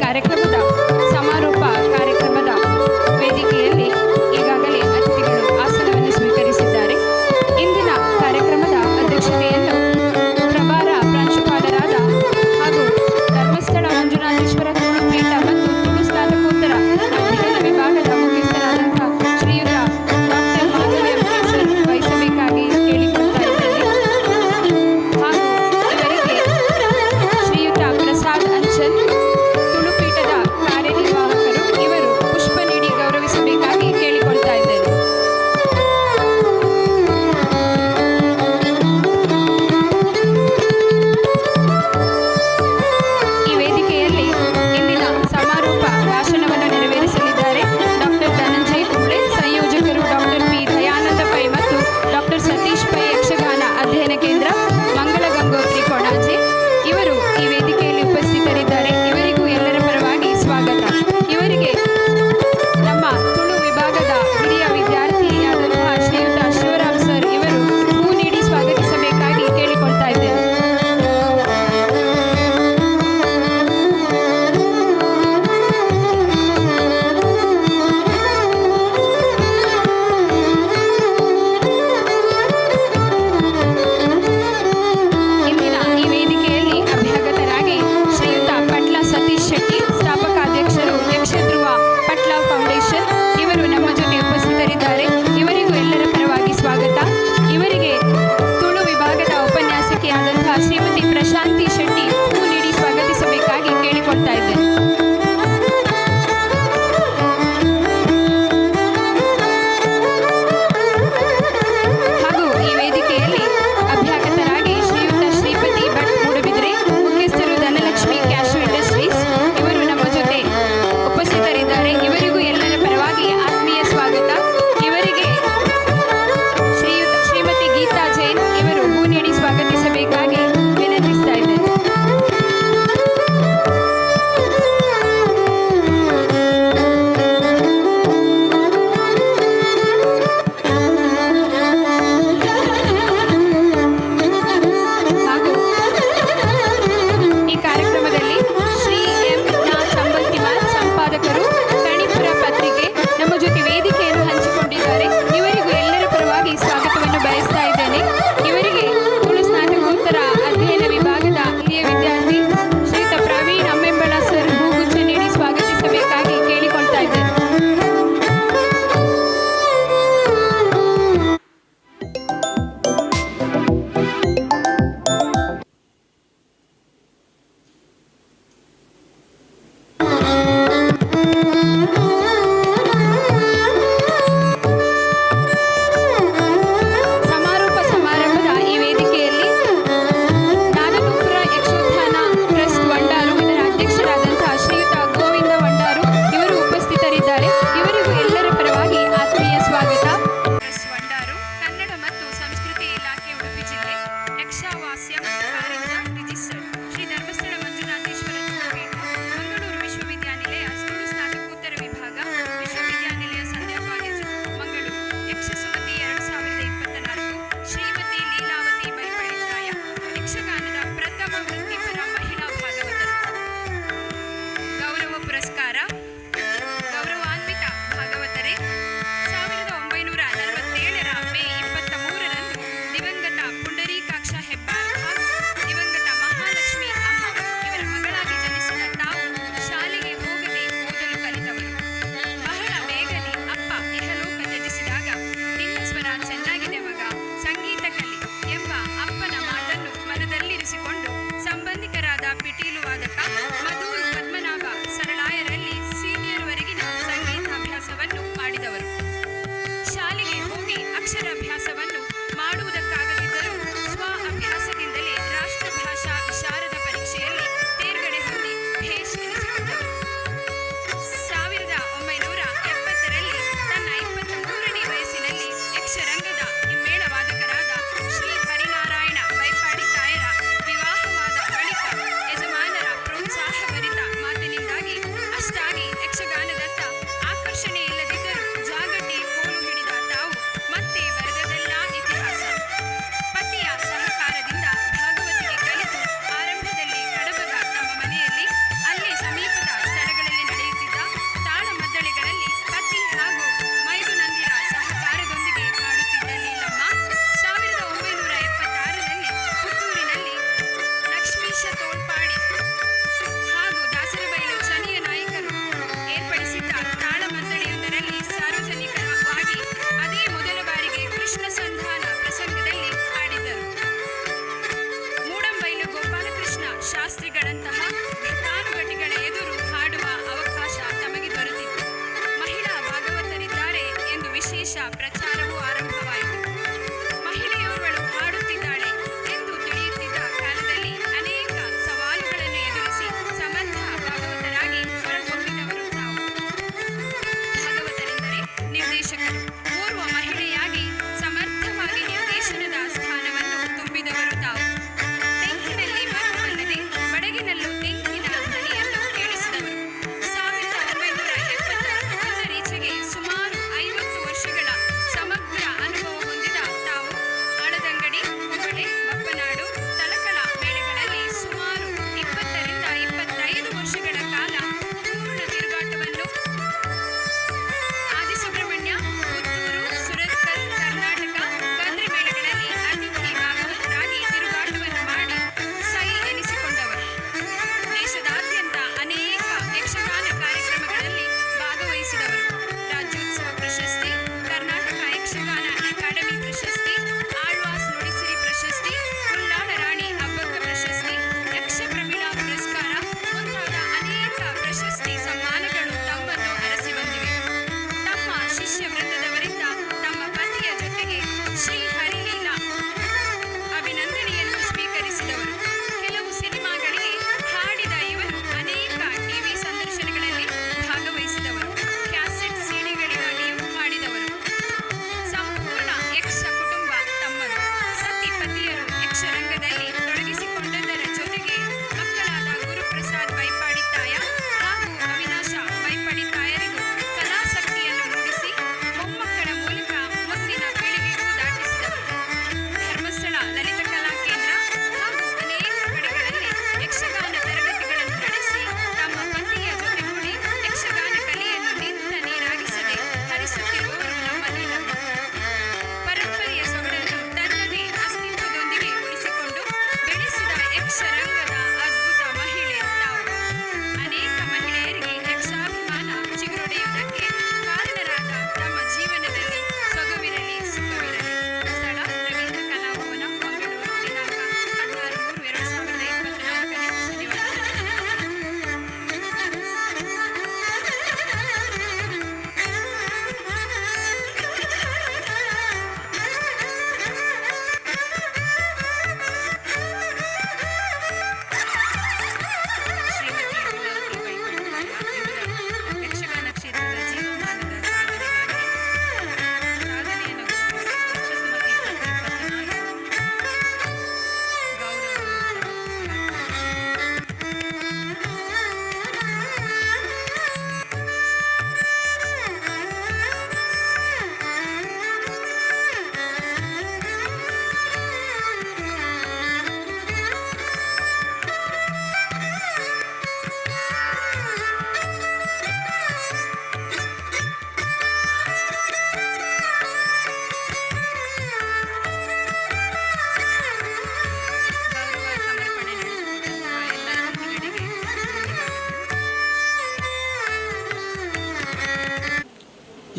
ಕಾರ್ಯಕ್ರಮದ ಸಮಾರೋಪ ಕಾರ್ಯಕ್ರಮದ ವೇದಿಕೆಯಲ್ಲಿ ಈಗಾಗಲೇ ಅತಿಥಿಗಳು ಆಸನವನ್ನು ಸ್ವೀಕರಿಸಿದ್ದಾರೆ. ಇಂದಿನ ಕಾರ್ಯಕ್ರಮದ ಅಧ್ಯಕ್ಷತೆಯನ್ನು ಪ್ರಭಾರ ಪ್ರಾಂಶುಪಾಲರಾದ ಹಾಗೂ ಧರ್ಮಸ್ಥಳ ಮಂಜುನಾಥೇಶ್ವರ ತುಳುಪೀಠ ಮತ್ತು ತುಳು ಸ್ನಾತಕೋತ್ತರ ಅಧ್ಯಯನ ವಿಭಾಗದ ಮುಖ್ಯಸ್ಥರಾದಂತಹ ಶ್ರೀಯುತ ಡಾಕ್ಟರ್ ಮಾಧವ ಸರ್ ವಹಿಸಬೇಕಾಗಿ ಕೇಳಿಕೊಳ್ತಾ ಇದ್ದೇನೆ. ಹಾಗೂ ಇವರಿಗೆ ಶ್ರೀಯುತ ಪ್ರಸಾದ್ ಅಂಚಲ್ ತುಳುಪೀಠದ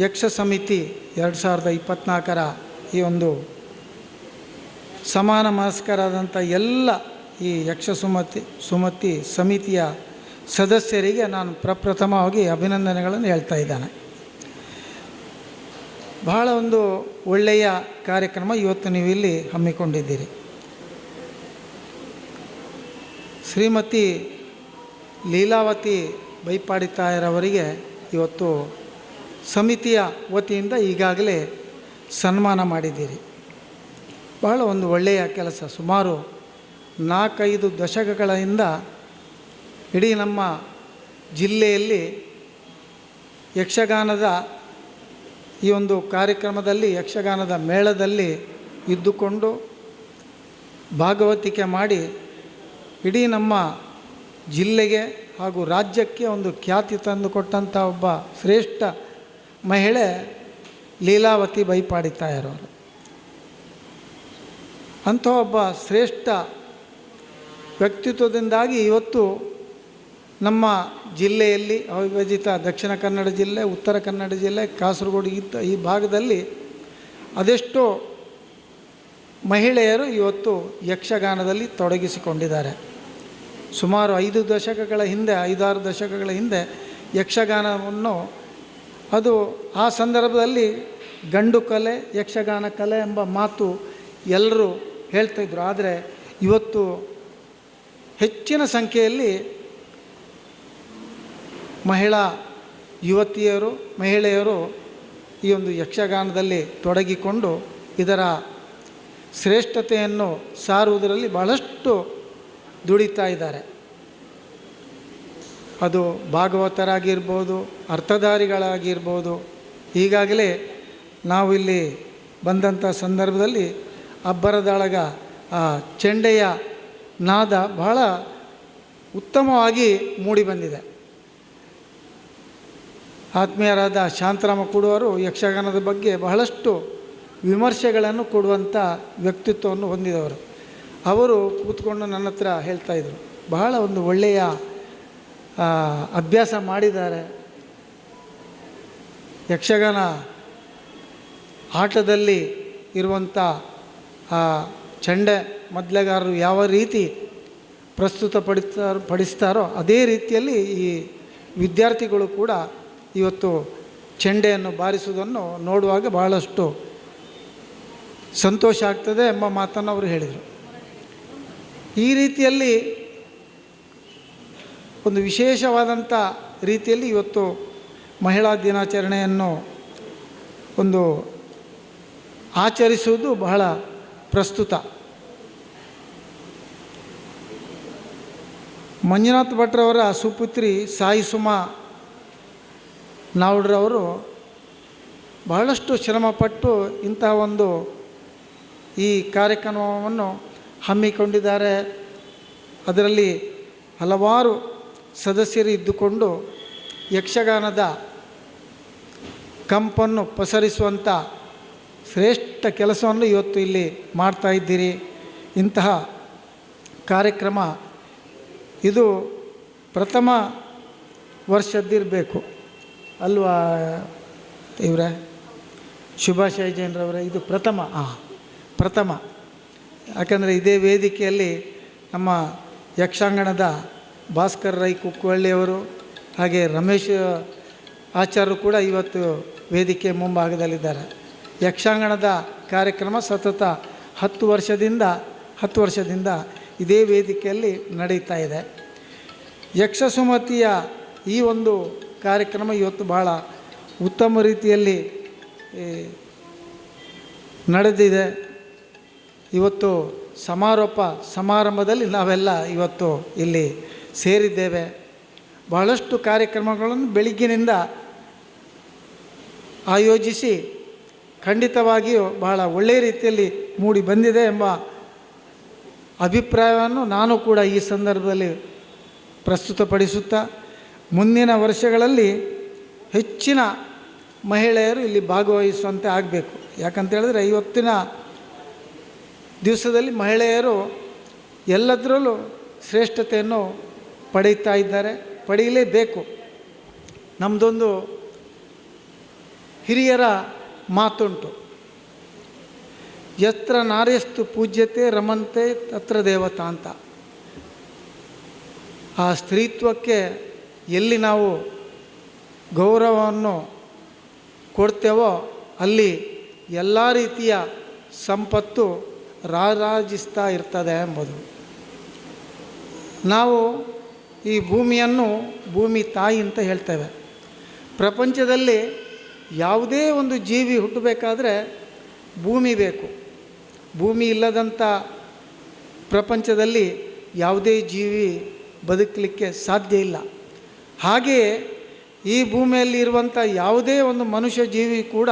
ಯಕ್ಷ ಸಮಿತಿ 2024ರ ಈ ಒಂದು ಸಮಾನ ಮನಸ್ಕರಾದಂಥ ಎಲ್ಲ ಈ ಯಕ್ಷ ಸುಮತಿ ಸಮಿತಿಯ ಸದಸ್ಯರಿಗೆ ನಾನು ಪ್ರಪ್ರಥಮವಾಗಿ ಅಭಿನಂದನೆಗಳನ್ನು ಹೇಳ್ತಾ ಇದ್ದಾನೆ. ಬಹಳ ಒಂದು ಒಳ್ಳೆಯ ಕಾರ್ಯಕ್ರಮ ಇವತ್ತು ನೀವು ಇಲ್ಲಿ ಹಮ್ಮಿಕೊಂಡಿದ್ದೀರಿ. ಶ್ರೀಮತಿ ಲೀಲಾವತಿ ಬೈಪಾಡಿ ತಾಯರವರಿಗೆ ಇವತ್ತು ಸಮಿತಿಯ ವತಿಯಿಂದ ಈಗಾಗಲೇ ಸನ್ಮಾನ ಮಾಡಿದ್ದೀರಿ. ಬಹಳ ಒಂದು ಒಳ್ಳೆಯ ಕೆಲಸ. ಸುಮಾರು 4-5 ದಶಕಗಳಿಂದ ಇಡೀ ನಮ್ಮ ಜಿಲ್ಲೆಯಲ್ಲಿ ಯಕ್ಷಗಾನದ ಈ ಒಂದು ಕಾರ್ಯಕ್ರಮದಲ್ಲಿ, ಯಕ್ಷಗಾನದ ಮೇಳದಲ್ಲಿ ಇದ್ದುಕೊಂಡು ಭಾಗವತಿಕೆ ಮಾಡಿ ಇಡೀ ನಮ್ಮ ಜಿಲ್ಲೆಗೆ ಹಾಗೂ ರಾಜ್ಯಕ್ಕೆ ಒಂದು ಖ್ಯಾತಿ ತಂದುಕೊಟ್ಟಂಥ ಒಬ್ಬ ಶ್ರೇಷ್ಠ ಮಹಿಳೆ ಲೀಲಾವತಿ ಬೈಪಾಡಿ ತಾಯರವರು. ಅಂಥ ಒಬ್ಬ ಶ್ರೇಷ್ಠ ವ್ಯಕ್ತಿತ್ವದಿಂದಾಗಿ ಇವತ್ತು ನಮ್ಮ ಜಿಲ್ಲೆಯಲ್ಲಿ ಅವಿಭಜಿತ ದಕ್ಷಿಣ ಕನ್ನಡ ಜಿಲ್ಲೆ, ಉತ್ತರ ಕನ್ನಡ ಜಿಲ್ಲೆ, ಕಾಸರಗೋಡು ಈ ಭಾಗದಲ್ಲಿ ಅದೆಷ್ಟೋ ಮಹಿಳೆಯರು ಇವತ್ತು ಯಕ್ಷಗಾನದಲ್ಲಿ ತೊಡಗಿಸಿಕೊಂಡಿದ್ದಾರೆ. ಸುಮಾರು 5 ದಶಕಗಳ ಹಿಂದೆ, 5-6 ದಶಕಗಳ ಹಿಂದೆ ಯಕ್ಷಗಾನವನ್ನು ಅದು ಆ ಸಂದರ್ಭದಲ್ಲಿ ಗಂಡು ಕಲೆ, ಯಕ್ಷಗಾನ ಕಲೆ ಎಂಬ ಮಾತು ಎಲ್ಲರೂ ಹೇಳ್ತಾಯಿದ್ರು. ಆದರೆ ಇವತ್ತು ಹೆಚ್ಚಿನ ಸಂಖ್ಯೆಯಲ್ಲಿ ಮಹಿಳೆಯರು ಈ ಒಂದು ಯಕ್ಷಗಾನದಲ್ಲಿ ತೊಡಗಿಕೊಂಡು ಇದರ ಶ್ರೇಷ್ಠತೆಯನ್ನು ಸಾರುವುದರಲ್ಲಿ ಬಹಳಷ್ಟು ದುಡಿತಾ ಇದ್ದಾರೆ. ಅದು ಭಾಗವತರಾಗಿರ್ಬೋದು, ಅರ್ಥಧಾರಿಗಳಾಗಿರ್ಬೋದು. ಈಗಾಗಲೇ ನಾವು ಇಲ್ಲಿ ಬಂದಂಥ ಸಂದರ್ಭದಲ್ಲಿ ಅಬ್ಬರದೊಳಗ ಆ ಚೆಂಡೆಯ ನಾದ ಬಹಳ ಉತ್ತಮವಾಗಿ ಮೂಡಿಬಂದಿದೆ. ಆತ್ಮೀಯರಾದ ಶಾಂತರಾಮ ಕೂಡುವರು ಯಕ್ಷಗಾನದ ಬಗ್ಗೆ ಬಹಳಷ್ಟು ವಿಮರ್ಶೆಗಳನ್ನು ಕೊಡುವಂಥ ವ್ಯಕ್ತಿತ್ವವನ್ನು ಹೊಂದಿದವರು. ಅವರು ಕೂತ್ಕೊಂಡು ನನ್ನ ಹತ್ರ ಹೇಳ್ತಾಯಿದ್ರು, ಬಹಳ ಒಂದು ಒಳ್ಳೆಯ ಅಭ್ಯಾಸ ಮಾಡಿದ್ದಾರೆ. ಯಕ್ಷಗಾನ ಆಟದಲ್ಲಿ ಇರುವಂಥ ಆ ಚಂಡೆ ಮೊದಲೆಗಾರರು ಯಾವ ರೀತಿ ಪಡಿಸ್ತಾರೋ ಅದೇ ರೀತಿಯಲ್ಲಿ ಈ ವಿದ್ಯಾರ್ಥಿಗಳು ಕೂಡ ಇವತ್ತು ಚೆಂಡೆಯನ್ನು ಬಾರಿಸುವುದನ್ನು ನೋಡುವಾಗ ಬಹಳಷ್ಟು ಸಂತೋಷ ಆಗ್ತದೆ ಎಂಬ ಮಾತನ್ನು ಅವರು ಹೇಳಿದರು. ಈ ರೀತಿಯಲ್ಲಿ ಒಂದು ವಿಶೇಷವಾದಂಥ ರೀತಿಯಲ್ಲಿ ಇವತ್ತು ಮಹಿಳಾ ದಿನಾಚರಣೆಯನ್ನು ಒಂದು ಆಚರಿಸುವುದು ಬಹಳ ಪ್ರಸ್ತುತ. ಮಂಜುನಾಥ್ ಭಟ್ರವರ ಸುಪುತ್ರಿ ಸಾಯಿ ಸುಮಾ ನಾವುಡ್ರವರು ಬಹಳಷ್ಟು ಶ್ರಮಪಟ್ಟು ಇಂತಹ ಒಂದು ಈ ಕಾರ್ಯಕ್ರಮವನ್ನು ಹಮ್ಮಿಕೊಂಡಿದ್ದಾರೆ. ಅದರಲ್ಲಿ ಹಲವಾರು ಸದಸ್ಯರು ಇದ್ದುಕೊಂಡು ಯಕ್ಷಗಾನದ ಕಂಪನ್ನು ಪಸರಿಸುವಂಥ ಶ್ರೇಷ್ಠ ಕೆಲಸವನ್ನು ಇವತ್ತು ಇಲ್ಲಿ ಮಾಡ್ತಾಯಿದ್ದೀರಿ. ಇಂತಹ ಕಾರ್ಯಕ್ರಮ ಇದು ಪ್ರಥಮ ವರ್ಷದ್ದಿರಬೇಕು ಅಲ್ವಾ ಇವರೇ? ಶುಭಾಶಯ ಜೈನ್ರವರೇ, ಇದು ಪ್ರಥಮ. ಯಾಕಂದರೆ ಇದೇ ವೇದಿಕೆಯಲ್ಲಿ ನಮ್ಮ ಯಕ್ಷಾಂಗಣದ ಭಾಸ್ಕರ್ ರೈ ಕುಕ್ಕುವಳ್ಳಿಯವರು ಹಾಗೆ ರಮೇಶ್ ಆಚಾರ್ಯರು ಕೂಡ ಇವತ್ತು ವೇದಿಕೆ ಮುಂಭಾಗದಲ್ಲಿದ್ದಾರೆ. ಯಕ್ಷಾಂಗಣದ ಕಾರ್ಯಕ್ರಮ ಸತತ 10 ವರ್ಷದಿಂದ ಇದೇ ವೇದಿಕೆಯಲ್ಲಿ ನಡೀತಾ ಇದೆ. ಯಕ್ಷ ಸುಮತಿಯ ಈ ಒಂದು ಕಾರ್ಯಕ್ರಮ ಇವತ್ತು ಬಹಳ ಉತ್ತಮ ರೀತಿಯಲ್ಲಿ ನಡೆದಿದೆ. ಇವತ್ತು ಸಮಾರಂಭದಲ್ಲಿ ನಾವೆಲ್ಲ ಇವತ್ತು ಇಲ್ಲಿ ಸೇರಿದ್ದೇವೆ. ಬಹಳಷ್ಟು ಕಾರ್ಯಕ್ರಮಗಳನ್ನು ಬೆಳಗ್ಗಿನಿಂದ ಆಯೋಜಿಸಿ ಖಂಡಿತವಾಗಿಯೂ ಬಹಳ ಒಳ್ಳೆಯ ರೀತಿಯಲ್ಲಿ ಮೂಡಿ ಬಂದಿದೆ ಎಂಬ ಅಭಿಪ್ರಾಯವನ್ನು ನಾನು ಕೂಡ ಈ ಸಂದರ್ಭದಲ್ಲಿ ಪ್ರಸ್ತುತಪಡಿಸುತ್ತಾ, ಮುಂದಿನ ವರ್ಷಗಳಲ್ಲಿ ಹೆಚ್ಚಿನ ಮಹಿಳೆಯರು ಇಲ್ಲಿ ಭಾಗವಹಿಸುವಂತೆ ಆಗಬೇಕು. ಯಾಕಂತೇಳಿದ್ರೆ ಇವತ್ತಿನ ದಿವಸದಲ್ಲಿ ಮಹಿಳೆಯರು ಎಲ್ಲದರಲ್ಲೂ ಶ್ರೇಷ್ಠತೆಯನ್ನು ಪಡೀತಾ ಇದ್ದಾರೆ, ಪಡೀಲೇಬೇಕು. ನಮ್ಮದೊಂದು ಹಿರಿಯರ ಮಾತುಂಟು, ಯತ್ರ ನಾರ್ಯಸ್ತು ಪೂಜ್ಯತೆ ರಮಂತೆ ತತ್ರ ದೇವತಾ ಅಂತ. ಆ ಸ್ತ್ರೀತ್ವಕ್ಕೆ ಎಲ್ಲಿ ನಾವು ಗೌರವವನ್ನು ಕೊಡ್ತೇವೋ ಅಲ್ಲಿ ಎಲ್ಲ ರೀತಿಯ ಸಂಪತ್ತು ರಾರಾಜಿಸ್ತಾ ಇರ್ತದೆ ಎಂಬುದು. ನಾವು ಈ ಭೂಮಿಯನ್ನು ಭೂಮಿ ತಾಯಿ ಅಂತ ಹೇಳ್ತೇವೆ. ಪ್ರಪಂಚದಲ್ಲಿ ಯಾವುದೇ ಒಂದು ಜೀವಿ ಹುಟ್ಟಬೇಕಾದ್ರೆ ಭೂಮಿ ಬೇಕು. ಭೂಮಿ ಇಲ್ಲದಂಥ ಪ್ರಪಂಚದಲ್ಲಿ ಯಾವುದೇ ಜೀವಿ ಬದುಕಲಿಕ್ಕೆ ಸಾಧ್ಯ ಇಲ್ಲ. ಹಾಗೆಯೇ ಈ ಭೂಮಿಯಲ್ಲಿ ಇರುವಂಥ ಯಾವುದೇ ಒಂದು ಮನುಷ್ಯ ಜೀವಿ ಕೂಡ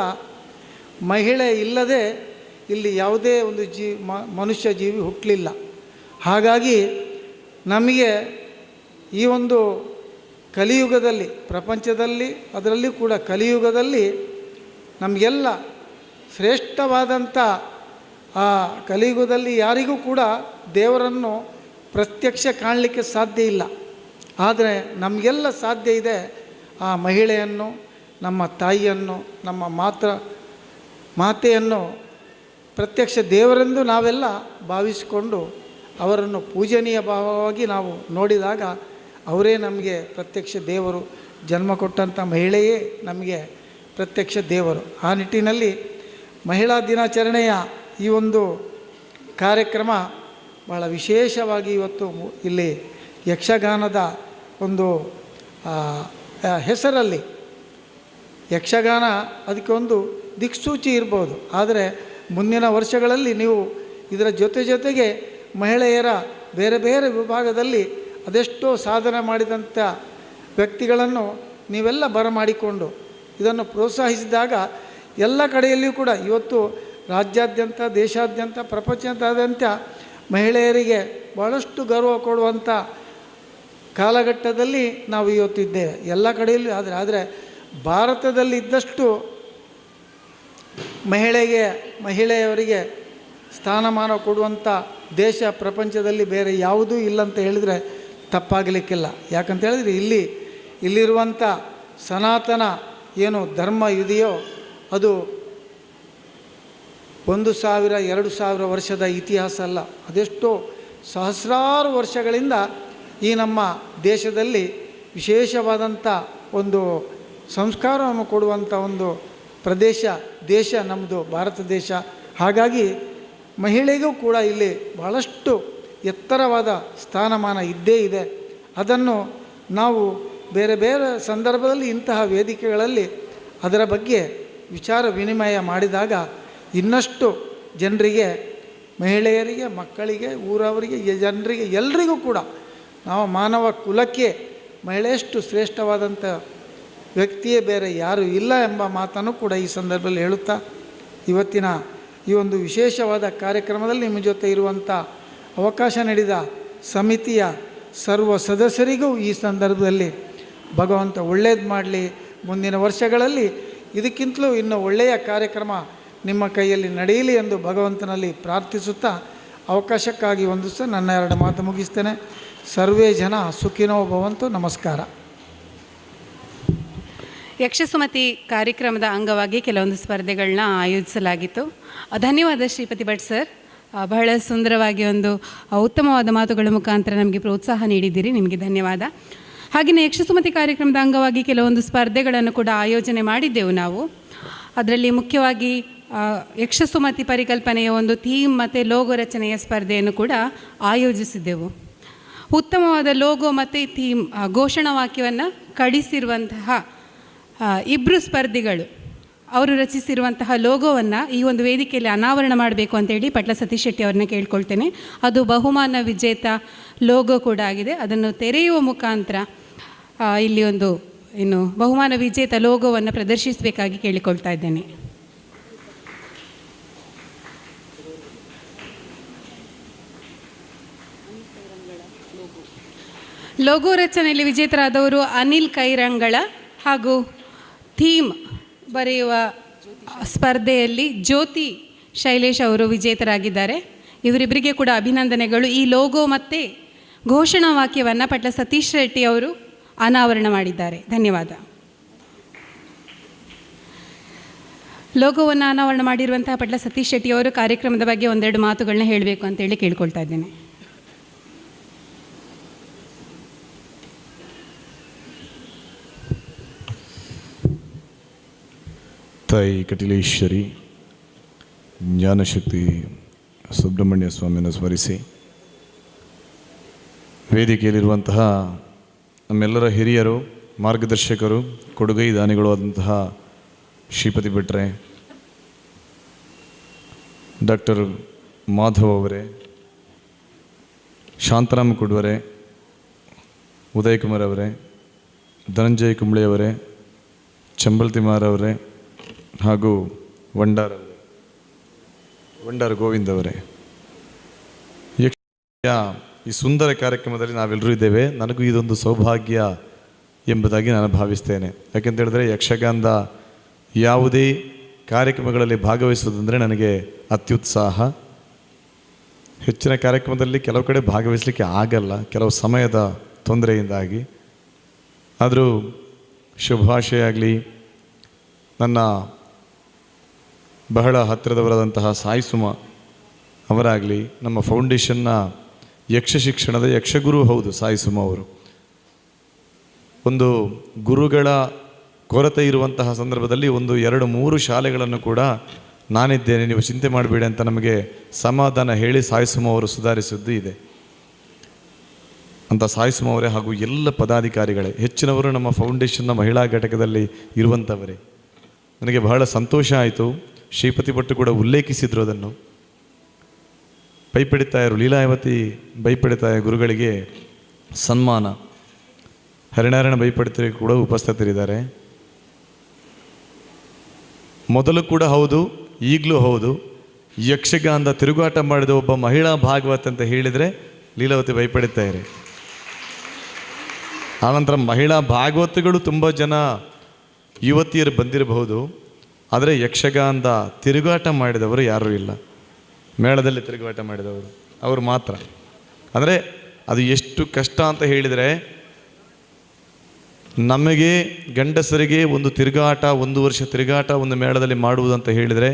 ಮಹಿಳೆ ಇಲ್ಲದೆ ಇಲ್ಲಿ ಯಾವುದೇ ಒಂದು ಮನುಷ್ಯ ಜೀವಿ ಹುಟ್ಟಲಿಲ್ಲ. ಹಾಗಾಗಿ ನಮಗೆ ಈ ಒಂದು ಕಲಿಯುಗದಲ್ಲಿ, ಪ್ರಪಂಚದಲ್ಲಿ ಅದರಲ್ಲಿ ಕೂಡ ಕಲಿಯುಗದಲ್ಲಿ ನಮಗೆಲ್ಲ ಶ್ರೇಷ್ಠವಾದಂಥ ಆ ಕಲಿಯುಗದಲ್ಲಿ ಯಾರಿಗೂ ಕೂಡ ದೇವರನ್ನು ಪ್ರತ್ಯಕ್ಷ ಕಾಣಲಿಕ್ಕೆ ಸಾಧ್ಯ ಇಲ್ಲ. ಆದರೆ ನಮಗೆಲ್ಲ ಸಾಧ್ಯ ಇದೆ. ಆ ಮಹಿಳೆಯನ್ನು, ನಮ್ಮ ತಾಯಿಯನ್ನು, ನಮ್ಮ ಮಾತೆಯನ್ನು ಪ್ರತ್ಯಕ್ಷ ದೇವರೆಂದು ನಾವೆಲ್ಲ ಭಾವಿಸಿಕೊಂಡು ಅವರನ್ನು ಪೂಜನೀಯ ಭಾವವಾಗಿ ನಾವು ನೋಡಿದಾಗ ಅವರೇ ನಮಗೆ ಪ್ರತ್ಯಕ್ಷ ದೇವರು. ಜನ್ಮ ಕೊಟ್ಟಂಥ ಮಹಿಳೆಯೇ ನಮಗೆ ಪ್ರತ್ಯಕ್ಷ ದೇವರು. ಆ ನಿಟ್ಟಿನಲ್ಲಿ ಮಹಿಳಾ ದಿನಾಚರಣೆಯ ಈ ಒಂದು ಕಾರ್ಯಕ್ರಮ ಭಾಳ ವಿಶೇಷವಾಗಿ ಇವತ್ತು ಇಲ್ಲಿ ಯಕ್ಷಗಾನದ ಒಂದು ಹೆಸರಲ್ಲಿ, ಯಕ್ಷಗಾನ ಅದಕ್ಕೆ ಒಂದು ದಿಕ್ಸೂಚಿ ಇರ್ಬೋದು. ಆದರೆ ಮುಂದಿನ ವರ್ಷಗಳಲ್ಲಿ ನೀವು ಇದರ ಜೊತೆಗೆ ಮಹಿಳೆಯರ ಬೇರೆ ಬೇರೆ ವಿಭಾಗದಲ್ಲಿ ಅದೆಷ್ಟೋ ಸಾಧನೆ ಮಾಡಿದಂಥ ವ್ಯಕ್ತಿಗಳನ್ನು ನೀವೆಲ್ಲ ಬರಮಾಡಿಕೊಂಡು ಇದನ್ನು ಪ್ರೋತ್ಸಾಹಿಸಿದಾಗ ಎಲ್ಲ ಕಡೆಯಲ್ಲಿಯೂ ಕೂಡ ಇವತ್ತು ರಾಜ್ಯಾದ್ಯಂತ, ದೇಶಾದ್ಯಂತ, ಪ್ರಪಂಚದಾದ್ಯಂತ ಮಹಿಳೆಯರಿಗೆ ಭಾಳಷ್ಟು ಗೌರವ ಕೊಡುವಂಥ ಕಾಲಘಟ್ಟದಲ್ಲಿ ನಾವು ಇವತ್ತಿದ್ದೇವೆ ಎಲ್ಲ ಕಡೆಯಲ್ಲೂ. ಆದರೆ ಭಾರತದಲ್ಲಿ ಇದ್ದಷ್ಟು ಮಹಿಳೆಯವರಿಗೆ ಸ್ಥಾನಮಾನ ಕೊಡುವಂಥ ದೇಶ ಪ್ರಪಂಚದಲ್ಲಿ ಬೇರೆ ಯಾವುದೂ ಇಲ್ಲ ಅಂತ ಹೇಳಿದರೆ ತಪ್ಪಾಗಲಿಕ್ಕಿಲ್ಲ. ಯಾಕಂತ ಹೇಳಿದರೆ ಇಲ್ಲಿರುವಂಥ ಸನಾತನ ಏನು ಧರ್ಮ ಇದೆಯೋ ಅದು 1000 2000 ವರ್ಷದ ಇತಿಹಾಸ ಅಲ್ಲ. ಅದೆಷ್ಟೋ ಸಹಸ್ರಾರು ವರ್ಷಗಳಿಂದ ಈ ನಮ್ಮ ದೇಶದಲ್ಲಿ ವಿಶೇಷವಾದಂಥ ಒಂದು ಸಂಸ್ಕಾರವನ್ನು ಕೊಡುವಂಥ ಒಂದು ದೇಶ ನಮ್ಮದು ಭಾರತ ದೇಶ. ಹಾಗಾಗಿ ಮಹಿಳೆಗೂ ಕೂಡ ಇಲ್ಲಿ ಬಹಳಷ್ಟು ಎತ್ತರವಾದ ಸ್ಥಾನಮಾನ ಇದ್ದೇ ಇದೆ. ಅದನ್ನು ನಾವು ಬೇರೆ ಬೇರೆ ಸಂದರ್ಭದಲ್ಲಿ ಇಂತಹ ವೇದಿಕೆಗಳಲ್ಲಿ ಅದರ ಬಗ್ಗೆ ವಿಚಾರ ವಿನಿಮಯ ಮಾಡಿದಾಗ ಇನ್ನಷ್ಟು ಜನರಿಗೆ, ಮಹಿಳೆಯರಿಗೆ, ಮಕ್ಕಳಿಗೆ, ಊರವರಿಗೆ, ಜನರಿಗೆ, ಎಲ್ಲರಿಗೂ ಕೂಡ ನಾವು ಮಾನವ ಕುಲಕ್ಕೆ ಮಹಿಳೆಯಷ್ಟು ಶ್ರೇಷ್ಠವಾದಂಥ ವ್ಯಕ್ತಿಯೇ ಬೇರೆ ಯಾರೂ ಇಲ್ಲ ಎಂಬ ಮಾತನ್ನು ಕೂಡ ಈ ಸಂದರ್ಭದಲ್ಲಿ ಹೇಳುತ್ತಾ, ಇವತ್ತಿನ ಈ ಒಂದು ವಿಶೇಷವಾದ ಕಾರ್ಯಕ್ರಮದಲ್ಲಿ ನಿಮ್ಮ ಜೊತೆ ಇರುವಂಥ ಅವಕಾಶ ನೀಡಿದ ಸಮಿತಿಯ ಸರ್ವ ಸದಸ್ಯರಿಗೂ ಈ ಸಂದರ್ಭದಲ್ಲಿ ಭಗವಂತ ಒಳ್ಳೆಯದು ಮಾಡಲಿ. ಮುಂದಿನ ವರ್ಷಗಳಲ್ಲಿ ಇದಕ್ಕಿಂತಲೂ ಇನ್ನೂ ಒಳ್ಳೆಯ ಕಾರ್ಯಕ್ರಮ ನಿಮ್ಮ ಕೈಯಲ್ಲಿ ನಡೆಯಲಿ ಎಂದು ಭಗವಂತನಲ್ಲಿ ಪ್ರಾರ್ಥಿಸುತ್ತಾ ಅವಕಾಶಕ್ಕಾಗಿ ವಂದಿಸ್ತಾ ನನ್ನ 2 ಮಾತು ಮುಗಿಸ್ತೇನೆ. ಸರ್ವೇ ಜನ ಸುಖಿನೋ ಭವಂತು. ನಮಸ್ಕಾರ. ಯಕ್ಷಸುಮತಿ ಕಾರ್ಯಕ್ರಮದ ಅಂಗವಾಗಿ ಕೆಲವೊಂದು ಸ್ಪರ್ಧೆಗಳನ್ನ ಆಯೋಜಿಸಲಾಗಿತ್ತು. ಧನ್ಯವಾದ ಶ್ರೀಪತಿ ಭಟ್ ಸರ್. ಬಹಳ ಸುಂದರವಾಗಿ ಒಂದು ಉತ್ತಮವಾದ ಮಾತುಗಳ ಮುಖಾಂತರ ನಮಗೆ ಪ್ರೋತ್ಸಾಹ ನೀಡಿದ್ದೀರಿ, ನಿಮಗೆ ಧನ್ಯವಾದ. ಹಾಗೆಯೇ ಯಕ್ಷಸುಮತಿ ಕಾರ್ಯಕ್ರಮದ ಅಂಗವಾಗಿ ಕೆಲವೊಂದು ಸ್ಪರ್ಧೆಗಳನ್ನು ಕೂಡ ಆಯೋಜನೆ ಮಾಡಿದ್ದೆವು ನಾವು. ಅದರಲ್ಲಿ ಮುಖ್ಯವಾಗಿ ಯಕ್ಷಸುಮತಿ ಪರಿಕಲ್ಪನೆಯ ಒಂದು ಥೀಮ್ ಮತ್ತು ಲೋಗೋ ರಚನೆಯ ಸ್ಪರ್ಧೆಯನ್ನು ಕೂಡ ಆಯೋಜಿಸಿದ್ದೆವು. ಉತ್ತಮವಾದ ಲೋಗೋ ಮತ್ತು ಥೀಮ್ ಘೋಷಣಾವಾಕ್ಯವನ್ನು ಕಳಿಸಿರುವಂತಹ 2 ಸ್ಪರ್ಧಿಗಳು ಅವರು ರಚಿಸಿರುವಂತಹ ಲೋಗೋವನ್ನು ಈ ಒಂದು ವೇದಿಕೆಯಲ್ಲಿ ಅನಾವರಣ ಮಾಡಬೇಕು ಅಂತೇಳಿ ಪಟ್ಲ ಸತೀಶ್ ಶೆಟ್ಟಿ ಅವ್ರನ್ನ ಕೇಳ್ಕೊಳ್ತೇನೆ. ಅದು ಬಹುಮಾನ ವಿಜೇತ ಲೋಗೋ ಕೂಡ ಆಗಿದೆ. ಅದನ್ನು ತೆರೆಯುವ ಮುಖಾಂತರ ಇಲ್ಲಿ ಒಂದು ಬಹುಮಾನ ವಿಜೇತ ಲೋಗೋವನ್ನು ಪ್ರದರ್ಶಿಸಬೇಕಾಗಿ ಕೇಳಿಕೊಳ್ತಾ ಇದ್ದೇನೆ. ಲೋಗೋ ರಚನೆಯಲ್ಲಿ ವಿಜೇತರಾದವರು ಅನಿಲ್ ಕೈರಂಗಳ ಹಾಗೂ ಥೀಮ್ ಬರೆಯುವ ಸ್ಪರ್ಧೆಯಲ್ಲಿ ಜ್ಯೋತಿ ಶೈಲೇಶ್ ಅವರು ವಿಜೇತರಾಗಿದ್ದಾರೆ. ಇವರಿಬ್ಬರಿಗೆ ಕೂಡ ಅಭಿನಂದನೆಗಳು. ಈ ಲೋಗೋ ಮತ್ತು ಘೋಷಣಾವಾಕ್ಯವನ್ನು ಪಟ್ಲ ಸತೀಶ್ ಶೆಟ್ಟಿ ಅವರು ಅನಾವರಣ ಮಾಡಿದ್ದಾರೆ. ಧನ್ಯವಾದ. ಲೋಗೋವನ್ನು ಅನಾವರಣ ಮಾಡಿರುವಂತಹ ಪಟ್ಲ ಸತೀಶ್ ಶೆಟ್ಟಿ ಅವರು ಕಾರ್ಯಕ್ರಮದ ಬಗ್ಗೆ ಒಂದೆರಡು ಮಾತುಗಳನ್ನ ಹೇಳಬೇಕು ಅಂತೇಳಿ ಕೇಳ್ಕೊಳ್ತಾ ಇದ್ದೇನೆ. ತಾಯಿ ಕಟಿಲೇಶ್ವರಿ ಜ್ಞಾನಶಕ್ತಿ ಸುಬ್ರಹ್ಮಣ್ಯ ಸ್ವಾಮಿಯನ್ನು ಸ್ಮರಿಸಿ, ವೇದಿಕೆಯಲ್ಲಿರುವಂತಹ ನಮ್ಮೆಲ್ಲರ ಹಿರಿಯರು, ಮಾರ್ಗದರ್ಶಕರು, ಕೊಡುಗೈ ದಾನಿಗಳು ಆದಂತಹ ಶ್ರೀಪತಿ ಭಟ್ರೆ, ಡಾಕ್ಟರ್ ಮಾಧವ್ ಅವರೇ, ಶಾಂತರಾಮ್ ಕುಡ್ವರೆ, ಉದಯ್ ಕುಮಾರ್ ಅವರೇ, ಧನಂಜಯ್ ಕುಂಬ್ಳೆ ಅವರೇ, ಚಂಬಲ್ ತಿಮಾರ್ ಅವರೇ ಹಾಗೂ ವಂಡಾರ್ ಗೋವಿಂದ್ ಅವರೇ, ಈ ಸುಂದರ ಕಾರ್ಯಕ್ರಮದಲ್ಲಿ ನಾವೆಲ್ಲರೂ ಇದ್ದೇವೆ. ನನಗೂ ಇದೊಂದು ಸೌಭಾಗ್ಯ ಎಂಬುದಾಗಿ ನಾನು ಭಾವಿಸ್ತೇನೆ. ಯಾಕೆಂತ ಹೇಳಿದ್ರೆ ಯಕ್ಷಗಾನದ ಯಾವುದೇ ಕಾರ್ಯಕ್ರಮಗಳಲ್ಲಿ ಭಾಗವಹಿಸುವುದಂದರೆ ನನಗೆ ಅತ್ಯುತ್ಸಾಹ. ಹೆಚ್ಚಿನ ಕಾರ್ಯಕ್ರಮದಲ್ಲಿ ಕೆಲವು ಕಡೆ ಭಾಗವಹಿಸಲಿಕ್ಕೆ ಆಗಲ್ಲ, ಕೆಲವು ಸಮಯದ ತೊಂದರೆಯಿಂದಾಗಿ. ಆದರೂ ಶುಭಾಶಯ ಆಗಲಿ, ನನ್ನ ಬಹಳ ಹತ್ತಿರದವರಾದಂತಹ ಸಾಯಿ ಸುಮ ಅವರಾಗಲಿ, ನಮ್ಮ ಫೌಂಡೇಶನ್ನ ಯಕ್ಷ ಶಿಕ್ಷಣದ ಯಕ್ಷಗುರು ಹೌದು ಸಾಯಿ ಸುಮ ಅವರು. ಒಂದು ಗುರುಗಳ ಕೊರತೆ ಇರುವಂತಹ ಸಂದರ್ಭದಲ್ಲಿ 1, 2, 3 ಶಾಲೆಗಳನ್ನು ಕೂಡ ನಾನಿದ್ದೇನೆ, ನೀವು ಚಿಂತೆ ಮಾಡಬೇಡಿ ಅಂತ ನಮಗೆ ಸಮಾಧಾನ ಹೇಳಿ ಸಾಯಿ ಸುಮ ಅವರು ಸುಧಾರಿಸಿದ್ದು ಇದೆ. ಅಂತ ಸಾಯಿ ಸುಮ ಅವರೇ ಹಾಗೂ ಎಲ್ಲ ಪದಾಧಿಕಾರಿಗಳೇ, ಹೆಚ್ಚಿನವರು ನಮ್ಮ ಫೌಂಡೇಶನ್ನ ಮಹಿಳಾ ಘಟಕದಲ್ಲಿ ಇರುವಂಥವರೇ. ನನಗೆ ಬಹಳ ಸಂತೋಷ ಆಯಿತು. ಶ್ರೀಪತಿ ಭಟ್ ಕೂಡ ಉಲ್ಲೇಖಿಸಿದ್ರು ಅದನ್ನು. ಬೈಪಡಿತಾಯರು ಲೀಲಾವತಿ ಬೈಪಡಿತಾಯ ಗುರುಗಳಿಗೆ ಸನ್ಮಾನ, ಹರಿನಾರಾಯಣ ಬೈಪಡಿತರಿಗೆ ಕೂಡ ಉಪಸ್ಥಿತರಿದ್ದಾರೆ. ಮೊದಲು ಕೂಡ ಹೌದು, ಈಗಲೂ ಹೌದು, ಯಕ್ಷಗಾನದ ತಿರುಗಾಟ ಮಾಡಿದ ಒಬ್ಬ ಮಹಿಳಾ ಭಾಗವತ್ ಅಂತ ಹೇಳಿದರೆ ಲೀಲಾವತಿ ಬೈಪಡಿತಾಯರೇ. ಆನಂತರ ಮಹಿಳಾ ಭಾಗವತಗಳು ತುಂಬ ಜನ ಯುವತಿಯರು ಬಂದಿರಬಹುದು, ಆದರೆ ಯಕ್ಷಗಾನದ ತಿರುಗಾಟ ಮಾಡಿದವರು ಯಾರೂ ಇಲ್ಲ. ಮೇಳದಲ್ಲಿ ತಿರುಗಾಟ ಮಾಡಿದವರು ಅವರು ಮಾತ್ರ. ಅಂದರೆ ಅದು ಎಷ್ಟು ಕಷ್ಟ ಅಂತ ಹೇಳಿದರೆ, ನಮಗೆ ಗಂಡಸರಿಗೆ ಒಂದು ತಿರುಗಾಟ, 1 ವರ್ಷ ತಿರುಗಾಟ ಒಂದು ಮೇಳದಲ್ಲಿ ಮಾಡುವುದಂತ ಹೇಳಿದರೆ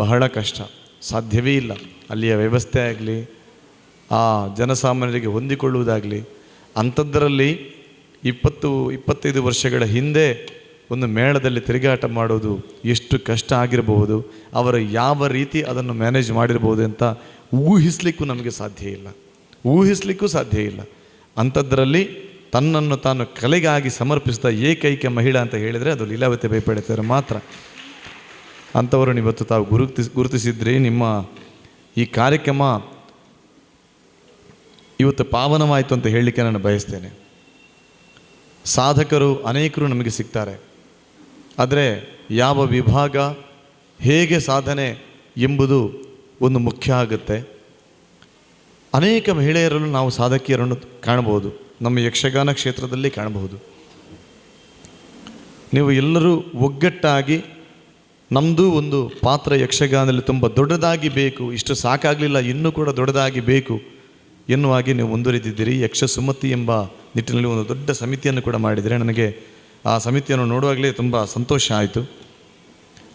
ಬಹಳ ಕಷ್ಟ, ಸಾಧ್ಯವೇ ಇಲ್ಲ. ಅಲ್ಲಿಯ ವ್ಯವಸ್ಥೆ ಆಗಲಿ, ಆ ಜನಸಾಮಾನ್ಯರಿಗೆ ಹೊಂದಿಕೊಳ್ಳುವುದಾಗಲಿ. ಅಂಥದ್ದರಲ್ಲಿ 20-25 ವರ್ಷಗಳ ಹಿಂದೆ ಒಂದು ಮೇಳದಲ್ಲಿ ತಿರುಗಾಟ ಮಾಡೋದು ಎಷ್ಟು ಕಷ್ಟ ಆಗಿರಬಹುದು, ಅವರು ಯಾವ ರೀತಿ ಅದನ್ನು ಮ್ಯಾನೇಜ್ ಮಾಡಿರ್ಬೋದು ಅಂತ ಊಹಿಸ್ಲಿಕ್ಕೂ ನಮಗೆ ಸಾಧ್ಯ ಇಲ್ಲ. ಅಂಥದ್ರಲ್ಲಿ ತನ್ನನ್ನು ತಾನು ಕಲೆಗಾಗಿ ಸಮರ್ಪಿಸಿದ ಏಕೈಕ ಮಹಿಳಾ ಅಂತ ಹೇಳಿದರೆ ಅದು ಲೀಲಾವತಿ ಬೈಪಡಿತಾರೆ ಮಾತ್ರ. ಅಂಥವರನ್ನು ಇವತ್ತು ತಾವು ಗುರುತಿಸಿದ್ರಿ. ನಿಮ್ಮ ಈ ಕಾರ್ಯಕ್ರಮ ಇವತ್ತು ಪಾವನವಾಯಿತು ಅಂತ ಹೇಳಲಿಕ್ಕೆ ನಾನು ಬಯಸ್ತೇನೆ. ಸಾಧಕರು ಅನೇಕರು ನಮಗೆ ಸಿಗ್ತಾರೆ, ಆದರೆ ಯಾವ ವಿಭಾಗ ಹೇಗೆ ಸಾಧನೆ ಎಂಬುದು ಒಂದು ಮುಖ್ಯ ಆಗುತ್ತೆ. ಅನೇಕ ಮಹಿಳೆಯರಲ್ಲೂ ನಾವು ಸಾಧಕಿಯರನ್ನು ಕಾಣಬಹುದು, ನಮ್ಮ ಯಕ್ಷಗಾನ ಕ್ಷೇತ್ರದಲ್ಲಿ ಕಾಣಬಹುದು. ನೀವು ಎಲ್ಲರೂ ಒಗ್ಗಟ್ಟಾಗಿ ನಮ್ಮದು ಒಂದು ಪಾತ್ರ ಯಕ್ಷಗಾನದಲ್ಲಿ ತುಂಬ ದೊಡ್ಡದಾಗಿ ಬೇಕು, ಇಷ್ಟು ಸಾಕಾಗಲಿಲ್ಲ ಇನ್ನೂ ಕೂಡ ದೊಡ್ಡದಾಗಿ ಬೇಕು ಎನ್ನುವಾಗಿ ನೀವು ಮುಂದುವರಿದಿದ್ದೀರಿ. ಯಕ್ಷ ಸುಮತಿ ಎಂಬ ನಿಟ್ಟಿನಲ್ಲಿ ಒಂದು ದೊಡ್ಡ ಸಮಿತಿಯನ್ನು ಕೂಡ ಮಾಡಿದರೆ ನನಗೆ ಆ ಸಮಿತಿಯನ್ನು ನೋಡುವಾಗಲೇ ತುಂಬ ಸಂತೋಷ ಆಯಿತು.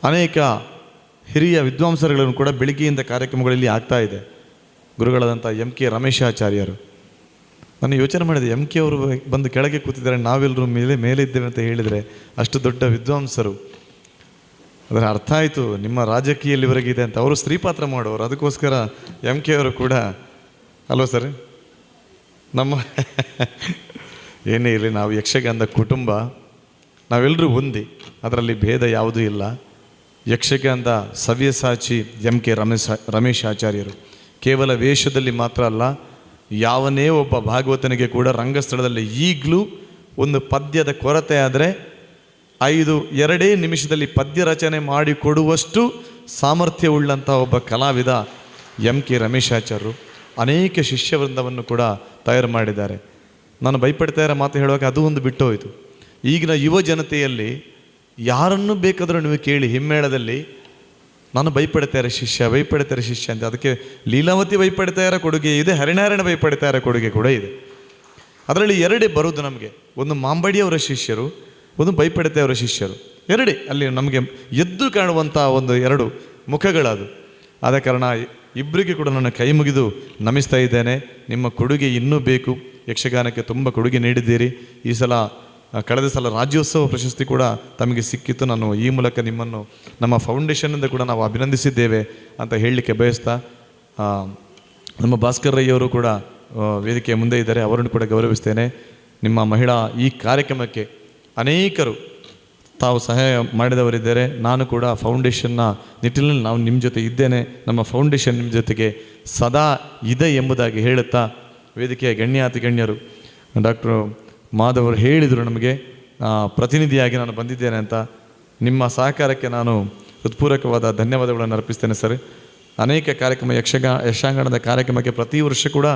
ಅನೇಕ ಹಿರಿಯ ವಿದ್ವಾಂಸರುಗಳನ್ನು ಕೂಡ ಬೆಳಿಗ್ಗೆಯಿಂದ ಕಾರ್ಯಕ್ರಮಗಳಲ್ಲಿ ಆಗ್ತಾ ಇದೆ. ಗುರುಗಳಾದಂಥ MK ರಮೇಶಾಚಾರ್ಯರು, ನಾನು ಯೋಚನೆ ಮಾಡಿದೆ, MK ಅವರು ಬಂದು ಕೆಳಗೆ ಕೂತಿದ್ದಾರೆ, ನಾವೆಲ್ಲರೂ ಮೇಲೆ ಇದ್ದೇವೆ ಅಂತ ಹೇಳಿದರೆ ಅಷ್ಟು ದೊಡ್ಡ ವಿದ್ವಾಂಸರು. ಅದರ ಅರ್ಥ ಆಯಿತು ನಿಮ್ಮ ರಾಜಕೀಯಲ್ಲಿ ಇವರಿಗಿದೆ ಅಂತ. ಅವರು ಸ್ತ್ರೀ ಪಾತ್ರ ಮಾಡೋರು, ಅದಕ್ಕೋಸ್ಕರ MK ಅವರು ಕೂಡ ಅಲ್ವ ಸರ್? ನಮ್ಮ ಏನೇ ಇರಲಿ, ನಾವು ಯಕ್ಷಗಾನದ ಕುಟುಂಬ, ನಾವೆಲ್ಲರೂ ಹೊಂದಿ, ಅದರಲ್ಲಿ ಭೇದ ಯಾವುದೂ ಇಲ್ಲ. ಯಕ್ಷಗಾನದ ಸವ್ಯಸಾಚಿ MK ರಮೇಶಾಚಾರ್ಯರು ಕೇವಲ ವೇಷದಲ್ಲಿ ಮಾತ್ರ ಅಲ್ಲ, ಯಾವನೇ ಒಬ್ಬ ಭಾಗವತನಿಗೆ ಕೂಡ ರಂಗಸ್ಥಳದಲ್ಲಿ ಈಗಲೂ ಒಂದು ಪದ್ಯದ ಕೊರತೆ ಆದರೆ 2 ನಿಮಿಷದಲ್ಲಿ ಪದ್ಯ ರಚನೆ ಮಾಡಿಕೊಡುವಷ್ಟು ಸಾಮರ್ಥ್ಯವುಳ್ಳಂಥ ಒಬ್ಬ ಕಲಾವಿದ MK ರಮೇಶಾಚಾರ್ಯರು. ಅನೇಕ ಶಿಷ್ಯವೃಂದವನ್ನು ಕೂಡ ತಯಾರು ಮಾಡಿದ್ದಾರೆ. ನಾನು ಬೈಪಡಿತಾಯರ ಮಾತು ಹೇಳುವಾಗ ಅದು ಒಂದು ಬಿಟ್ಟು ಹೋಯಿತು. ಈಗಿನ ಯುವ ಜನತೆಯಲ್ಲಿ ಯಾರನ್ನು ಬೇಕಾದರೂ ನೀವು ಕೇಳಿ, ಹಿಮ್ಮೇಳದಲ್ಲಿ ನಾನು ಬೈಪಡಿತಾಯರ ಶಿಷ್ಯ ಅಂತ. ಅದಕ್ಕೆ ಲೀಲಾವತಿ ಬೈಪಡಿತಾಯರ ಕೊಡುಗೆ ಇದೆ, ಹರಿನಾರಾಯಣ ಬೈಪಡಿತಾಯರ ಕೊಡುಗೆ ಕೂಡ ಇದೆ. ಅದರಲ್ಲಿ 2 ಬರೋದು ನಮಗೆ, ಒಂದು ಮಾಂಬಡಿಯವರ ಶಿಷ್ಯರು, ಒಂದು ಬೈಪಡಿತಾಯವರ ಶಿಷ್ಯರು. ಎರಡೇ ಅಲ್ಲಿ ನಮಗೆ ಎದ್ದು ಕಾಣುವಂಥ ಒಂದು ಎರಡು ಮುಖಗಳದು. ಆದ ಕಾರಣ ಇಬ್ಬರಿಗೆ ಕೂಡ ನನ್ನ ಕೈ ಮುಗಿದು ನಮಿಸ್ತಾ ಇದ್ದೇನೆ. ನಿಮ್ಮ ಕೊಡುಗೆ ಇನ್ನೂ ಬೇಕು. ಯಕ್ಷಗಾನಕ್ಕೆ ತುಂಬ ಕೊಡುಗೆ ನೀಡಿದ್ದೀರಿ. ಈ ಸಲ ಕಳೆದ ಸಲ ರಾಜ್ಯೋತ್ಸವ ಪ್ರಶಸ್ತಿ ಕೂಡ ತಮಗೆ ಸಿಕ್ಕಿತ್ತು. ನಾನು ಈ ಮೂಲಕ ನಿಮ್ಮನ್ನು ನಮ್ಮ ಫೌಂಡೇಶನ್ನಿಂದ ಕೂಡ ನಾವು ಅಭಿನಂದಿಸಿದ್ದೇವೆ ಅಂತ ಹೇಳಲಿಕ್ಕೆ ಬಯಸ್ತಾ, ನಮ್ಮ ಭಾಸ್ಕರ್ ರೈಯವರು ಕೂಡ ವೇದಿಕೆಯ ಮುಂದೆ ಇದ್ದಾರೆ, ಅವರನ್ನು ಕೂಡ ಗೌರವಿಸ್ತೇನೆ. ನಿಮ್ಮ ಮಹಿಳಾ ಈ ಕಾರ್ಯಕ್ರಮಕ್ಕೆ ಅನೇಕರು ತಾವು ಸಹಾಯ ಮಾಡಿದವರಿದ್ದಾರೆ. ನಾನು ಕೂಡ ಫೌಂಡೇಶನ್ನ ನಿಟ್ಟಿನಲ್ಲಿ ನಾವು ನಿಮ್ಮ ಜೊತೆ ಇದ್ದೇನೆ. ನಮ್ಮ ಫೌಂಡೇಶನ್ ನಿಮ್ಮ ಜೊತೆಗೆ ಸದಾ ಇದೆ ಎಂಬುದಾಗಿ ಹೇಳುತ್ತಾ, ವೇದಿಕೆಯ ಗಣ್ಯಾತಿ ಗಣ್ಯರು ಡಾಕ್ಟರ್ ಮಾಧವರು ಹೇಳಿದರು ನಮಗೆ ಪ್ರತಿನಿಧಿಯಾಗಿ ನಾನು ಬಂದಿದ್ದೇನೆ ಅಂತ. ನಿಮ್ಮ ಸಹಕಾರಕ್ಕೆ ನಾನು ಹೃತ್ಪೂರ್ವಕವಾದ ಧನ್ಯವಾದಗಳನ್ನು ಅರ್ಪಿಸ್ತೇನೆ ಸರ್. ಅನೇಕ ಕಾರ್ಯಕ್ರಮ ಯಕ್ಷಗಾನದ ಕಾರ್ಯಕ್ರಮಕ್ಕೆ ಪ್ರತಿ ವರ್ಷ ಕೂಡ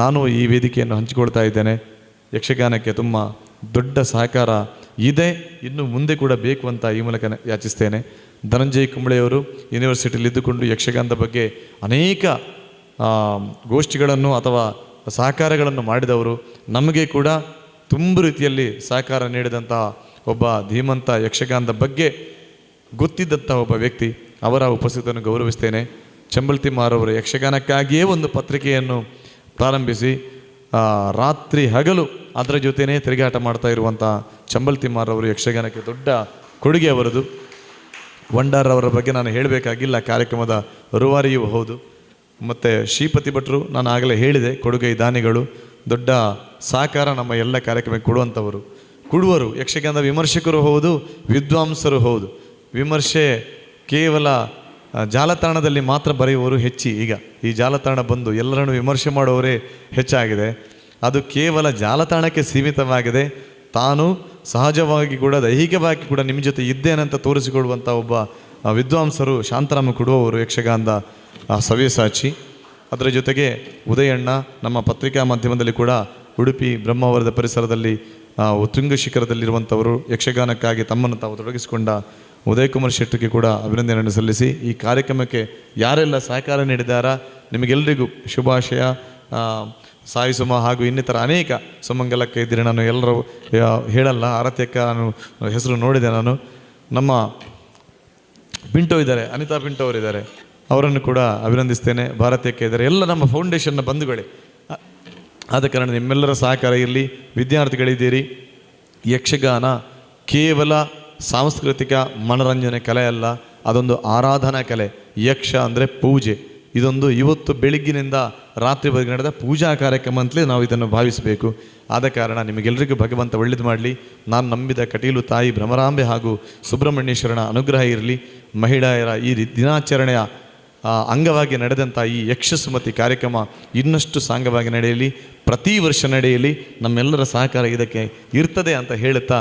ನಾನು ಈ ವೇದಿಕೆಯನ್ನು ಹಂಚಿಕೊಳ್ತಾ ಇದ್ದೇನೆ. ಯಕ್ಷಗಾನಕ್ಕೆ ತುಂಬ ದೊಡ್ಡ ಸಹಕಾರ ಇದೆ, ಇನ್ನು ಮುಂದೆ ಕೂಡ ಬೇಕು ಅಂತ ಈ ಮೂಲಕ ಯಾಚಿಸ್ತೇನೆ. ಧನಂಜಯ್ ಕುಂಬಳೆಯವರು ಯೂನಿವರ್ಸಿಟಿಯಲ್ಲಿ ಇದ್ದುಕೊಂಡು ಯಕ್ಷಗಾನದ ಬಗ್ಗೆ ಅನೇಕ ಗೋಷ್ಠಿಗಳನ್ನು ಅಥವಾ ಸಹಕಾರಗಳನ್ನು ಮಾಡಿದವರು. ನಮಗೆ ಕೂಡ ತುಂಬ ರೀತಿಯಲ್ಲಿ ಸಹಕಾರ ನೀಡಿದಂಥ ಒಬ್ಬ ಧೀಮಂತ ಯಕ್ಷಗಾನದ ಬಗ್ಗೆ ಗೊತ್ತಿದ್ದಂಥ ಒಬ್ಬ ವ್ಯಕ್ತಿ. ಅವರ ಉಪಸ್ಥಿತಿಯನ್ನು ಗೌರವಿಸ್ತೇನೆ. ಚಂಬಲ್ತಿಮಾರವರು ಯಕ್ಷಗಾನಕ್ಕಾಗಿಯೇ ಒಂದು ಪತ್ರಿಕೆಯನ್ನು ಪ್ರಾರಂಭಿಸಿ ರಾತ್ರಿ ಹಗಲು ಅದರ ಜೊತೆಯೇ ತಿರುಗಾಟ ಮಾಡ್ತಾ ಇರುವಂಥ ಚಂಬಲ್ತಿಮಾರವರು ಯಕ್ಷಗಾನಕ್ಕೆ ದೊಡ್ಡ ಕೊಡುಗೆ ಅವರದು. ವಂಡಾರವರ ಬಗ್ಗೆ ನಾನು ಹೇಳಬೇಕಾಗಿಲ್ಲ, ಕಾರ್ಯಕ್ರಮದ ರೂವಾರಿಯೂ ಹೌದು. ಮತ್ತು ಶ್ರೀಪತಿ ಭಟ್ರು ನಾನು ಆಗಲೇ ಹೇಳಿದೆ, ಕೊಡುಗೈ ದಾನಿಗಳು, ದೊಡ್ಡ ಸಹಕಾರ ನಮ್ಮ ಎಲ್ಲ ಕಾರ್ಯಕ್ರಮಕ್ಕೆ ಕೊಡುವರು. ಯಕ್ಷಗಾನದ ವಿಮರ್ಶಕರು ಹೌದು, ವಿದ್ವಾಂಸರು ಹೌದು. ವಿಮರ್ಶೆ ಕೇವಲ ಜಾಲತಾಣದಲ್ಲಿ ಮಾತ್ರ ಬರೆಯುವವರು ಹೆಚ್ಚಿ. ಈಗ ಈ ಜಾಲತಾಣ ಬಂದು ಎಲ್ಲರನ್ನು ವಿಮರ್ಶೆ ಮಾಡುವವರೇ ಹೆಚ್ಚಾಗಿದೆ. ಅದು ಕೇವಲ ಜಾಲತಾಣಕ್ಕೆ ಸೀಮಿತವಾಗಿದೆ. ತಾನು ಸಹಜವಾಗಿ ಕೂಡ ದೈಹಿಕವಾಗಿ ಕೂಡ ನಿಮ್ಮ ಜೊತೆ ಇದ್ದೇನಂತ ತೋರಿಸಿಕೊಳ್ಳುವಂಥ ಒಬ್ಬ ವಿದ್ವಾಂಸರು ಶಾಂತರಾಮ ಕೊಡುವವರು ಯಕ್ಷಗಾನದ ಸವ್ಯಸಾಚಿ. ಅದರ ಜೊತೆಗೆ ಉದಯಣ್ಣ ನಮ್ಮ ಪತ್ರಿಕಾ ಮಾಧ್ಯಮದಲ್ಲಿ ಕೂಡ ಉಡುಪಿ ಬ್ರಹ್ಮಾವರದ ಪರಿಸರದಲ್ಲಿ ಉತ್ತುಂಗ ಶಿಖರದಲ್ಲಿರುವಂಥವರು. ಯಕ್ಷಗಾನಕ್ಕಾಗಿ ತಮ್ಮನ್ನು ತಾವು ತೊಡಗಿಸಿಕೊಂಡ ಉದಯಕುಮಾರ್ ಶೆಟ್ಟಿಗೆ ಕೂಡ ಅಭಿನಂದನೆಯನ್ನು ಸಲ್ಲಿಸಿ, ಈ ಕಾರ್ಯಕ್ರಮಕ್ಕೆ ಯಾರೆಲ್ಲ ಸಹಕಾರ ನೀಡಿದಾರ ನಿಮಗೆಲ್ಲರಿಗೂ ಶುಭಾಶಯ. ಸಾಯಿ ಸುಮ ಹಾಗೂ ಇನ್ನಿತರ ಅನೇಕ ಸುಮಂಗಲಕ್ಕೆ ಇದ್ದೀರಿ. ನಾನು ಎಲ್ಲರೂ ಹೇಳಲ್ಲ, ಆರತ್ಯಕ್ಕ ನಾನು ಹೆಸರು ನೋಡಿದೆ. ನಾನು ನಮ್ಮ ಪಿಂಟೋ ಇದ್ದಾರೆ, ಅನಿತಾ ಪಿಂಟೋ ಅವರಿದ್ದಾರೆ, ಅವರನ್ನು ಕೂಡ ಅಭಿನಂದಿಸ್ತೇನೆ. ಭಾರತೀಯಕ್ಕೆ ಇದ್ದಾರೆ, ಎಲ್ಲ ನಮ್ಮ ಫೌಂಡೇಶನ್ನ ಬಂಧುಗಳೇ. ಆದ ಕಾರಣ ನಿಮ್ಮೆಲ್ಲರ ಸಹಕಾರ ಇರಲಿ. ವಿದ್ಯಾರ್ಥಿಗಳಿದ್ದೀರಿ. ಯಕ್ಷಗಾನ ಕೇವಲ ಸಾಂಸ್ಕೃತಿಕ ಮನರಂಜನೆ ಕಲೆ ಅಲ್ಲ, ಅದೊಂದು ಆರಾಧನಾ ಕಲೆ. ಯಕ್ಷ ಅಂದರೆ ಪೂಜೆ. ಇದೊಂದು ಇವತ್ತು ಬೆಳಗ್ಗಿನಿಂದ ರಾತ್ರಿವರೆಗೆ ನಡೆದ ಪೂಜಾ ಕಾರ್ಯಕ್ರಮ ಅಂತಲೇ ನಾವು ಇದನ್ನು ಭಾವಿಸಬೇಕು. ಆದ ಕಾರಣ ನಿಮಗೆಲ್ಲರಿಗೂ ಭಗವಂತ ಒಳ್ಳೆಯದು ಮಾಡಲಿ. ನಾನು ನಂಬಿದ ಕಟೀಲು ತಾಯಿ ಭ್ರಮರಾಂಬೆ ಹಾಗೂ ಸುಬ್ರಹ್ಮಣ್ಯೇಶ್ವರನ ಅನುಗ್ರಹ ಇರಲಿ. ಮಹಿಳೆಯರ ಈ ದಿನಾಚರಣೆಯ ಅಂಗವಾಗಿ ನಡೆದಂಥ ಈ ಯಕ್ಷಸುಮತಿ ಕಾರ್ಯಕ್ರಮ ಇನ್ನಷ್ಟು ಸಾಂಗವಾಗಿ ನಡೆಯಲಿ, ಪ್ರತಿ ವರ್ಷ ನಡೆಯಲಿ. ನಮ್ಮೆಲ್ಲರ ಸಹಕಾರ ಇದಕ್ಕೆ ಇರ್ತದೆ ಅಂತ ಹೇಳುತ್ತಾ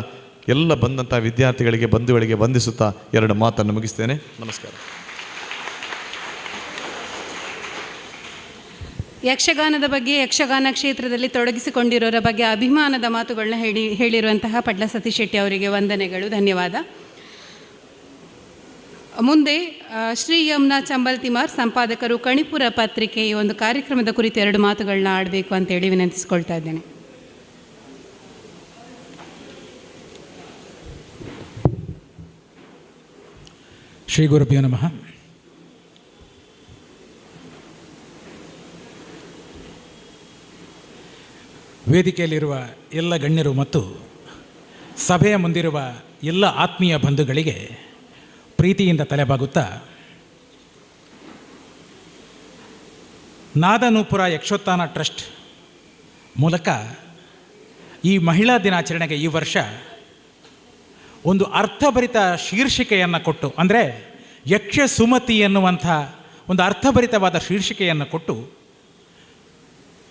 ಎಲ್ಲ ಬಂದಂಥ ವಿದ್ಯಾರ್ಥಿಗಳಿಗೆ ಬಂಧುಗಳಿಗೆ ವಂದಿಸುತ್ತಾ ಎರಡು ಮಾತನ್ನು ಮುಗಿಸ್ತೇನೆ. ನಮಸ್ಕಾರ. ಯಕ್ಷಗಾನದ ಬಗ್ಗೆ, ಯಕ್ಷಗಾನ ಕ್ಷೇತ್ರದಲ್ಲಿ ತೊಡಗಿಸಿಕೊಂಡಿರೋರ ಬಗ್ಗೆ ಅಭಿಮಾನದ ಮಾತುಗಳನ್ನ ಹೇಳಿರುವಂತಹ ಪಡ್ಲ ಸತೀಶ್ ಶೆಟ್ಟಿ ಅವರಿಗೆ ವಂದನೆಗಳು, ಧನ್ಯವಾದ. ಮುಂದೆ ಶ್ರೀ ಯಮುನಾ ಚಂಬಲ್ತಿಮಾರ್ ಸಂಪಾದಕರು, ಕಣಿಪುರ ಪತ್ರಿಕೆ, ಈ ಒಂದು ಕಾರ್ಯಕ್ರಮದ ಕುರಿತು ಎರಡು ಮಾತುಗಳನ್ನ ಆಡಬೇಕು ಅಂತೇಳಿ ವಿನಂತಿಸ್ಕೊಳ್ತಾ ಇದ್ದೇನೆ. ಶ್ರೀ ಗುರುಭ್ಯೋ ನಮಃ. ವೇದಿಕೆಯಲ್ಲಿರುವ ಎಲ್ಲ ಗಣ್ಯರು ಮತ್ತು ಸಭೆಯ ಮುಂದಿರುವ ಎಲ್ಲ ಆತ್ಮೀಯ ಬಂಧುಗಳಿಗೆ ಪ್ರೀತಿಯಿಂದ ತಲೆಬಾಗುತ್ತಾ, ನಾದನೂಪುರ ಯಕ್ಷೋತ್ಥಾನ ಟ್ರಸ್ಟ್ ಮೂಲಕ ಈ ಮಹಿಳಾ ದಿನಾಚರಣೆಗೆ ಈ ವರ್ಷ ಒಂದು ಅರ್ಥಭರಿತ ಶೀರ್ಷಿಕೆಯನ್ನು ಕೊಟ್ಟು, ಅಂದರೆ ಯಕ್ಷ ಸುಮತಿ ಎನ್ನುವಂಥ ಒಂದು ಅರ್ಥಭರಿತವಾದ ಶೀರ್ಷಿಕೆಯನ್ನು ಕೊಟ್ಟು,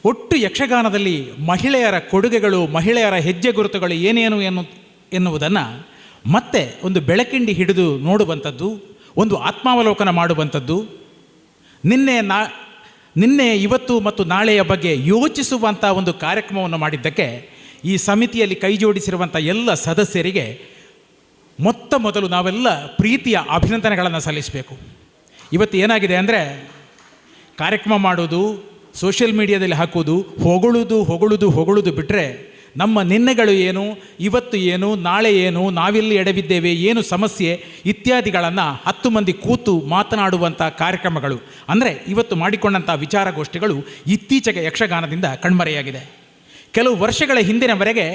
ಒಟ್ಟು ಯಕ್ಷಗಾನದಲ್ಲಿ ಮಹಿಳೆಯರ ಕೊಡುಗೆಗಳು, ಮಹಿಳೆಯರ ಹೆಜ್ಜೆ ಗುರುತುಗಳು ಏನೇನು ಎನ್ನುವುದನ್ನು ಮತ್ತೆ ಒಂದು ಬೆಳಕಿಂಡಿ ಹಿಡಿದು ನೋಡುವಂಥದ್ದು, ಒಂದು ಆತ್ಮಾವಲೋಕನ ಮಾಡುವಂಥದ್ದು, ನಿನ್ನೆ ಇವತ್ತು ಮತ್ತು ನಾಳೆಯ ಬಗ್ಗೆ ಯೋಚಿಸುವಂಥ ಒಂದು ಕಾರ್ಯಕ್ರಮವನ್ನು ಮಾಡಿದ್ದಕ್ಕೆ ಈ ಸಮಿತಿಯಲ್ಲಿ ಕೈ ಜೋಡಿಸಿರುವಂಥ ಎಲ್ಲ ಸದಸ್ಯರಿಗೆ ಮೊದಲು ನಾವೆಲ್ಲ ಪ್ರೀತಿಯ ಅಭಿನಂದನೆಗಳನ್ನು ಸಲ್ಲಿಸಬೇಕು. ಇವತ್ತು ಏನಾಗಿದೆ ಅಂದರೆ, ಕಾರ್ಯಕ್ರಮ ಮಾಡೋದು, ಸೋಷಿಯಲ್ ಮೀಡಿಯಾದಲ್ಲಿ ಹಾಕೋದು, ಹೊಗಳುವುದು ಬಿಟ್ಟರೆ ನಮ್ಮ ನಿನ್ನೆಗಳು ಏನು, ಇವತ್ತು ಏನು, ನಾಳೆ ಏನು, ನಾವೆಲ್ಲಿ ಎಡವಿದ್ದೇವೆ, ಏನು ಸಮಸ್ಯೆ ಇತ್ಯಾದಿಗಳನ್ನು 10 ಮಂದಿ ಕೂತು ಮಾತನಾಡುವಂಥ ಕಾರ್ಯಕ್ರಮಗಳು, ಅಂದರೆ ಇವತ್ತು ಮಾಡಿಕೊಂಡಂಥ ವಿಚಾರಗೋಷ್ಠಿಗಳು ಇತ್ತೀಚೆಗೆ ಯಕ್ಷಗಾನದಿಂದ ಕಣ್ಮರೆಯಾಗಿದೆ. ಕೆಲವು ವರ್ಷಗಳ ಹಿಂದಿನವರೆಗೆ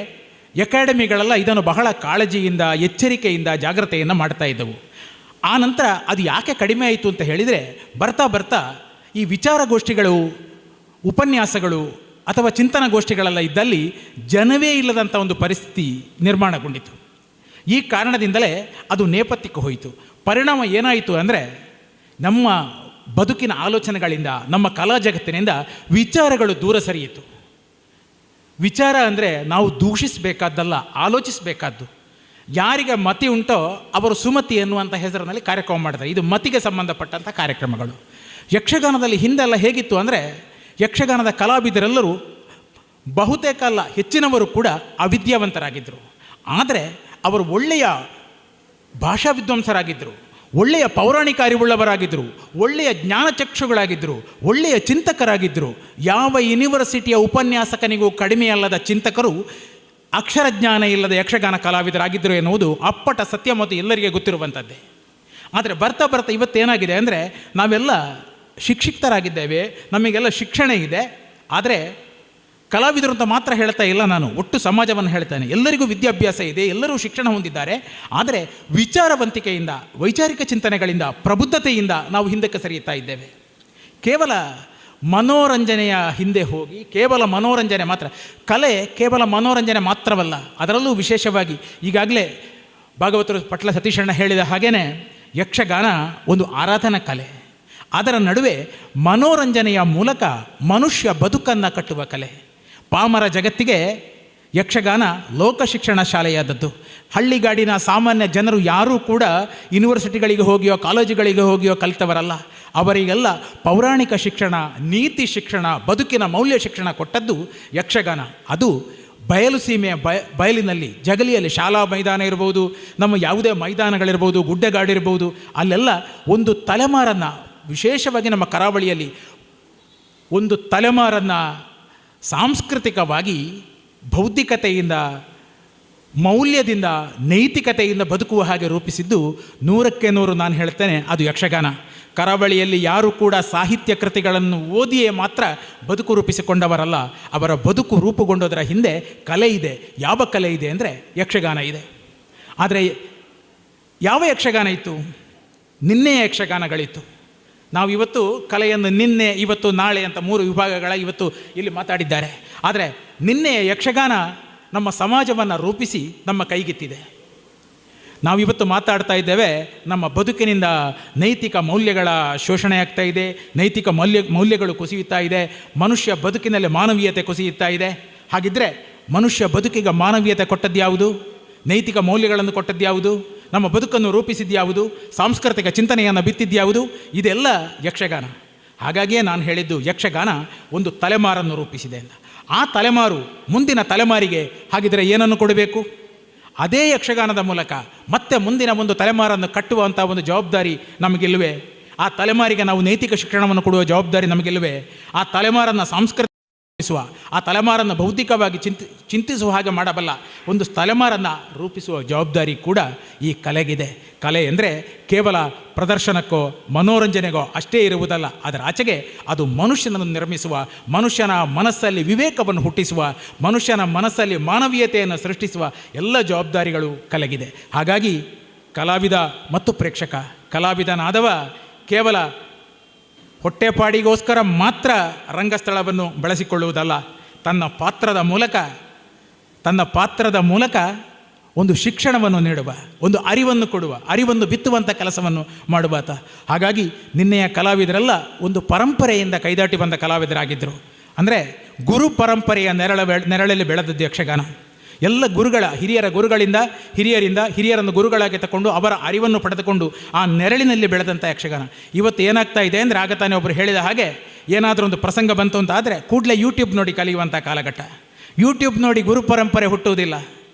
ಅಕಾಡೆಮಿಗಳೆಲ್ಲ ಇದನ್ನು ಬಹಳ ಕಾಳಜಿಯಿಂದ, ಎಚ್ಚರಿಕೆಯಿಂದ, ಜಾಗ್ರತೆಯನ್ನು ಮಾಡ್ತಾ ಇದ್ದವು. ಆ ನಂತರ ಅದು ಯಾಕೆ ಕಡಿಮೆ ಆಯಿತು ಅಂತ ಹೇಳಿದರೆ, ಬರ್ತಾ ಬರ್ತಾ ಈ ವಿಚಾರಗೋಷ್ಠಿಗಳು, ಉಪನ್ಯಾಸಗಳು ಅಥವಾ ಚಿಂತನಗೋಷ್ಠಿಗಳೆಲ್ಲ ಇದ್ದಲ್ಲಿ ಜನವೇ ಇಲ್ಲದಂಥ ಒಂದು ಪರಿಸ್ಥಿತಿ ನಿರ್ಮಾಣಗೊಂಡಿತು. ಈ ಕಾರಣದಿಂದಲೇ ಅದು ನೇಪಥ್ಯಕ್ಕೆ ಹೋಯಿತು. ಪರಿಣಾಮ ಏನಾಯಿತು ಅಂದರೆ, ನಮ್ಮ ಬದುಕಿನ ಆಲೋಚನೆಗಳಿಂದ, ನಮ್ಮ ಕಲಾ ಜಗತ್ತಿನಿಂದ ವಿಚಾರಗಳು ದೂರ ಸರಿಯಿತು. ವಿಚಾರ ಅಂದರೆ ನಾವು ದೂಷಿಸಬೇಕಾದ್ದಲ್ಲ, ಆಲೋಚಿಸಬೇಕಾದ್ದು. ಯಾರಿಗೆ ಮತಿ ಉಂಟೋ ಅವರು ಸುಮತಿ ಎನ್ನುವಂಥ ಹೆಸರಿನಲ್ಲಿ ಕಾರ್ಯಕ್ರಮ ಮಾಡ್ತಾರೆ. ಇದು ಮತಿಗೆ ಸಂಬಂಧಪಟ್ಟಂಥ ಕಾರ್ಯಕ್ರಮಗಳು. ಯಕ್ಷಗಾನದಲ್ಲಿ ಹಿಂದೆಲ್ಲ ಹೇಗಿತ್ತು ಅಂದರೆ, ಯಕ್ಷಗಾನದ ಕಲಾವಿದರೆಲ್ಲರೂ ಬಹುತೇಕ ಅಲ್ಲ, ಹೆಚ್ಚಿನವರು ಕೂಡ ಅವಿದ್ಯಾವಂತರಾಗಿದ್ದರು. ಆದರೆ ಅವರು ಒಳ್ಳೆಯ ಭಾಷಾ ವಿದ್ವಾಂಸರಾಗಿದ್ದರು, ಒಳ್ಳೆಯ ಪೌರಾಣಿಕ ಅರಿವುಳ್ಳವರಾಗಿದ್ದರು, ಒಳ್ಳೆಯ ಜ್ಞಾನಚಕ್ಷುಗಳಾಗಿದ್ದರು, ಒಳ್ಳೆಯ ಚಿಂತಕರಾಗಿದ್ದರು. ಯಾವ ಯೂನಿವರ್ಸಿಟಿಯ ಉಪನ್ಯಾಸಕನಿಗೂ ಕಡಿಮೆಯಲ್ಲದ ಚಿಂತಕರು ಅಕ್ಷರಜ್ಞಾನ ಇಲ್ಲದ ಯಕ್ಷಗಾನ ಕಲಾವಿದರಾಗಿದ್ದರು ಎನ್ನುವುದು ಅಪ್ಪಟ ಸತ್ಯ ಮತ್ತು ಎಲ್ಲರಿಗೆ ಗೊತ್ತಿರುವಂಥದ್ದೇ. ಆದರೆ ಬರ್ತಾ ಬರ್ತಾ ಇವತ್ತೇನಾಗಿದೆ ಅಂದರೆ, ನಾವೆಲ್ಲ ಶಿಕ್ಷಿತರಾಗಿದ್ದೇವೆ, ನಮಗೆಲ್ಲ ಶಿಕ್ಷಣ ಇದೆ. ಆದರೆ ಕಲಾವಿದರು ಅಂತ ಮಾತ್ರ ಹೇಳ್ತಾ ಇಲ್ಲ ನಾನು, ಒಟ್ಟು ಸಮಾಜವನ್ನು ಹೇಳ್ತಾನೆ. ಎಲ್ಲರಿಗೂ ವಿದ್ಯಾಭ್ಯಾಸ ಇದೆ, ಎಲ್ಲರೂ ಶಿಕ್ಷಣ ಹೊಂದಿದ್ದಾರೆ. ಆದರೆ ವಿಚಾರವಂತಿಕೆಯಿಂದ, ವೈಚಾರಿಕ ಚಿಂತನೆಗಳಿಂದ, ಪ್ರಬುದ್ಧತೆಯಿಂದ ನಾವು ಹಿಂದಕ್ಕೆ ಸರಿಯುತ್ತಾ ಇದ್ದೇವೆ. ಕೇವಲ ಮನೋರಂಜನೆಯ ಹಿಂದೆ ಹೋಗಿ ಕೇವಲ ಮನೋರಂಜನೆ ಮಾತ್ರ, ಕಲೆ ಕೇವಲ ಮನೋರಂಜನೆ ಮಾತ್ರವಲ್ಲ. ಅದರಲ್ಲೂ ವಿಶೇಷವಾಗಿ ಈಗಾಗಲೇ ಭಾಗವತರು ಪಟ್ಲ ಸತೀಶಣ್ಣ ಹೇಳಿದ ಹಾಗೇ ಯಕ್ಷಗಾನ ಒಂದು ಆರಾಧನಾ ಕಲೆ. ಅದರ ನಡುವೆ ಮನೋರಂಜನೆಯ ಮೂಲಕ ಮನುಷ್ಯ ಬದುಕನ್ನು ಕಟ್ಟುವ ಕಲೆ. ಪಾಮರ ಜಗತ್ತಿಗೆ ಯಕ್ಷಗಾನ ಲೋಕ ಶಿಕ್ಷಣ ಶಾಲೆಯಾದದ್ದು. ಹಳ್ಳಿಗಾಡಿನ ಸಾಮಾನ್ಯ ಜನರು ಯಾರೂ ಕೂಡ ಯೂನಿವರ್ಸಿಟಿಗಳಿಗೆ ಹೋಗಿಯೋ ಕಾಲೇಜುಗಳಿಗೆ ಹೋಗಿಯೋ ಕಲಿತವರಲ್ಲ. ಅವರಿಗೆಲ್ಲ ಪೌರಾಣಿಕ ಶಿಕ್ಷಣ, ನೀತಿ ಶಿಕ್ಷಣ, ಬದುಕಿನ ಮೌಲ್ಯ ಶಿಕ್ಷಣ ಕೊಟ್ಟದ್ದು ಯಕ್ಷಗಾನ. ಅದು ಬಯಲು ಸೀಮೆಯ ಬಯಲಿನಲ್ಲಿ, ಜಗಲಿಯಲ್ಲಿ, ಶಾಲಾ ಮೈದಾನ ಇರ್ಬೋದು, ನಮ್ಮ ಯಾವುದೇ ಮೈದಾನಗಳಿರ್ಬೋದು, ಗುಡ್ಡಗಾಡಿರ್ಬೋದು, ಅಲ್ಲೆಲ್ಲ ಒಂದು ತಲೆಮಾರನ್ನು, ವಿಶೇಷವಾಗಿ ನಮ್ಮ ಕರಾವಳಿಯಲ್ಲಿ ಒಂದು ತಲೆಮಾರನ್ನು ಸಾಂಸ್ಕೃತಿಕವಾಗಿ ಬೌದ್ಧಿಕತೆಯಿಂದ, ಮೌಲ್ಯದಿಂದ, ನೈತಿಕತೆಯಿಂದ ಬದುಕುವ ಹಾಗೆ ರೂಪಿಸಿದ್ದು 100ಕ್ಕೆ 100 ನಾನು ಹೇಳ್ತೇನೆ, ಅದು ಯಕ್ಷಗಾನ. ಕರಾವಳಿಯಲ್ಲಿ ಯಾರೂ ಕೂಡ ಸಾಹಿತ್ಯ ಕೃತಿಗಳನ್ನು ಓದಿಯೇ ಮಾತ್ರ ಬದುಕು ರೂಪಿಸಿಕೊಂಡವರಲ್ಲ. ಅವರ ಬದುಕು ರೂಪುಗೊಂಡೋದರ ಹಿಂದೆ ಕಲೆ ಇದೆ. ಯಾವ ಕಲೆ ಇದೆ ಅಂದರೆ ಯಕ್ಷಗಾನ ಇದೆ. ಆದರೆ ಯಾವ ಯಕ್ಷಗಾನ ಇತ್ತು? ನಿನ್ನೆಯ ಯಕ್ಷಗಾನಗಳಿತ್ತು. ನಾವು ಇವತ್ತು ಕಲೆಯನ್ನು ನಿನ್ನೆ, ಇವತ್ತು, ನಾಳೆ ಅಂತ 3 ವಿಭಾಗಗಳ ಇವತ್ತು ಇಲ್ಲಿ ಮಾತಾಡಿದ್ದಾರೆ. ಆದರೆ ನಿನ್ನೆಯ ಯಕ್ಷಗಾನ ನಮ್ಮ ಸಮಾಜವನ್ನು ರೂಪಿಸಿ ನಮ್ಮ ಕೈಗೆತ್ತಿದೆ. ನಾವಿವತ್ತು ಮಾತಾಡ್ತಾ ಇದ್ದೇವೆ, ನಮ್ಮ ಬದುಕಿನಿಂದ ನೈತಿಕ ಮೌಲ್ಯಗಳ ಶೋಷಣೆ ಆಗ್ತಾ ಇದೆ, ನೈತಿಕ ಮೌಲ್ಯಗಳು ಕುಸಿಯುತ್ತಾ ಇದೆ, ಮನುಷ್ಯ ಬದುಕಿನಲ್ಲಿ ಮಾನವೀಯತೆ ಕುಸಿಯುತ್ತಾ ಇದೆ. ಹಾಗಿದ್ದರೆ ಮನುಷ್ಯ ಬದುಕಿಗೆ ಮಾನವೀಯತೆ ಕೊಟ್ಟದ್ದು ಯಾವುದು? ನೈತಿಕ ಮೌಲ್ಯಗಳನ್ನು ಕೊಟ್ಟದ್ದು ಯಾವುದು? ನಮ್ಮ ಬದುಕನ್ನು ರೂಪಿಸಿದ್ಯಾವುದು? ಸಾಂಸ್ಕೃತಿಕ ಚಿಂತನೆಯನ್ನು ಬಿತ್ತಿದ್ಯಾವುದು? ಇದೆಲ್ಲ ಯಕ್ಷಗಾನ. ಹಾಗಾಗಿಯೇ ನಾನು ಹೇಳಿದ್ದು ಯಕ್ಷಗಾನ ಒಂದು ತಲೆಮಾರನ್ನು ರೂಪಿಸಿದೆ ಅಂತ. ಆ ತಲೆಮಾರು ಮುಂದಿನ ತಲೆಮಾರಿಗೆ ಹಾಗಿದ್ರೆ ಏನನ್ನು ಕೊಡಬೇಕು? ಅದೇ ಯಕ್ಷಗಾನದ ಮೂಲಕ ಮತ್ತೆ ಮುಂದಿನ ಒಂದು ತಲೆಮಾರನ್ನು ಕಟ್ಟುವಂಥ ಒಂದು ಜವಾಬ್ದಾರಿ ನಮಗಿಲ್ವೇ? ಆ ತಲೆಮಾರಿಗೆ ನಾವು ನೈತಿಕ ಶಿಕ್ಷಣವನ್ನು ಕೊಡುವ ಜವಾಬ್ದಾರಿ ನಮಗಿಲ್ವೇ? ಆ ತಲೆಮಾರನ್ನು ಸಂಸ್ಕೃತಿಸುವ, ಆ ತಲೆಮಾರನ್ನು ಬೌದ್ಧಿಕವಾಗಿ ಚಿಂತಿಸುವ ಹಾಗೆ ಮಾಡಬಲ್ಲ ಒಂದು ತಲೆಮಾರನ್ನು ರೂಪಿಸುವ ಜವಾಬ್ದಾರಿ ಕೂಡ ಈ ಕಲೆಗಿದೆ. ಕಲೆ ಅಂದರೆ ಕೇವಲ ಪ್ರದರ್ಶನಕ್ಕೋ ಮನೋರಂಜನೆಗೋ ಅಷ್ಟೇ ಇರುವುದಲ್ಲ. ಅದರ ಆಚೆಗೆ ಅದು ಮನುಷ್ಯನನ್ನು ನಿರ್ಮಿಸುವ, ಮನುಷ್ಯನ ಮನಸ್ಸಲ್ಲಿ ವಿವೇಕವನ್ನು ಹುಟ್ಟಿಸುವ, ಮನುಷ್ಯನ ಮನಸ್ಸಲ್ಲಿ ಮಾನವೀಯತೆಯನ್ನು ಸೃಷ್ಟಿಸುವ ಎಲ್ಲ ಜವಾಬ್ದಾರಿಗಳು ಕಲೆಗಿದೆ. ಹಾಗಾಗಿ ಕಲಾವಿದ ಮತ್ತು ಪ್ರೇಕ್ಷಕ, ಕಲಾವಿದನಾದವ ಕೇವಲ ಹೊಟ್ಟೆಪಾಡಿಗೋಸ್ಕರ ಮಾತ್ರ ರಂಗಸ್ಥಳವನ್ನು ಬಳಸಿಕೊಳ್ಳುವುದಲ್ಲ, ತನ್ನ ಪಾತ್ರದ ಮೂಲಕ ಒಂದು ಶಿಕ್ಷಣವನ್ನು ನೀಡುವ, ಒಂದು ಅರಿವನ್ನು ಕೊಡುವ, ಅರಿವನ್ನು ಬಿತ್ತುವಂಥ ಕೆಲಸವನ್ನು ಮಾಡುವಾತ. ಹಾಗಾಗಿ ನಿನ್ನೆಯ ಕಲಾವಿದರೆಲ್ಲ ಒಂದು ಪರಂಪರೆಯಿಂದ ಕೈದಾಟಿ ಬಂದ ಕಲಾವಿದರಾಗಿದ್ದರು. ಅಂದರೆ ಗುರು ಪರಂಪರೆಯ ನೆರಳಲ್ಲಿ ಬೆಳೆದದ್ದು ಯಕ್ಷಗಾನ. ಎಲ್ಲ ಹಿರಿಯರನ್ನು ಗುರುಗಳಾಗಿ ತಗೊಂಡು ಅವರ ಅರಿವನ್ನು ಪಡೆದುಕೊಂಡು ಆ ನೆರಳಿನಲ್ಲಿ ಬೆಳೆದಂಥ ಯಕ್ಷಗಾನ. ಇವತ್ತು ಏನಾಗ್ತಾ ಇದೆ ಅಂದರೆ, ಆಗ ತಾನೇ ಒಬ್ಬರು ಹೇಳಿದ ಹಾಗೆ, ಏನಾದರೂ ಒಂದು ಪ್ರಸಂಗ ಬಂತು ಅಂತ ಆದರೆ ಕೂಡಲೇ ಯೂಟ್ಯೂಬ್ ನೋಡಿ ಕಲಿಯುವಂಥ ಕಾಲಘಟ್ಟ. ಯೂಟ್ಯೂಬ್ ನೋಡಿ ಗುರು ಪರಂಪರೆ ಹುಟ್ಟುವುದಿಲ್ಲ.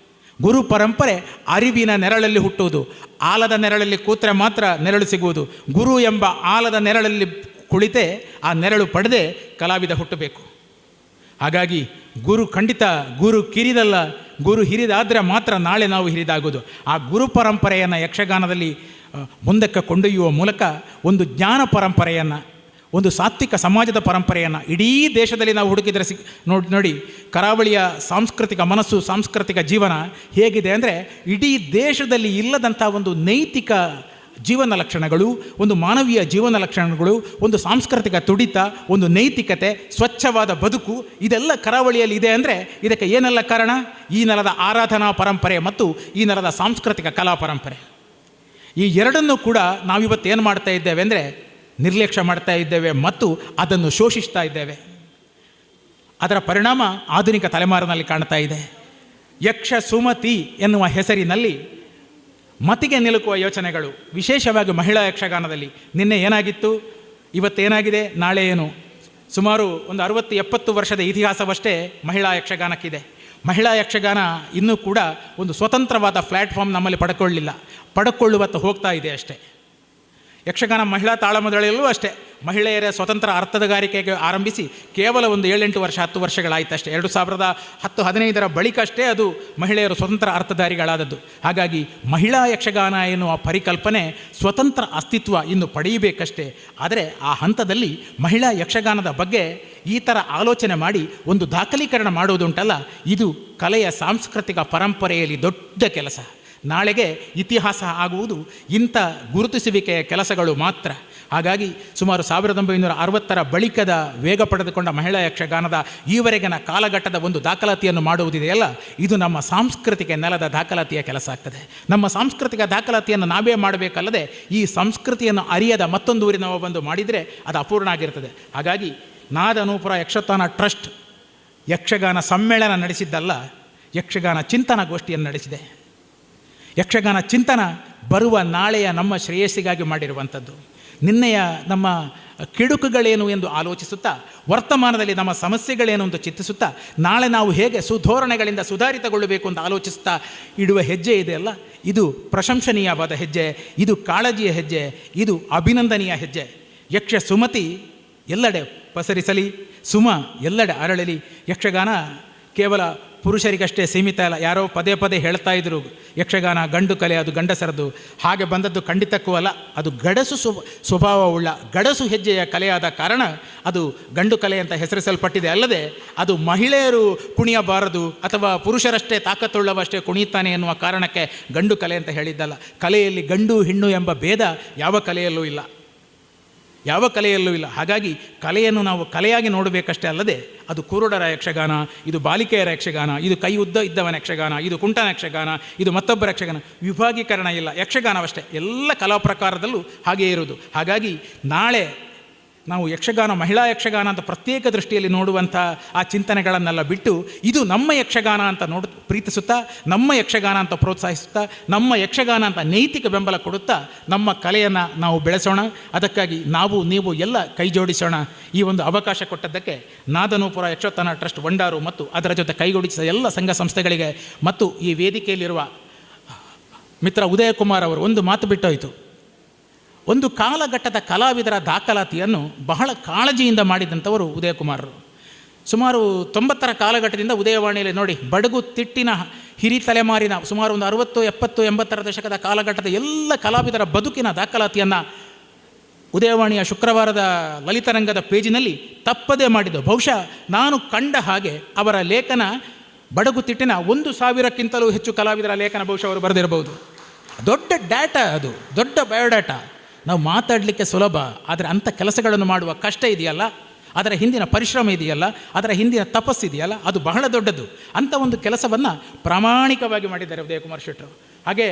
ಗುರು ಪರಂಪರೆ ಅರಿವಿನ ನೆರಳಲ್ಲಿ ಹುಟ್ಟುವುದು. ಆಲದ ನೆರಳಲ್ಲಿ ಕೂತ್ರೆ ಮಾತ್ರ ನೆರಳು ಸಿಗುವುದು. ಗುರು ಎಂಬ ಆಲದ ನೆರಳಲ್ಲಿ ಕುಳಿತೇ ಆ ನೆರಳು ಪಡೆದೇ ಕಲಾವಿದ ಹುಟ್ಟಬೇಕು. ಹಾಗಾಗಿ ಗುರು ಖಂಡಿತ ಗುರು ಕಿರಿದಲ್ಲ, ಗುರು ಹಿರಿದಾದರೆ ಮಾತ್ರ ನಾಳೆ ನಾವು ಹಿರಿದಾಗೋದು. ಆ ಗುರು ಪರಂಪರೆಯನ್ನು ಯಕ್ಷಗಾನದಲ್ಲಿ ಮುಂದಕ್ಕೆ ಕೊಂಡೊಯ್ಯುವ ಮೂಲಕ ಒಂದು ಜ್ಞಾನ ಪರಂಪರೆಯನ್ನು, ಒಂದು ಸಾತ್ವಿಕ ಸಮಾಜದ ಪರಂಪರೆಯನ್ನು ಇಡೀ ದೇಶದಲ್ಲಿ ನಾವು ಹುಡುಕಿದರೆ ನೋಡಿ ಕರಾವಳಿಯ ಸಾಂಸ್ಕೃತಿಕ ಮನಸ್ಸು, ಸಾಂಸ್ಕೃತಿಕ ಜೀವನ ಹೇಗಿದೆ ಅಂದರೆ ಇಡೀ ದೇಶದಲ್ಲಿ ಇಲ್ಲದಂಥ ಒಂದು ನೈತಿಕ ಜೀವನ ಲಕ್ಷಣಗಳು, ಒಂದು ಮಾನವೀಯ ಜೀವನ ಲಕ್ಷಣಗಳು, ಒಂದು ಸಾಂಸ್ಕೃತಿಕ ತುಡಿತ, ಒಂದು ನೈತಿಕತೆ, ಸ್ವಚ್ಛವಾದ ಬದುಕು ಇದೆಲ್ಲ ಕರಾವಳಿಯಲ್ಲಿ ಇದೆ. ಅಂದರೆ ಇದಕ್ಕೆ ಏನೆಲ್ಲ ಕಾರಣ? ಈ ನೆಲದ ಆರಾಧನಾ ಪರಂಪರೆ ಮತ್ತು ಈ ನೆಲದ ಸಾಂಸ್ಕೃತಿಕ ಕಲಾ ಪರಂಪರೆ. ಈ ಎರಡನ್ನೂ ಕೂಡ ನಾವಿವತ್ತು ಏನು ಮಾಡ್ತಾ ಇದ್ದೇವೆ ಅಂದರೆ ನಿರ್ಲಕ್ಷ್ಯ ಮಾಡ್ತಾ ಇದ್ದೇವೆ ಮತ್ತು ಅದನ್ನು ಶೋಷಿಸ್ತಾ ಇದ್ದೇವೆ. ಅದರ ಪರಿಣಾಮ ಆಧುನಿಕ ತಲೆಮಾರಿನಲ್ಲಿ ಕಾಣ್ತಾ ಇದೆ. ಯಕ್ಷ ಸುಮತಿ ಎನ್ನುವ ಹೆಸರಿನಲ್ಲಿ ಮತಿಗೆ ನಿಲುಕುವ ಯೋಚನೆಗಳು, ವಿಶೇಷವಾಗಿ ಮಹಿಳಾ ಯಕ್ಷಗಾನದಲ್ಲಿ. ನಿನ್ನೆ ಏನಾಗಿತ್ತು, ಇವತ್ತೇನಾಗಿದೆ, ನಾಳೆ ಏನು? ಸುಮಾರು ಒಂದು 60-70 ವರ್ಷದ ಇತಿಹಾಸವಷ್ಟೇ ಮಹಿಳಾ ಯಕ್ಷಗಾನಕ್ಕಿದೆ. ಮಹಿಳಾ ಯಕ್ಷಗಾನ ಇನ್ನೂ ಕೂಡ ಒಂದು ಸ್ವತಂತ್ರವಾದ ಪ್ಲ್ಯಾಟ್ಫಾರ್ಮ್ ನಮ್ಮಲ್ಲಿ ಪಡ್ಕೊಳ್ಳುವತ್ತ ಹೋಗ್ತಾ ಇದೆ ಅಷ್ಟೇ. ಯಕ್ಷಗಾನ ಮಹಿಳಾ ತಾಳಮದ್ದಳೆಯಲ್ಲೂ ಅಷ್ಟೇ ಮಹಿಳೆಯರ ಸ್ವತಂತ್ರ ಅರ್ಥಗಾರಿಕೆಗೆ ಆರಂಭಿಸಿ ಕೇವಲ ಒಂದು 7-8 ವರ್ಷ 10 ವರ್ಷಗಳಾಯ್ತು ಅಷ್ಟೇ. 2010-15 ಬಳಿಕ ಅಷ್ಟೇ ಅದು ಮಹಿಳೆಯರು ಸ್ವತಂತ್ರ ಅರ್ಥಧಾರಿಗಳಾದದ್ದು. ಹಾಗಾಗಿ ಮಹಿಳಾ ಯಕ್ಷಗಾನ ಎನ್ನುವ ಪರಿಕಲ್ಪನೆ ಸ್ವತಂತ್ರ ಅಸ್ತಿತ್ವ ಇನ್ನು ಪಡೆಯಬೇಕಷ್ಟೇ. ಆದರೆ ಆ ಹಂತದಲ್ಲಿ ಮಹಿಳಾ ಯಕ್ಷಗಾನದ ಬಗ್ಗೆ ಈ ಥರ ಆಲೋಚನೆ ಮಾಡಿ ಒಂದು ದಾಖಲೀಕರಣ ಮಾಡುವುದುಂಟಲ್ಲ, ಇದು ಕಲೆಯ ಸಾಂಸ್ಕೃತಿಕ ಪರಂಪರೆಯಲ್ಲಿ ದೊಡ್ಡ ಕೆಲಸ. ನಾಳೆಗೆ ಇತಿಹಾಸ ಆಗುವುದು ಇಂಥ ಗುರುತಿಸುವಿಕೆಯ ಕೆಲಸಗಳು ಮಾತ್ರ. ಹಾಗಾಗಿ ಸುಮಾರು 1960 ಬಳಿಕದ ವೇಗ ಪಡೆದುಕೊಂಡ ಮಹಿಳಾ ಯಕ್ಷಗಾನದ ಈವರೆಗಿನ ಕಾಲಘಟ್ಟದ ಒಂದು ದಾಖಲಾತಿಯನ್ನು ಮಾಡುವುದಿದೆಯಲ್ಲ, ಇದು ನಮ್ಮ ಸಾಂಸ್ಕೃತಿಕ ನೆಲದ ದಾಖಲಾತಿಯ ಕೆಲಸ ಆಗ್ತದೆ. ನಮ್ಮ ಸಾಂಸ್ಕೃತಿಕ ದಾಖಲಾತಿಯನ್ನು ನಾವೇ ಮಾಡಬೇಕಲ್ಲದೆ ಈ ಸಂಸ್ಕೃತಿಯನ್ನು ಅರಿಯದ ಮತ್ತೊಂದು ಊರಿನವ ಬಂದು ಮಾಡಿದರೆ ಅದು ಅಪೂರ್ಣ ಆಗಿರ್ತದೆ. ಹಾಗಾಗಿ ನಾದ ನೂಪುರ ಯಕ್ಷತಾನ ಟ್ರಸ್ಟ್ ಯಕ್ಷಗಾನ ಸಮ್ಮೇಳನ ನಡೆಸಿದ್ದಲ್ಲ, ಯಕ್ಷಗಾನ ಚಿಂತನ ಗೋಷ್ಠಿಯನ್ನು ನಡೆಸಿದೆ. ಯಕ್ಷಗಾನ ಚಿಂತನ ಬರುವ ನಾಳೆಯ ನಮ್ಮ ಶ್ರೇಯಸ್ಸಿಗಾಗಿ ಮಾಡಿರುವಂಥದ್ದು. ನಿನ್ನೆಯ ನಮ್ಮ ಕಿಡುಕುಗಳೇನು ಎಂದು ಆಲೋಚಿಸುತ್ತಾ, ವರ್ತಮಾನದಲ್ಲಿ ನಮ್ಮ ಸಮಸ್ಯೆಗಳೇನು ಅಂತ ಚಿಂತಿಸುತ್ತಾ, ನಾಳೆ ನಾವು ಹೇಗೆ ಸುಧೋರಣೆಗಳಿಂದ ಸುಧಾರಿತಗೊಳ್ಳಬೇಕು ಅಂತ ಆಲೋಚಿಸುತ್ತಾ ಇಡುವ ಹೆಜ್ಜೆ ಇದೆಯಲ್ಲ, ಇದು ಪ್ರಶಂಸನೀಯವಾದ ಹೆಜ್ಜೆ, ಇದು ಕಾಳಜಿಯ ಹೆಜ್ಜೆ, ಇದು ಅಭಿನಂದನೀಯ ಹೆಜ್ಜೆ. ಯಕ್ಷ ಸುಮತಿ ಎಲ್ಲೆಡೆ ಪಸರಿಸಲಿ, ಸುಮ ಎಲ್ಲೆಡೆ ಅರಳಲಿ. ಯಕ್ಷಗಾನ ಕೇವಲ ಪುರುಷರಿಗಷ್ಟೇ ಸೀಮಿತ ಅಲ್ಲ. ಯಾರೋ ಪದೇ ಪದೇ ಹೇಳ್ತಾ ಇದ್ರು ಯಕ್ಷಗಾನ ಗಂಡು ಕಲೆ, ಅದು ಗಂಡಸರದು. ಹಾಗೆ ಬಂದದ್ದು ಖಂಡಿತಕ್ಕೂ ಅಲ್ಲ. ಅದು ಗಡಸು ಸ್ವಭಾವವುಳ್ಳ ಗಡಸು ಹೆಜ್ಜೆಯ ಕಲೆಯಾದ ಕಾರಣ ಅದು ಗಂಡು ಕಲೆ ಅಂತ ಹೆಸರಿಸಲ್ಪಟ್ಟಿದೆ. ಅಲ್ಲದೆ ಅದು ಮಹಿಳೆಯರು ಕುಣಿಯಬಾರದು ಅಥವಾ ಪುರುಷರಷ್ಟೇ ತಾಕತ್ತುಳ್ಳವಷ್ಟೇ ಕುಣಿಯುತ್ತಾನೆ ಎನ್ನುವ ಕಾರಣಕ್ಕೆ ಗಂಡು ಕಲೆ ಅಂತ ಹೇಳಿದ್ದಲ್ಲ. ಕಲೆಯಲ್ಲಿ ಗಂಡು ಹೆಣ್ಣು ಎಂಬ ಭೇದ ಯಾವ ಕಲೆಯಲ್ಲೂ ಇಲ್ಲ. ಹಾಗಾಗಿ ಕಲೆಯನ್ನು ನಾವು ಕಲೆಯಾಗಿ ನೋಡಬೇಕಷ್ಟೇ ಅಲ್ಲದೆ ಅದು ಕುರುಡರ ಯಕ್ಷಗಾನ, ಇದು ಬಾಲಿಕೆಯರ ಯಕ್ಷಗಾನ, ಇದು ಕೈ ಉದ್ದ ಇದ್ದವನ ಯಕ್ಷಗಾನ, ಇದು ಕುಂಟನ ಯಕ್ಷಗಾನ, ಇದು ಮತ್ತೊಬ್ಬರ ಯಕ್ಷಗಾನ, ವಿಭಾಗೀಕರಣ ಇಲ್ಲ. ಯಕ್ಷಗಾನವಷ್ಟೇ ಎಲ್ಲ ಕಲಾ ಪ್ರಕಾರದಲ್ಲೂ ಹಾಗೇ ಇರುವುದು. ಹಾಗಾಗಿ ನಾಳೆ ನಾವು ಯಕ್ಷಗಾನ ಮಹಿಳಾ ಯಕ್ಷಗಾನ ಅಂತ ಪ್ರತ್ಯೇಕ ದೃಷ್ಟಿಯಲ್ಲಿ ನೋಡುವಂಥ ಆ ಚಿಂತನೆಗಳನ್ನೆಲ್ಲ ಬಿಟ್ಟು ಇದು ನಮ್ಮ ಯಕ್ಷಗಾನ ಅಂತ ಪ್ರೀತಿಸುತ್ತಾ, ನಮ್ಮ ಯಕ್ಷಗಾನ ಅಂತ ಪ್ರೋತ್ಸಾಹಿಸುತ್ತಾ, ನಮ್ಮ ಯಕ್ಷಗಾನ ಅಂತ ನೈತಿಕ ಬೆಂಬಲ ಕೊಡುತ್ತಾ ನಮ್ಮ ಕಲೆಯನ್ನು ನಾವು ಬೆಳೆಸೋಣ. ಅದಕ್ಕಾಗಿ ನಾವು ನೀವು ಎಲ್ಲ ಕೈ ಜೋಡಿಸೋಣ. ಈ ಒಂದು ಅವಕಾಶ ಕೊಟ್ಟದ್ದಕ್ಕೆ ನಾದನೂಪುರ ಯಕ್ಷಗಾನ ಟ್ರಸ್ಟ್ ವಂಡಾರು ಮತ್ತು ಅದರ ಜೊತೆ ಕೈಗೂಡಿಸಿದ ಎಲ್ಲ ಸಂಘ ಸಂಸ್ಥೆಗಳಿಗೆ ಮತ್ತು ಈ ವೇದಿಕೆಯಲ್ಲಿರುವ ಮಿತ್ರ ಉದಯ ಕುಮಾರ್ ಅವರು ಒಂದು ಮಾತು ಬಿಟ್ಟೋಯಿತು. ಒಂದು ಕಾಲಘಟ್ಟದ ಕಲಾವಿದರ ದಾಖಲಾತಿಯನ್ನು ಬಹಳ ಕಾಳಜಿಯಿಂದ ಮಾಡಿದಂಥವರು ಉದಯಕುಮಾರರು. ಸುಮಾರು 90ರ ಕಾಲಘಟ್ಟದಿಂದ ಉದಯವಾಣಿಯಲ್ಲಿ ನೋಡಿ, ಬಡಗು ತಿಟ್ಟಿನ ಹಿರಿ ತಲೆಮಾರಿನ ಸುಮಾರು ಒಂದು 60, 70, 80ರ ದಶಕದ ಕಾಲಘಟ್ಟದ ಎಲ್ಲ ಕಲಾವಿದರ ಬದುಕಿನ ದಾಖಲಾತಿಯನ್ನು ಉದಯವಾಣಿಯ ಶುಕ್ರವಾರದ ಲಲಿತರಂಗದ ಪೇಜಿನಲ್ಲಿ ತಪ್ಪದೇ ಮಾಡಿದ್ದು. ಬಹುಶಃ ನಾನು ಕಂಡ ಹಾಗೆ ಅವರ ಲೇಖನ ಬಡಗು ತಿಟ್ಟಿನ 1,000ಕ್ಕಿಂತಲೂ ಹೆಚ್ಚು ಕಲಾವಿದರ ಲೇಖನ ಬಹುಶಃ ಅವರು ಬರೆದಿರಬಹುದು. ದೊಡ್ಡ ಡಾಟಾ, ಅದು ದೊಡ್ಡ ಬಯೋಡಾಟಾ. ನಾವು ಮಾತಾಡಲಿಕ್ಕೆ ಸುಲಭ, ಆದರೆ ಅಂಥ ಕೆಲಸಗಳನ್ನು ಮಾಡುವ ಕಷ್ಟ ಇದೆಯಲ್ಲ, ಅದರ ಹಿಂದಿನ ಪರಿಶ್ರಮ ಇದೆಯಲ್ಲ, ಅದರ ಹಿಂದಿನ ತಪಸ್ಸಿದೆಯಲ್ಲ, ಅದು ಬಹಳ ದೊಡ್ಡದು. ಅಂಥ ಒಂದು ಕೆಲಸವನ್ನು ಪ್ರಾಮಾಣಿಕವಾಗಿ ಮಾಡಿದ್ದಾರೆ ಉದಯಕುಮಾರ್ ಶೆಟ್ಟರು. ಹಾಗೆ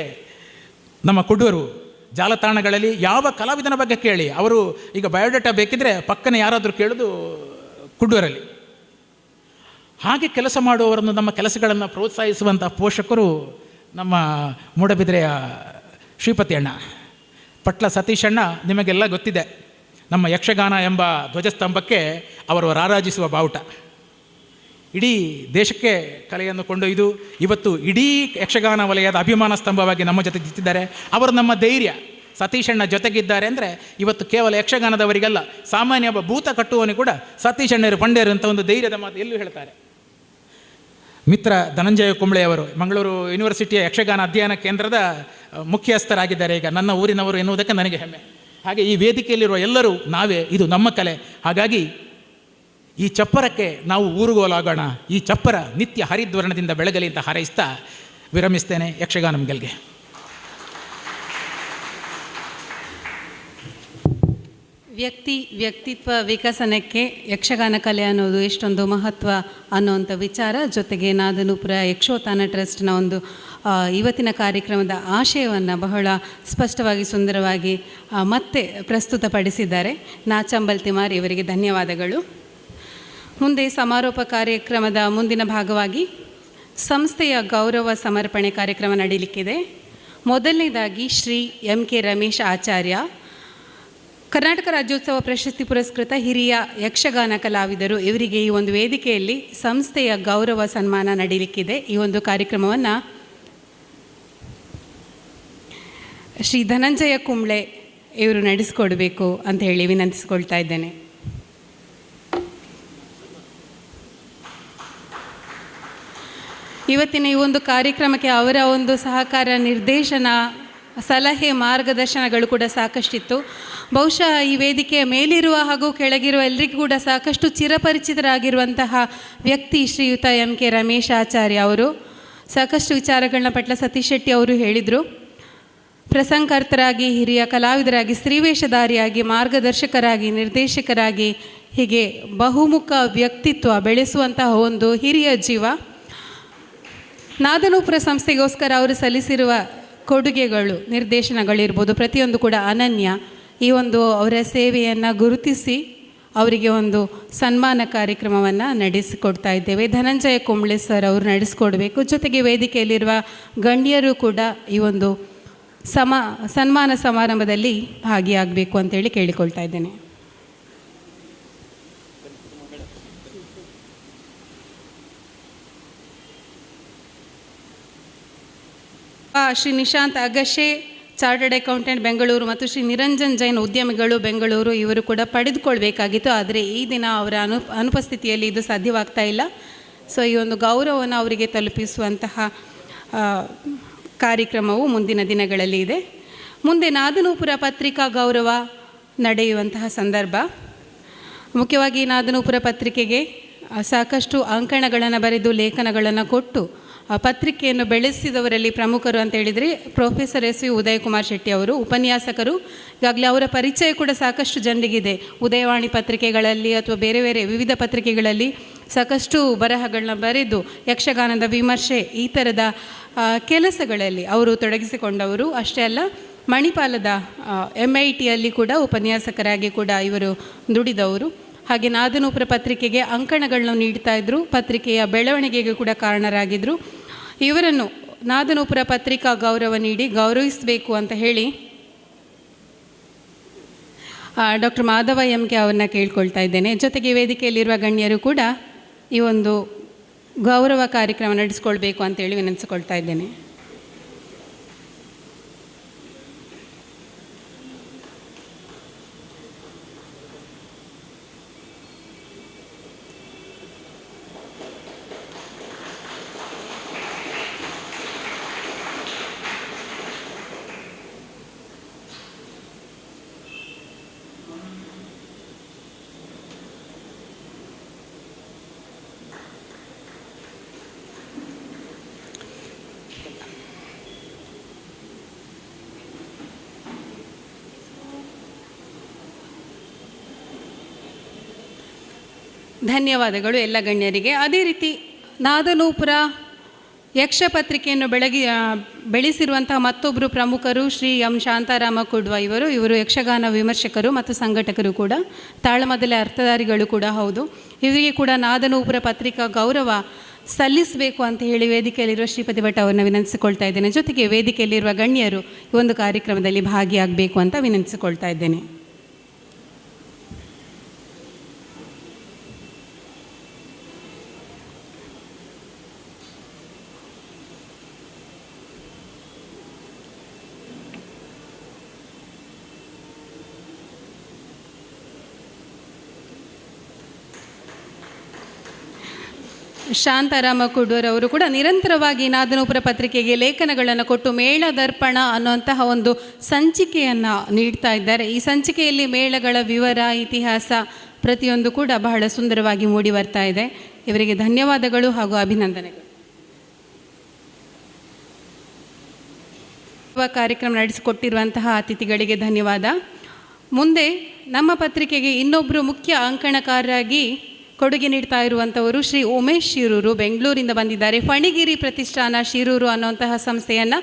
ನಮ್ಮ ಕುಡ್ವರು ಜಾಲತಾಣಗಳಲ್ಲಿ ಯಾವ ಕಲಾವಿದನ ಬಗ್ಗೆ ಕೇಳಿ, ಅವರು ಈಗ ಬಯೋಡಾಟಾ ಬೇಕಿದ್ದರೆ ಪಕ್ಕನೆ ಯಾರಾದರೂ ಕೇಳೋದು ಕುಡ್ವರಲ್ಲಿ. ಹಾಗೆ ಕೆಲಸ ಮಾಡುವವರನ್ನು, ನಮ್ಮ ಕೆಲಸಗಳನ್ನು ಪ್ರೋತ್ಸಾಹಿಸುವಂಥ ಪೋಷಕರು ನಮ್ಮ ಮೂಡಬಿದ್ರೆಯ ಶ್ರೀಪತಿ ಅಣ್ಣ, ಪಟ್ಲ ಸತೀಶ್ ಅಣ್ಣ. ನಿಮಗೆಲ್ಲ ಗೊತ್ತಿದೆ, ನಮ್ಮ ಯಕ್ಷಗಾನ ಎಂಬ ಧ್ವಜಸ್ತಂಭಕ್ಕೆ ಅವರು ರಾರಾಜಿಸುವ ಬಾವುಟ. ಇಡೀ ದೇಶಕ್ಕೆ ಕಲೆಯನ್ನು ಕೊಂಡೊಯ್ದು ಇವತ್ತು ಇಡೀ ಯಕ್ಷಗಾನ ವಲಯದ ಅಭಿಮಾನ ಸ್ತಂಭವಾಗಿ ನಮ್ಮ ಜೊತೆ ನಿಂತಿದ್ದಾರೆ. ಅವರು ನಮ್ಮ ಧೈರ್ಯ. ಸತೀಶಣ್ಣ ಜೊತೆಗಿದ್ದಾರೆ ಅಂದರೆ ಇವತ್ತು ಕೇವಲ ಯಕ್ಷಗಾನದವರಿಗೆಲ್ಲ ಸಾಮಾನ್ಯ ಒಬ್ಬ ಭೂತ ಕಟ್ಟುವವನು ಕೂಡ ಸತೀಶಣ್ಣರು ಪಂಡ್ಯರು ಅಂತ ಒಂದು ಧೈರ್ಯದ ಮಾತು ಎಲ್ಲೂ ಹೇಳ್ತಾರೆ. ಮಿತ್ರ ಧನಂಜಯ ಕುಂಬ್ಳೆಯವರು ಮಂಗಳೂರು ಯೂನಿವರ್ಸಿಟಿಯ ಯಕ್ಷಗಾನ ಅಧ್ಯಯನ ಕೇಂದ್ರದ ಮುಖ್ಯಸ್ಥರಾಗಿದ್ದಾರೆ ಈಗ. ನನ್ನ ಊರಿನವರು ಎನ್ನುವುದಕ್ಕೆ ನನಗೆ ಹೆಮ್ಮೆ. ಹಾಗೆ ಈ ವೇದಿಕೆಯಲ್ಲಿರುವ ಎಲ್ಲರೂ ನಾವೇ, ಇದು ನಮ್ಮ ಕಲೆ. ಹಾಗಾಗಿ ಈ ಚಪ್ಪರಕ್ಕೆ ನಾವು ಊರುಗೋಲಾಗೋಣ, ಈ ಚಪ್ಪರ ನಿತ್ಯ ಹರಿದ್ವರ್ಣದಿಂದ ಬೆಳಗಲಿ ಅಂತ ಹಾರೈಸ್ತಾ ವಿರಮಿಸ್ತೇನೆ. ಯಕ್ಷಗಾನಂ ಗೆಲ್ಗೆ. ವ್ಯಕ್ತಿತ್ವ ವಿಕಸನಕ್ಕೆ ಯಕ್ಷಗಾನ ಕಲೆ ಅನ್ನೋದು ಎಷ್ಟೊಂದು ಮಹತ್ವ ಅನ್ನುವಂಥ ವಿಚಾರ, ಜೊತೆಗೆ ನಾದನೂಪುರ ಯಕ್ಷೋತಾನ ಟ್ರಸ್ಟ್ನ ಒಂದು ಇವತ್ತಿನ ಕಾರ್ಯಕ್ರಮದ ಆಶಯವನ್ನು ಬಹಳ ಸ್ಪಷ್ಟವಾಗಿ ಸುಂದರವಾಗಿ ಮತ್ತೆ ಪ್ರಸ್ತುತಪಡಿಸಿದ್ದಾರೆ. ನಾಚಂಬಲ್ ತಿಮಾರ್ ಇವರಿಗೆ ಧನ್ಯವಾದಗಳು. ಮುಂದೆ ಸಮಾರೋಪ ಕಾರ್ಯಕ್ರಮದ ಮುಂದಿನ ಭಾಗವಾಗಿ ಸಂಸ್ಥೆಯ ಗೌರವ ಸಮರ್ಪಣೆ ಕಾರ್ಯಕ್ರಮ ನಡೀಲಿಕ್ಕಿದೆ. ಮೊದಲನೇದಾಗಿ ಶ್ರೀ ಎಂ ಕೆ ರಮೇಶ್ ಆಚಾರ್ಯ, ಕರ್ನಾಟಕ ರಾಜ್ಯೋತ್ಸವ ಪ್ರಶಸ್ತಿ ಪುರಸ್ಕೃತ ಹಿರಿಯ ಯಕ್ಷಗಾನ ಕಲಾವಿದರು, ಇವರಿಗೆ ಈ ಒಂದು ವೇದಿಕೆಯಲ್ಲಿ ಸಂಸ್ಥೆಯ ಗೌರವ ಸನ್ಮಾನ ನಡೀಲಿಕ್ಕಿದೆ. ಈ ಒಂದು ಕಾರ್ಯಕ್ರಮವನ್ನು ಶ್ರೀ ಧನಂಜಯ ಕುಂಬ್ಳೆ ಇವರು ನಡೆಸಿಕೊಡಬೇಕು ಅಂತ ಹೇಳಿ ವಿನಂತಿಸಿಕೊಳ್ತಾ ಇದ್ದೇನೆ. ಇವತ್ತಿನ ಈ ಒಂದು ಕಾರ್ಯಕ್ರಮಕ್ಕೆ ಅವರ ಒಂದು ಸಹಕಾರ, ನಿರ್ದೇಶನ, ಸಲಹೆ, ಮಾರ್ಗದರ್ಶನಗಳು ಕೂಡ ಸಾಕಷ್ಟಿತ್ತು. ಬಹುಶಃ ಈ ವೇದಿಕೆಯ ಮೇಲಿರುವ ಹಾಗೂ ಕೆಳಗಿರುವ ಎಲ್ಲರಿಗೂ ಕೂಡ ಸಾಕಷ್ಟು ಚಿರಪರಿಚಿತರಾಗಿರುವಂತಹ ವ್ಯಕ್ತಿ ಶ್ರೀಯುತ ಎಂ ಕೆ ರಮೇಶ್ ಆಚಾರ್ಯ ಅವರು. ಸಾಕಷ್ಟು ವಿಚಾರಗಳನ್ನ ಪಟ್ಲ ಸತೀಶ್ ಶೆಟ್ಟಿ ಅವರು ಹೇಳಿದರು. ಪ್ರಸಂಗಕರ್ತರಾಗಿ, ಹಿರಿಯ ಕಲಾವಿದರಾಗಿ, ಸ್ತ್ರೀವೇಷಧಾರಿಯಾಗಿ, ಮಾರ್ಗದರ್ಶಕರಾಗಿ, ನಿರ್ದೇಶಕರಾಗಿ, ಹೀಗೆ ಬಹುಮುಖ ವ್ಯಕ್ತಿತ್ವ ಬೆಳೆಸುವಂತಹ ಒಂದು ಹಿರಿಯ ಜೀವ. ನಾದನೂಪುರ ಸಂಸ್ಥೆಗೋಸ್ಕರ ಅವರು ಸಲ್ಲಿಸಿರುವ ಕೊಡುಗೆಗಳು, ನಿರ್ದೇಶನಗಳಿರ್ಬೋದು, ಪ್ರತಿಯೊಂದು ಕೂಡ ಅನನ್ಯ. ಈ ಒಂದು ಅವರ ಸೇವೆಯನ್ನು ಗುರುತಿಸಿ ಅವರಿಗೆ ಒಂದು ಸನ್ಮಾನ ಕಾರ್ಯಕ್ರಮವನ್ನು ನಡೆಸಿಕೊಡ್ತಾ ಇದ್ದೇವೆ. ಧನಂಜಯ ಕುಂಬ್ಳೆ ಸರ್ ಅವರು ನಡೆಸಿಕೊಡ್ಬೇಕು. ಜೊತೆಗೆ ವೇದಿಕೆಯಲ್ಲಿರುವ ಗಣ್ಯರು ಕೂಡ ಈ ಒಂದು ಸನ್ಮಾನ ಸಮಾರಂಭದಲ್ಲಿ ಭಾಗಿಯಾಗಬೇಕು ಅಂತೇಳಿ ಕೇಳಿಕೊಳ್ತಾ ಇದ್ದೇನೆ. ಶ್ರೀ ನಿಶಾಂತ್ ಅಗಶೆ, ಚಾರ್ಟರ್ಡ್ ಅಕೌಂಟೆಂಟ್ ಬೆಂಗಳೂರು, ಮತ್ತು ಶ್ರೀ ನಿರಂಜನ್ ಜೈನ್, ಉದ್ಯಮಿಗಳು ಬೆಂಗಳೂರು, ಇವರು ಕೂಡ ಪಡೆದುಕೊಳ್ಬೇಕಾಗಿತ್ತು. ಆದರೆ ಈ ದಿನ ಅವರ ಅನುಪಸ್ಥಿತಿಯಲ್ಲಿ ಇದು ಸಾಧ್ಯವಾಗ್ತಾ ಇಲ್ಲ. ಸೊ ಈ ಒಂದು ಗೌರವವನ್ನು ಅವರಿಗೆ ತಲುಪಿಸುವಂತಹ ಕಾರ್ಯಕ್ರಮವು ಮುಂದಿನ ದಿನಗಳಲ್ಲಿ ಇದೆ. ಮುಂದೆ ನಾದನೂಪುರ ಪತ್ರಿಕಾ ಗೌರವ ನಡೆಯುವಂತಹ ಸಂದರ್ಭ. ಮುಖ್ಯವಾಗಿ ನಾದನೂಪುರ ಪತ್ರಿಕೆಗೆ ಸಾಕಷ್ಟು ಅಂಕಣಗಳನ್ನು ಬರೆದು ಲೇಖನಗಳನ್ನು ಕೊಟ್ಟು ಪತ್ರಿಕೆಯನ್ನು ಬೆಳೆಸಿದವರಲ್ಲಿ ಪ್ರಮುಖರು ಅಂತ ಹೇಳಿದರೆ professor S V Udayakumar Shetty ಅವರು, ಉಪನ್ಯಾಸಕರು. ಈಗಾಗಲೇ ಅವರ ಪರಿಚಯ ಕೂಡ ಸಾಕಷ್ಟು ಜನರಿಗಿದೆ. ಉದಯವಾಣಿ ಪತ್ರಿಕೆಗಳಲ್ಲಿ ಅಥವಾ ಬೇರೆ ಬೇರೆ ವಿವಿಧ ಪತ್ರಿಕೆಗಳಲ್ಲಿ ಸಾಕಷ್ಟು ಬರಹಗಳನ್ನ ಬರೆದು ಯಕ್ಷಗಾನದ ವಿಮರ್ಶೆ, ಈ ಥರದ ಕೆಲಸಗಳಲ್ಲಿ ಅವರು ತೊಡಗಿಸಿಕೊಂಡವರು. ಅಷ್ಟೇ ಅಲ್ಲ, ಮಣಿಪಾಲದ MITಯಲ್ಲಿ ಕೂಡ ಉಪನ್ಯಾಸಕರಾಗಿ ಕೂಡ ಇವರು ದುಡಿದವರು. ಹಾಗೆ ನಾದನೂಪುರ ಪತ್ರಿಕೆಗೆ ಅಂಕಣಗಳನ್ನು ನೀಡ್ತಾ ಇದ್ದರು, ಪತ್ರಿಕೆಯ ಬೆಳವಣಿಗೆಗೆ ಕೂಡ ಕಾರಣರಾಗಿದ್ದರು. ಇವರನ್ನು ನಾದನೂಪುರ ಪತ್ರಿಕಾ ಗೌರವ ನೀಡಿ ಗೌರವಿಸಬೇಕು ಅಂತ ಹೇಳಿ ಡಾಕ್ಟರ್ ಮಾಧವ MK ಅವ್ರನ್ನ ಕೇಳ್ಕೊಳ್ತಾ ಇದ್ದೇನೆ. ಜೊತೆಗೆ ವೇದಿಕೆಯಲ್ಲಿರುವ ಗಣ್ಯರು ಕೂಡ ಈ ಒಂದು ಗೌರವ ಕಾರ್ಯಕ್ರಮ ನಡೆಸ್ಕೊಳ್ಬೇಕು ಅಂತೇಳಿ ವಿನಂತಿಸಿಕೊಳ್ತಾ ಇದ್ದೇನೆ. ಧನ್ಯವಾದಗಳು ಎಲ್ಲ ಗಣ್ಯರಿಗೆ. ಅದೇ ರೀತಿ ನಾದನೂಪುರ ಯಕ್ಷ ಪತ್ರಿಕೆಯನ್ನು ಬೆಳೆಸಿರುವಂತಹ ಮತ್ತೊಬ್ಬರು ಪ್ರಮುಖರು ಶ್ರೀ ಎಂ ಶಾಂತಾರಾಮ ಕುಡ್ವ ಇವರು ಯಕ್ಷಗಾನ ವಿಮರ್ಶಕರು ಮತ್ತು ಸಂಘಟಕರು ಕೂಡ, ತಾಳಮದ್ದಲೆ ಅರ್ಥಧಾರಿಗಳು ಕೂಡ ಹೌದು. ಇವರಿಗೆ ಕೂಡ ನಾದನೂಪುರ ಪತ್ರಿಕಾ ಗೌರವ ಸಲ್ಲಿಸಬೇಕು ಅಂತ ಹೇಳಿ ವೇದಿಕೆಯಲ್ಲಿರುವ ಶ್ರೀಪತಿ ಭಟ್ ಅವರನ್ನು ವಿನಂತಿಸಿಕೊಳ್ತಾ ಇದ್ದೇನೆ. ಜೊತೆಗೆ ವೇದಿಕೆಯಲ್ಲಿರುವ ಗಣ್ಯರು ಈ ಒಂದು ಕಾರ್ಯಕ್ರಮದಲ್ಲಿ ಭಾಗಿಯಾಗಬೇಕು ಅಂತ ವಿನಂತಿಸಿಕೊಳ್ತಾ ಇದ್ದೇನೆ. ಶಾಂತಾರಾಮ ಕುಡೂರ್ ಅವರು ಕೂಡ ನಿರಂತರವಾಗಿ ನಾದನೂಪುರ ಪತ್ರಿಕೆಗೆ ಲೇಖನಗಳನ್ನು ಕೊಟ್ಟು ಮೇಳ ದರ್ಪಣ ಅನ್ನುವಂತಹ ಒಂದು ಸಂಚಿಕೆಯನ್ನು ನೀಡ್ತಾ ಇದ್ದಾರೆ. ಈ ಸಂಚಿಕೆಯಲ್ಲಿ ಮೇಳಗಳ ವಿವರ, ಇತಿಹಾಸ ಪ್ರತಿಯೊಂದು ಕೂಡ ಬಹಳ ಸುಂದರವಾಗಿ ಮೂಡಿ ಬರ್ತಾ ಇದೆ. ಇವರಿಗೆ ಧನ್ಯವಾದಗಳು ಹಾಗೂ ಅಭಿನಂದನೆಗಳು. ಕಾರ್ಯಕ್ರಮ ನಡೆಸಿಕೊಟ್ಟಿರುವಂತಹ ಅತಿಥಿಗಳಿಗೆ ಧನ್ಯವಾದ. ಮುಂದೆ ನಮ್ಮ ಪತ್ರಿಕೆಗೆ ಇನ್ನೊಬ್ಬರು ಮುಖ್ಯ ಅಂಕಣಕಾರರಾಗಿ ಕೊಡುಗೆ ನೀಡ್ತಾ ಇರುವಂಥವರು ಶ್ರೀ ಉಮೇಶ್ ಶಿರೂರು ಬೆಂಗಳೂರಿಂದ ಬಂದಿದ್ದಾರೆ. ಫಣಿಗಿರಿ ಪ್ರತಿಷ್ಠಾನ ಶಿರೂರು ಅನ್ನುವಂತಹ ಸಂಸ್ಥೆಯನ್ನು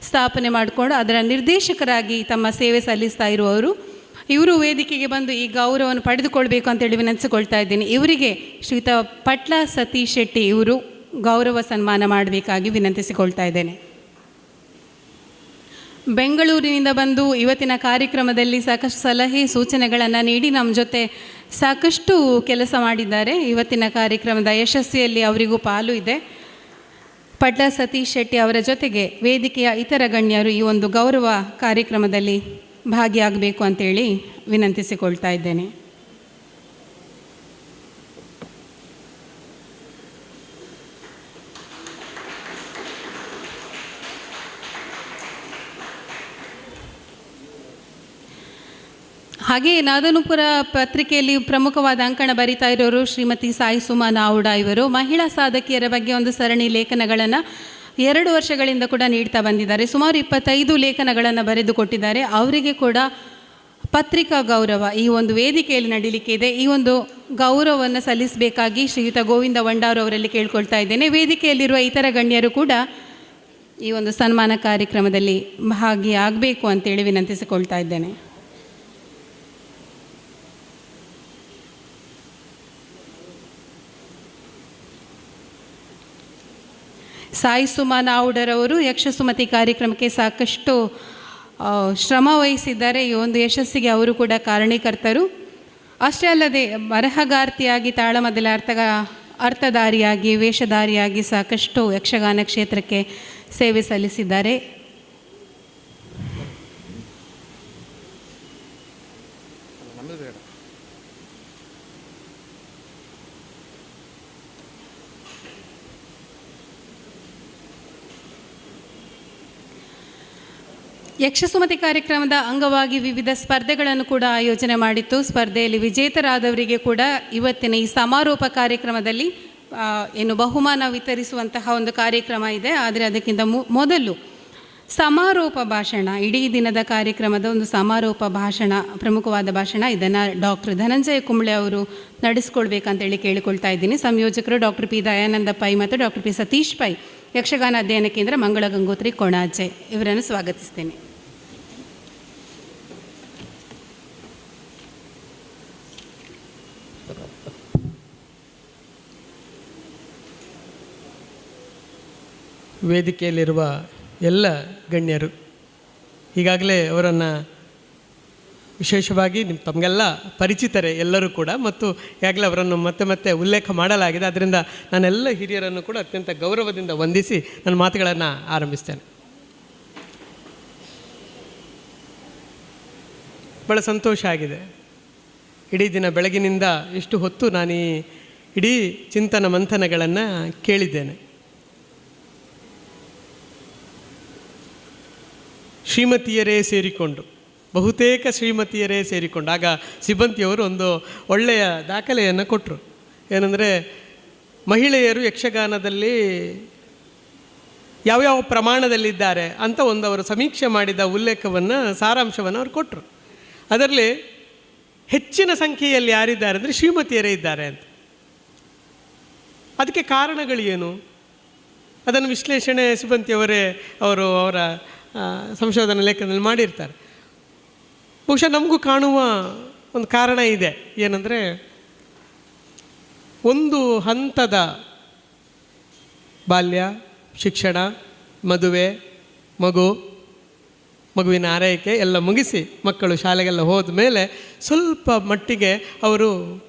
ಸ್ಥಾಪನೆ ಮಾಡಿಕೊಂಡು ಅದರ ನಿರ್ದೇಶಕರಾಗಿ ತಮ್ಮ ಸೇವೆ ಸಲ್ಲಿಸ್ತಾ ಇರುವವರು. ಇವರು ವೇದಿಕೆಗೆ ಬಂದು ಈ ಗೌರವವನ್ನು ಪಡೆದುಕೊಳ್ಬೇಕು ಅಂತೇಳಿ ವಿನಂತಿಸಿಕೊಳ್ತಾ ಇದ್ದೀನಿ. ಇವರಿಗೆ ಶ್ರೀಯುತ ಪಟ್ಲ ಸತೀಶ್ ಶೆಟ್ಟಿ ಇವರು ಗೌರವ ಸನ್ಮಾನ ಮಾಡಬೇಕಾಗಿ ವಿನಂತಿಸಿಕೊಳ್ತಾ ಇದ್ದೇನೆ. ಬೆಂಗಳೂರಿನಿಂದ ಬಂದು ಇವತ್ತಿನ ಕಾರ್ಯಕ್ರಮದಲ್ಲಿ ಸಾಕಷ್ಟು ಸಲಹೆ ಸೂಚನೆಗಳನ್ನು ನೀಡಿ ನಮ್ಮ ಜೊತೆ ಸಾಕಷ್ಟು ಕೆಲಸ ಮಾಡಿದ್ದಾರೆ. ಇವತ್ತಿನ ಕಾರ್ಯಕ್ರಮದ ಯಶಸ್ವಿಯಲ್ಲಿ ಅವರಿಗೂ ಪಾಲು ಇದೆ. ಪಟ್ಲ ಸತೀಶ್ ಶೆಟ್ಟಿ ಅವರ ಜೊತೆಗೆ ವೇದಿಕೆಯ ಇತರ ಗಣ್ಯರು ಈ ಒಂದು ಗೌರವ ಕಾರ್ಯಕ್ರಮದಲ್ಲಿ ಭಾಗಿಯಾಗಬೇಕು ಅಂತೇಳಿ ವಿನಂತಿಸಿಕೊಳ್ತಾ ಇದ್ದೇನೆ. ಹಾಗೆಯೇ ನಾದನೂಪುರ ಪತ್ರಿಕೆಯಲ್ಲಿ ಪ್ರಮುಖವಾದ ಅಂಕಣ ಬರಿತಾ ಇರೋರು ಶ್ರೀಮತಿ ಸಾಯಿ ಸುಮಾ ನಾವುಡ. ಇವರು ಮಹಿಳಾ ಸಾಧಕಿಯರ ಬಗ್ಗೆ ಒಂದು ಸರಣಿ ಲೇಖನಗಳನ್ನು 2 ವರ್ಷಗಳಿಂದ ಕೂಡ ನೀಡ್ತಾ ಬಂದಿದ್ದಾರೆ. ಸುಮಾರು 25 ಲೇಖನಗಳನ್ನು ಬರೆದು ಕೊಟ್ಟಿದ್ದಾರೆ. ಅವರಿಗೆ ಕೂಡ ಪತ್ರಿಕಾ ಗೌರವ ಈ ಒಂದು ವೇದಿಕೆಯಲ್ಲಿ ನಡೀಲಿಕ್ಕೆ ಇದೆ. ಈ ಒಂದು ಗೌರವವನ್ನು ಸಲ್ಲಿಸಬೇಕಾಗಿ ಶ್ರೀಯುತ ಗೋವಿಂದ ವಂಡಾರು ಅವರಲ್ಲಿ ಕೇಳ್ಕೊಳ್ತಾ ಇದ್ದೇನೆ. ವೇದಿಕೆಯಲ್ಲಿರುವ ಇತರ ಗಣ್ಯರು ಕೂಡ ಈ ಒಂದು ಸನ್ಮಾನ ಕಾರ್ಯಕ್ರಮದಲ್ಲಿ ಭಾಗಿಯಾಗಬೇಕು ಅಂತೇಳಿ ವಿನಂತಿಸಿಕೊಳ್ತಾ ಇದ್ದೇನೆ. ಸಾಯಿ ಸುಮಾ ನಾವುಡರವರು ಯಕ್ಷಸುಮತಿ ಕಾರ್ಯಕ್ರಮಕ್ಕೆ ಸಾಕಷ್ಟು ಶ್ರಮ ವಹಿಸಿದ್ದಾರೆ. ಈ ಒಂದು ಯಶಸ್ಸಿಗೆ ಅವರು ಕೂಡ ಕಾರಣೀಕರ್ತರು. ಅಷ್ಟೇ ಅಲ್ಲದೆ ಬರಹಗಾರ್ತಿಯಾಗಿ, ತಾಳಮದ್ದಲೆ ಅರ್ಥಧಾರಿಯಾಗಿ, ವೇಷಧಾರಿಯಾಗಿ ಸಾಕಷ್ಟು ಯಕ್ಷಗಾನ ಕ್ಷೇತ್ರಕ್ಕೆ ಸೇವೆ ಸಲ್ಲಿಸಿದ್ದಾರೆ. ಯಕ್ಷಸುಮತಿ ಕಾರ್ಯಕ್ರಮದ ಅಂಗವಾಗಿ ವಿವಿಧ ಸ್ಪರ್ಧೆಗಳನ್ನು ಕೂಡ ಆಯೋಜನೆ ಮಾಡಿತ್ತು. ಸ್ಪರ್ಧೆಯಲ್ಲಿ ವಿಜೇತರಾದವರಿಗೆ ಕೂಡ ಇವತ್ತಿನ ಈ ಸಮಾರೋಪ ಕಾರ್ಯಕ್ರಮದಲ್ಲಿ ಏನು ಬಹುಮಾನ ವಿತರಿಸುವಂತಹ ಒಂದು ಕಾರ್ಯಕ್ರಮ ಇದೆ. ಆದರೆ ಅದಕ್ಕಿಂತ ಮೊದಲು ಸಮಾರೋಪ ಭಾಷಣ, ಇಡೀ ದಿನದ ಕಾರ್ಯಕ್ರಮದ ಒಂದು ಸಮಾರೋಪ ಭಾಷಣ, ಪ್ರಮುಖವಾದ ಭಾಷಣ, ಇದನ್ನು ಡಾಕ್ಟರ್ ಧನಂಜಯ ಕುಂಬ್ಳೆ ಅವರು ನಡೆಸ್ಕೊಳ್ಬೇಕಂತೇಳಿ ಕೇಳಿಕೊಳ್ತಾ ಇದ್ದೀನಿ. ಸಂಯೋಜಕರು ಡಾಕ್ಟರ್ ಪಿ ದಯಾನಂದ ಪೈ ಮತ್ತು ಡಾಕ್ಟರ್ ಪಿ ಸತೀಶ್ ಪೈ, ಯಕ್ಷಗಾನ ಅಧ್ಯಯನ ಕೇಂದ್ರ, ಮಂಗಳ ಗಂಗೋತ್ರಿ, ಕೊಣಾಜೆ. ಇವರನ್ನು ಸ್ವಾಗತಿಸ್ತೇನೆ. ವೇದಿಕೆಯಲ್ಲಿರುವ ಎಲ್ಲ ಗಣ್ಯರು, ಈಗಾಗಲೇ ಅವರನ್ನು ವಿಶೇಷವಾಗಿ ತಮಗೆಲ್ಲ ಪರಿಚಿತರೇ ಎಲ್ಲರೂ ಕೂಡ, ಮತ್ತು ಈಗಾಗಲೇ ಅವರನ್ನು ಮತ್ತೆ ಮತ್ತೆ ಉಲ್ಲೇಖ ಮಾಡಲಾಗಿದೆ. ಅದರಿಂದ ನಾನೆಲ್ಲ ಹಿರಿಯರನ್ನು ಕೂಡ ಅತ್ಯಂತ ಗೌರವದಿಂದ ವಂದಿಸಿ ನನ್ನ ಮಾತುಗಳನ್ನು ಆರಂಭಿಸ್ತೇನೆ. ಭಾಳ ಸಂತೋಷ ಆಗಿದೆ. ಇಡೀ ದಿನ ಬೆಳಗಿನಿಂದ ಇಷ್ಟು ಹೊತ್ತು ನಾನು ಈ ಇಡೀ ಚಿಂತನ ಮಂಥನಗಳನ್ನು ಕೇಳಿದ್ದೇನೆ. ಶ್ರೀಮತಿಯರೇ ಸೇರಿಕೊಂಡು, ಬಹುತೇಕ ಶ್ರೀಮತಿಯರೇ ಸೇರಿಕೊಂಡು, ಆಗ ಸಿಬ್ಬಂದಿಯವರು ಒಂದು ಒಳ್ಳೆಯ ದಾಖಲೆಯನ್ನು ಕೊಟ್ಟರು. ಏನಂದರೆ, ಮಹಿಳೆಯರು ಯಕ್ಷಗಾನದಲ್ಲಿ ಯಾವ್ಯಾವ ಪ್ರಮಾಣದಲ್ಲಿದ್ದಾರೆ ಅಂತ ಒಂದು ಅವರು ಸಮೀಕ್ಷೆ ಮಾಡಿದ ಉಲ್ಲೇಖವನ್ನು, ಸಾರಾಂಶವನ್ನು ಅವರು ಕೊಟ್ಟರು. ಅದರಲ್ಲಿ ಹೆಚ್ಚಿನ ಸಂಖ್ಯೆಯಲ್ಲಿ ಯಾರಿದ್ದಾರೆ ಅಂದರೆ ಶ್ರೀಮತಿಯರೇ ಇದ್ದಾರೆ ಅಂತ. ಅದಕ್ಕೆ ಕಾರಣಗಳು ಏನು, ಅದನ್ನು ವಿಶ್ಲೇಷಣೆ ಸಿಬ್ಬಂದಿಯವರೇ ಅವರ ಸಂಶೋಧನಾ ಲೇಖನದಲ್ಲಿ ಮಾಡಿರ್ತಾರೆ. ಬಹುಶಃ ನಮಗೂ ಕಾಣುವ ಒಂದು ಕಾರಣ ಇದೆ. ಏನಂದರೆ, ಒಂದು ಹಂತದ ಬಾಲ್ಯ, ಶಿಕ್ಷಣ, ಮದುವೆ, ಮಗುವಿನ ಆರೈಕೆ ಎಲ್ಲ ಮುಗಿಸಿ ಮಕ್ಕಳು ಶಾಲೆಗೆಲ್ಲ ಹೋದ ಮೇಲೆ ಸ್ವಲ್ಪ ಮಟ್ಟಿಗೆ ಅವರು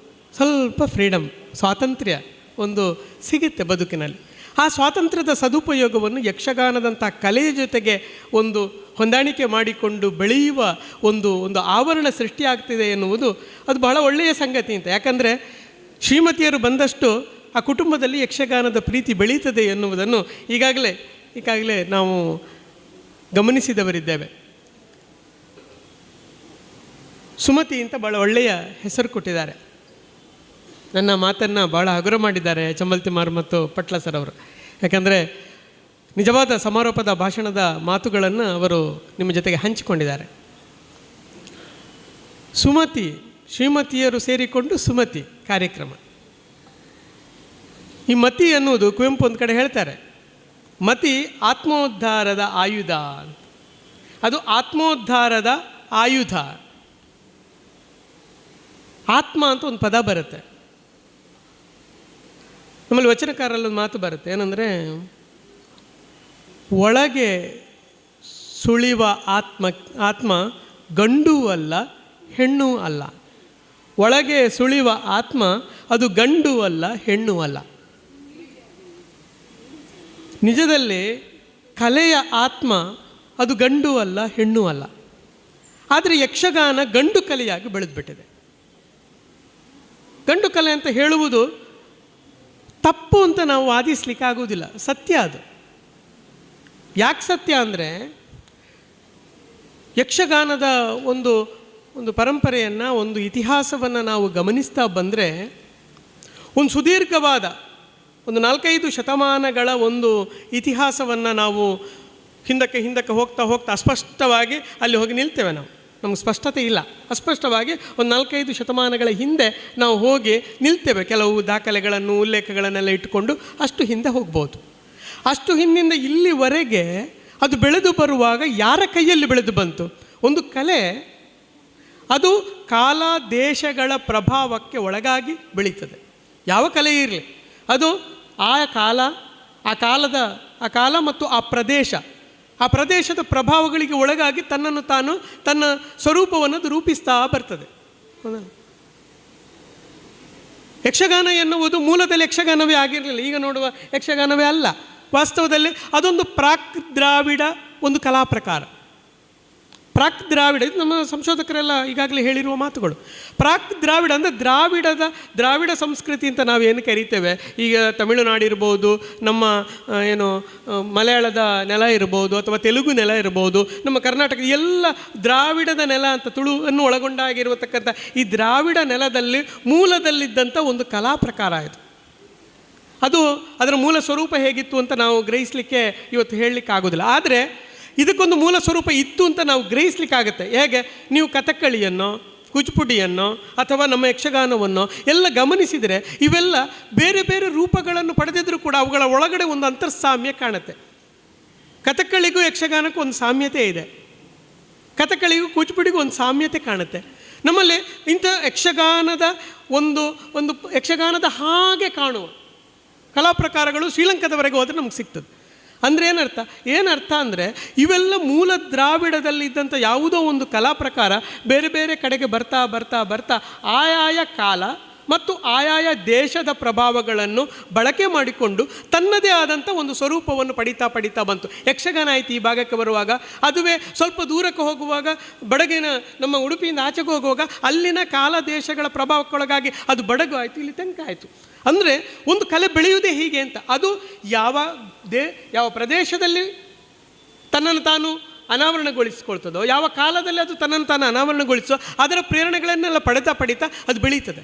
ಸ್ವಲ್ಪ ಫ್ರೀಡಮ್, ಸ್ವಾತಂತ್ರ್ಯ ಒಂದು ಸಿಗುತ್ತೆ ಬದುಕಿನಲ್ಲಿ. ಆ ಸ್ವಾತಂತ್ರ್ಯದ ಸದುಪಯೋಗವನ್ನು ಯಕ್ಷಗಾನದಂಥ ಕಲೆಯ ಜೊತೆಗೆ ಒಂದು ಹೊಂದಾಣಿಕೆ ಮಾಡಿಕೊಂಡು ಬೆಳೆಯುವ ಒಂದು ಆವರಣ ಸೃಷ್ಟಿಯಾಗ್ತಿದೆ ಎನ್ನುವುದು ಅದು ಬಹಳ ಒಳ್ಳೆಯ ಸಂಗತಿ ಅಂತ. ಯಾಕಂದರೆ ಶ್ರೀಮತಿಯರು ಬಂದಷ್ಟು ಆ ಕುಟುಂಬದಲ್ಲಿ ಯಕ್ಷಗಾನದ ಪ್ರೀತಿ ಬೆಳೀತದೆ ಎನ್ನುವುದನ್ನು ಈಗಾಗಲೇ ನಾವು ಗಮನಿಸಿದವರಿದ್ದೇವೆ. ಸುಮತಿ ಅಂತ ಭಾಳ ಒಳ್ಳೆಯ ಹೆಸರು ಕೊಟ್ಟಿದ್ದಾರೆ. ನನ್ನ ಮಾತನ್ನು ಭಾಳ ಹಗುರ ಮಾಡಿದ್ದಾರೆ ಚಂಬಲ್ತಿಮಾರ್ ಮತ್ತು ಪಟ್ಲ ಸರ್ ಅವರು. ಯಾಕಂದರೆ ನಿಜವಾದ ಸಮಾರೋಪದ ಭಾಷಣದ ಮಾತುಗಳನ್ನು ಅವರು ನಿಮ್ಮ ಜೊತೆಗೆ ಹಂಚಿಕೊಂಡಿದ್ದಾರೆ. ಸುಮತಿ, ಶ್ರೀಮತಿಯರು ಸೇರಿಕೊಂಡು ಸುಮತಿ ಕಾರ್ಯಕ್ರಮ. ಈ ಮತಿ ಅನ್ನುವುದು ಕುವೆಂಪು ಒಂದು ಕಡೆ ಹೇಳ್ತಾರೆ, ಮತಿ ಆತ್ಮೋದ್ಧಾರದ ಆಯುಧ ಅಂತ. ಅದು ಆತ್ಮೋದ್ಧಾರದ ಆಯುಧ. ಆತ್ಮ ಅಂತ ಒಂದು ಪದ ಬರುತ್ತೆ ನಮ್ಮಲ್ಲಿ, ವಚನಕಾರಲ್ಲೊಂದು ಮಾತು ಬರುತ್ತೆ, ಏನಂದರೆ ಒಳಗೆ ಸುಳಿವ ಆತ್ಮ ಗಂಡೂ ಅಲ್ಲ ಹೆಣ್ಣೂ ಅಲ್ಲ. ಒಳಗೆ ಸುಳಿವ ಆತ್ಮ ಅದು ಗಂಡು ಅಲ್ಲ ಹೆಣ್ಣು ಅಲ್ಲ. ನಿಜದಲ್ಲಿ ಕಲೆಯ ಆತ್ಮ ಅದು ಗಂಡು ಅಲ್ಲ ಹೆಣ್ಣು ಅಲ್ಲ. ಆದರೆ ಯಕ್ಷಗಾನ ಗಂಡು ಕಲೆಯಾಗಿ ಬೆಳೆದುಬಿಟ್ಟಿದೆ. ಗಂಡು ಕಲೆ ಅಂತ ಹೇಳುವುದು ತಪ್ಪು ಅಂತ ನಾವು ವಾದಿಸಲಿಕ್ಕಾಗೋದಿಲ್ಲ, ಸತ್ಯ ಅದು. ಯಾಕೆ ಸತ್ಯ ಅಂದರೆ, ಯಕ್ಷಗಾನದ ಒಂದು ಪರಂಪರೆಯನ್ನು, ಒಂದು ಇತಿಹಾಸವನ್ನು ನಾವು ಗಮನಿಸ್ತಾ ಬಂದರೆ, ಒಂದು ಸುದೀರ್ಘವಾದ ಒಂದು 4-5 ಶತಮಾನಗಳ ಒಂದು ಇತಿಹಾಸವನ್ನು ನಾವು ಹಿಂದಕ್ಕೆ ಹೋಗ್ತಾ ಅಸ್ಪಷ್ಟವಾಗಿ ಅಲ್ಲಿ ಹೋಗಿ ನಿಲ್ತೇವೆ. ನಮಗೆ ಸ್ಪಷ್ಟತೆ ಇಲ್ಲ, ಅಸ್ಪಷ್ಟವಾಗಿ ಒಂದು 4-5 ಶತಮಾನಗಳ ಹಿಂದೆ ನಾವು ಹೋಗಿ ನಿಲ್ತೇವೆ. ಕೆಲವು ದಾಖಲೆಗಳನ್ನು ಉಲ್ಲೇಖಗಳನ್ನೆಲ್ಲ ಇಟ್ಟುಕೊಂಡು ಅಷ್ಟು ಹಿಂದೆ ಹೋಗ್ಬೋದು. ಅಷ್ಟು ಹಿಂದಿಂದ ಇಲ್ಲಿವರೆಗೆ ಅದು ಬೆಳೆದು ಬರುವಾಗ ಯಾರ ಕೈಯಲ್ಲಿ ಬೆಳೆದು ಬಂತು? ಒಂದು ಕಲೆ ಅದು ಕಾಲ ದೇಶಗಳ ಪ್ರಭಾವಕ್ಕೆ ಒಳಗಾಗಿ ಬೆಳೀತದೆ. ಯಾವ ಕಲೆ ಇರಲಿ, ಅದು ಆ ಕಾಲ ಮತ್ತು ಆ ಪ್ರದೇಶದ ಪ್ರಭಾವಗಳಿಗೆ ಒಳಗಾಗಿ ತನ್ನನ್ನು ತಾನು ತನ್ನ ಸ್ವರೂಪವನ್ನು ರೂಪಿಸ್ತಾ ಬರ್ತದೆ. ಯಕ್ಷಗಾನ ಎನ್ನುವುದು ಮೂಲದಲ್ಲಿ ಯಕ್ಷಗಾನವೇ ಆಗಿರಲಿಲ್ಲ, ಈಗ ನೋಡುವ ಯಕ್ಷಗಾನವೇ ಅಲ್ಲ. ವಾಸ್ತವದಲ್ಲಿ ಅದೊಂದು ಪ್ರಾಕ್ ದ್ರಾವಿಡ ಒಂದು ಕಲಾ ಪ್ರಕಾರ. ಪ್ರಾಕ್ ದ್ರಾವಿಡ, ಇದು ನಮ್ಮ ಸಂಶೋಧಕರೆಲ್ಲ ಈಗಾಗಲೇ ಹೇಳಿರುವ ಮಾತುಗಳು. ಪ್ರಾಕ್ ದ್ರಾವಿಡ ಅಂದರೆ ದ್ರಾವಿಡ ಸಂಸ್ಕೃತಿ ಅಂತ ನಾವೇನು ಕರಿತೇವೆ. ಈಗ ತಮಿಳುನಾಡಿರ್ಬೋದು, ನಮ್ಮ ಮಲಯಾಳದ ನೆಲ ಇರ್ಬೋದು, ಅಥವಾ ತೆಲುಗು ನೆಲ ಇರ್ಬೋದು, ನಮ್ಮ ಕರ್ನಾಟಕ ಎಲ್ಲ ದ್ರಾವಿಡದ ನೆಲ ಅಂತ ತುಳುವನ್ನು ಒಳಗೊಂಡಾಗಿರತಕ್ಕಂಥ ಈ ದ್ರಾವಿಡ ನೆಲದಲ್ಲಿ ಮೂಲದಲ್ಲಿದ್ದಂಥ ಒಂದು ಕಲಾ ಪ್ರಕಾರ ಇದು. ಅದರ ಮೂಲ ಸ್ವರೂಪ ಹೇಗಿತ್ತು ಅಂತ ನಾವು ಗ್ರಹಿಸಲಿಕ್ಕೆ ಇವತ್ತು ಹೇಳಲಿಕ್ಕೆ ಆಗೋದಿಲ್ಲ. ಆದರೆ ಇದಕ್ಕೊಂದು ಮೂಲ ಸ್ವರೂಪ ಇತ್ತು ಅಂತ ನಾವು ಗ್ರಹಿಸಲಿಕ್ಕಾಗತ್ತೆ. ಹೇಗೆ? ನೀವು ಕಥಕ್ಕಳಿಯನ್ನು, ಕೂಚಿಪುಡಿಯನ್ನು ಅಥವಾ ನಮ್ಮ ಯಕ್ಷಗಾನವನ್ನು ಎಲ್ಲ ಗಮನಿಸಿದರೆ ಇವೆಲ್ಲ ಬೇರೆ ಬೇರೆ ರೂಪಗಳನ್ನು ಪಡೆದಿದ್ದರೂ ಕೂಡ ಅವುಗಳ ಒಳಗಡೆ ಒಂದು ಅಂತರ್ಸಾಮ್ಯ ಕಾಣುತ್ತೆ. ಕಥಕ್ಕಳಿಗೂ ಯಕ್ಷಗಾನಕ್ಕೂ ಒಂದು ಸಾಮ್ಯತೆ ಇದೆ, ಕಥಕ್ಕಳಿಗೂ ಕೂಚಿಪುಡಿಗೂ ಒಂದು ಸಾಮ್ಯತೆ ಕಾಣುತ್ತೆ. ನಮ್ಮಲ್ಲಿ ಇಂಥ ಯಕ್ಷಗಾನದ ಒಂದು ಯಕ್ಷಗಾನದ ಹಾಗೆ ಕಾಣುವ ಕಲಾ ಪ್ರಕಾರಗಳು ಶ್ರೀಲಂಕಾದವರೆಗೆ ಹೋದರೆ ನಮ್ಗೆ ಸಿಗ್ತದೆ. ಅಂದರೆ ಏನರ್ಥ ಅಂದರೆ, ಇವೆಲ್ಲ ಮೂಲ ದ್ರಾವಿಡದಲ್ಲಿದ್ದಂಥ ಯಾವುದೋ ಒಂದು ಕಲಾ ಪ್ರಕಾರ ಬೇರೆ ಬೇರೆ ಕಡೆಗೆ ಬರ್ತಾ ಆಯಾಯ ಕಾಲ ಮತ್ತು ಆಯಾಯ ದೇಶದ ಪ್ರಭಾವಗಳನ್ನು ಬಳಕೆ ಮಾಡಿಕೊಂಡು ತನ್ನದೇ ಆದಂಥ ಒಂದು ಸ್ವರೂಪವನ್ನು ಪಡಿತಾ ಬಂತು. ಯಕ್ಷಗಾನ ಆಯಿತು ಈ ಭಾಗಕ್ಕೆ ಬರುವಾಗ, ಅದುವೇ ಸ್ವಲ್ಪ ದೂರಕ್ಕೆ ಹೋಗುವಾಗ, ಬಡಗಿನ ನಮ್ಮ ಉಡುಪಿಯಿಂದ ಆಚೆಗೆ ಹೋಗುವಾಗ ಅಲ್ಲಿನ ಕಾಲ ದೇಶಗಳ ಪ್ರಭಾವಕ್ಕೊಳಗಾಗಿ ಅದು ಬಡಗು ಆಯಿತು, ಇಲ್ಲಿ ತನಕ ಆಯಿತು. ಅಂದರೆ ಒಂದು ಕಲೆ ಬೆಳೆಯುವುದೇ ಹೀಗೆ ಅಂತ. ಅದು ಯಾವ ಪ್ರದೇಶದಲ್ಲಿ ತನ್ನನ್ನು ತಾನು ಅನಾವರಣಗೊಳಿಸಿಕೊಳ್ತದೋ, ಯಾವ ಕಾಲದಲ್ಲಿ ಅದು ತನ್ನನ್ನು ತಾನು ಅನಾವರಣಗೊಳಿಸೋ, ಅದರ ಪ್ರೇರಣೆಗಳನ್ನೆಲ್ಲ ಪಡಿತಾ ಅದು ಬೆಳೀತದೆ.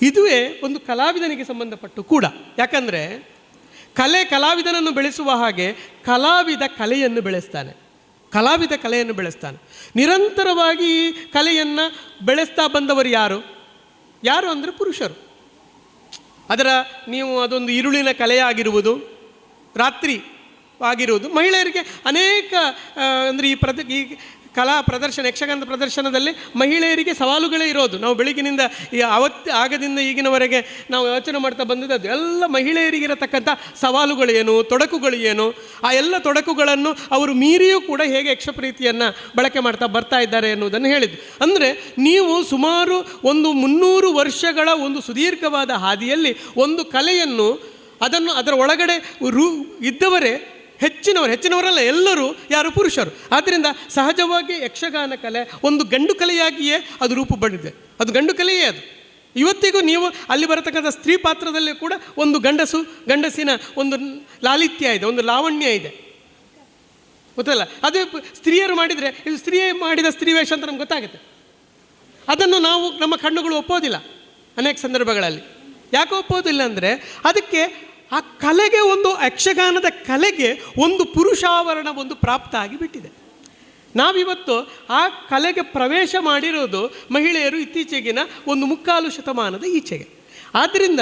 ಇದುವೇ ಒಂದು ಕಲಾವಿದನಿಗೆ ಸಂಬಂಧಪಟ್ಟು ಕೂಡ. ಯಾಕಂದರೆ ಕಲಾವಿದನನ್ನು ಬೆಳೆಸುವ ಹಾಗೆ ಕಲಾವಿದ ಕಲೆಯನ್ನು ಬೆಳೆಸ್ತಾನೆ. ನಿರಂತರವಾಗಿ ಈ ಕಲೆಯನ್ನು ಬೆಳೆಸ್ತಾ ಬಂದವರು ಯಾರು ಅಂದರೆ ಪುರುಷರು. ಅದೊಂದು ಇರುಳಿನ ಕಲೆಯಾಗಿರುವುದು, ರಾತ್ರಿ ಆಗಿರುವುದು. ಮಹಿಳೆಯರಿಗೆ ಅನೇಕ ಅಂದರೆ ಈ ಕಲಾ ಪ್ರದರ್ಶನ, ಯಕ್ಷಗಾನದ ಪ್ರದರ್ಶನದಲ್ಲಿ ಮಹಿಳೆಯರಿಗೆ ಸವಾಲುಗಳೇ ಇರೋದು. ನಾವು ಬೆಳಗಿನಿಂದ ಆಗದಿಂದ ಈಗಿನವರೆಗೆ ನಾವು ಯೋಚನೆ ಮಾಡ್ತಾ ಬಂದದ್ದು ಎಲ್ಲ ಮಹಿಳೆಯರಿಗಿರತಕ್ಕಂಥ ಸವಾಲುಗಳೇನು, ತೊಡಕುಗಳು ಏನು, ಆ ಎಲ್ಲ ತೊಡಕುಗಳನ್ನು ಅವರು ಮೀರಿಯೂ ಕೂಡ ಹೇಗೆ ಯಕ್ಷಪ್ರೀತಿಯನ್ನು ಬಳಕೆ ಮಾಡ್ತಾ ಬರ್ತಾ ಇದ್ದಾರೆ ಎನ್ನುವುದನ್ನು ಹೇಳಿದ್ದು. ಅಂದರೆ ನೀವು ಸುಮಾರು ಒಂದು 300 ವರ್ಷಗಳ ಒಂದು ಸುದೀರ್ಘವಾದ ಹಾದಿಯಲ್ಲಿ ಒಂದು ಕಲೆಯನ್ನು ಅದರ ಒಳಗಡೆ ಇದ್ದವರೇ ಹೆಚ್ಚಿನವರಲ್ಲ, ಎಲ್ಲರೂ ಪುರುಷರು. ಆದ್ದರಿಂದ ಸಹಜವಾಗಿ ಯಕ್ಷಗಾನ ಕಲೆ ಒಂದು ಗಂಡು ಕಲೆಯಾಗಿಯೇ ಅದು ರೂಪು ಪಡೆದಿದೆ. ಅದು ಗಂಡು ಕಲೆಯೇ. ಅದು ಇವತ್ತಿಗೂ ನೀವು ಅಲ್ಲಿ ಬರತಕ್ಕಂಥ ಸ್ತ್ರೀ ಪಾತ್ರದಲ್ಲಿ ಕೂಡ ಒಂದು ಗಂಡಸಿನ ಒಂದು ಲಾಲಿತ್ಯ ಇದೆ, ಒಂದು ಲಾವಣ್ಯ ಇದೆ, ಗೊತ್ತಲ್ಲ? ಅದು ಸ್ತ್ರೀಯರು ಮಾಡಿದರೆ ಇದು ಸ್ತ್ರೀಯೇ ಮಾಡಿದ ಸ್ತ್ರೀ ವೇಷ ಅಂತ ನಮ್ಗೆ ಗೊತ್ತಾಗುತ್ತೆ. ಅದನ್ನು ನಾವು ನಮ್ಮ ಕಣ್ಣುಗಳು ಒಪ್ಪೋದಿಲ್ಲ ಅನೇಕ ಸಂದರ್ಭಗಳಲ್ಲಿ. ಯಾಕೆ ಒಪ್ಪೋದಿಲ್ಲ ಅಂದರೆ ಅದಕ್ಕೆ ಆ ಕಲೆಗೆ, ಒಂದು ಯಕ್ಷಗಾನದ ಕಲೆಗೆ ಒಂದು ಪುರುಷಾವರಣ ಒಂದು ಪ್ರಾಪ್ತ ಆಗಿಬಿಟ್ಟಿದೆ. ನಾವಿವತ್ತು ಆ ಕಲೆಗೆ ಪ್ರವೇಶ ಮಾಡಿರೋದು ಮಹಿಳೆಯರು ಇತ್ತೀಚೆಗಿನ ಒಂದು 3/4 ಶತಮಾನದ ಈಚೆಗೆ. ಆದ್ದರಿಂದ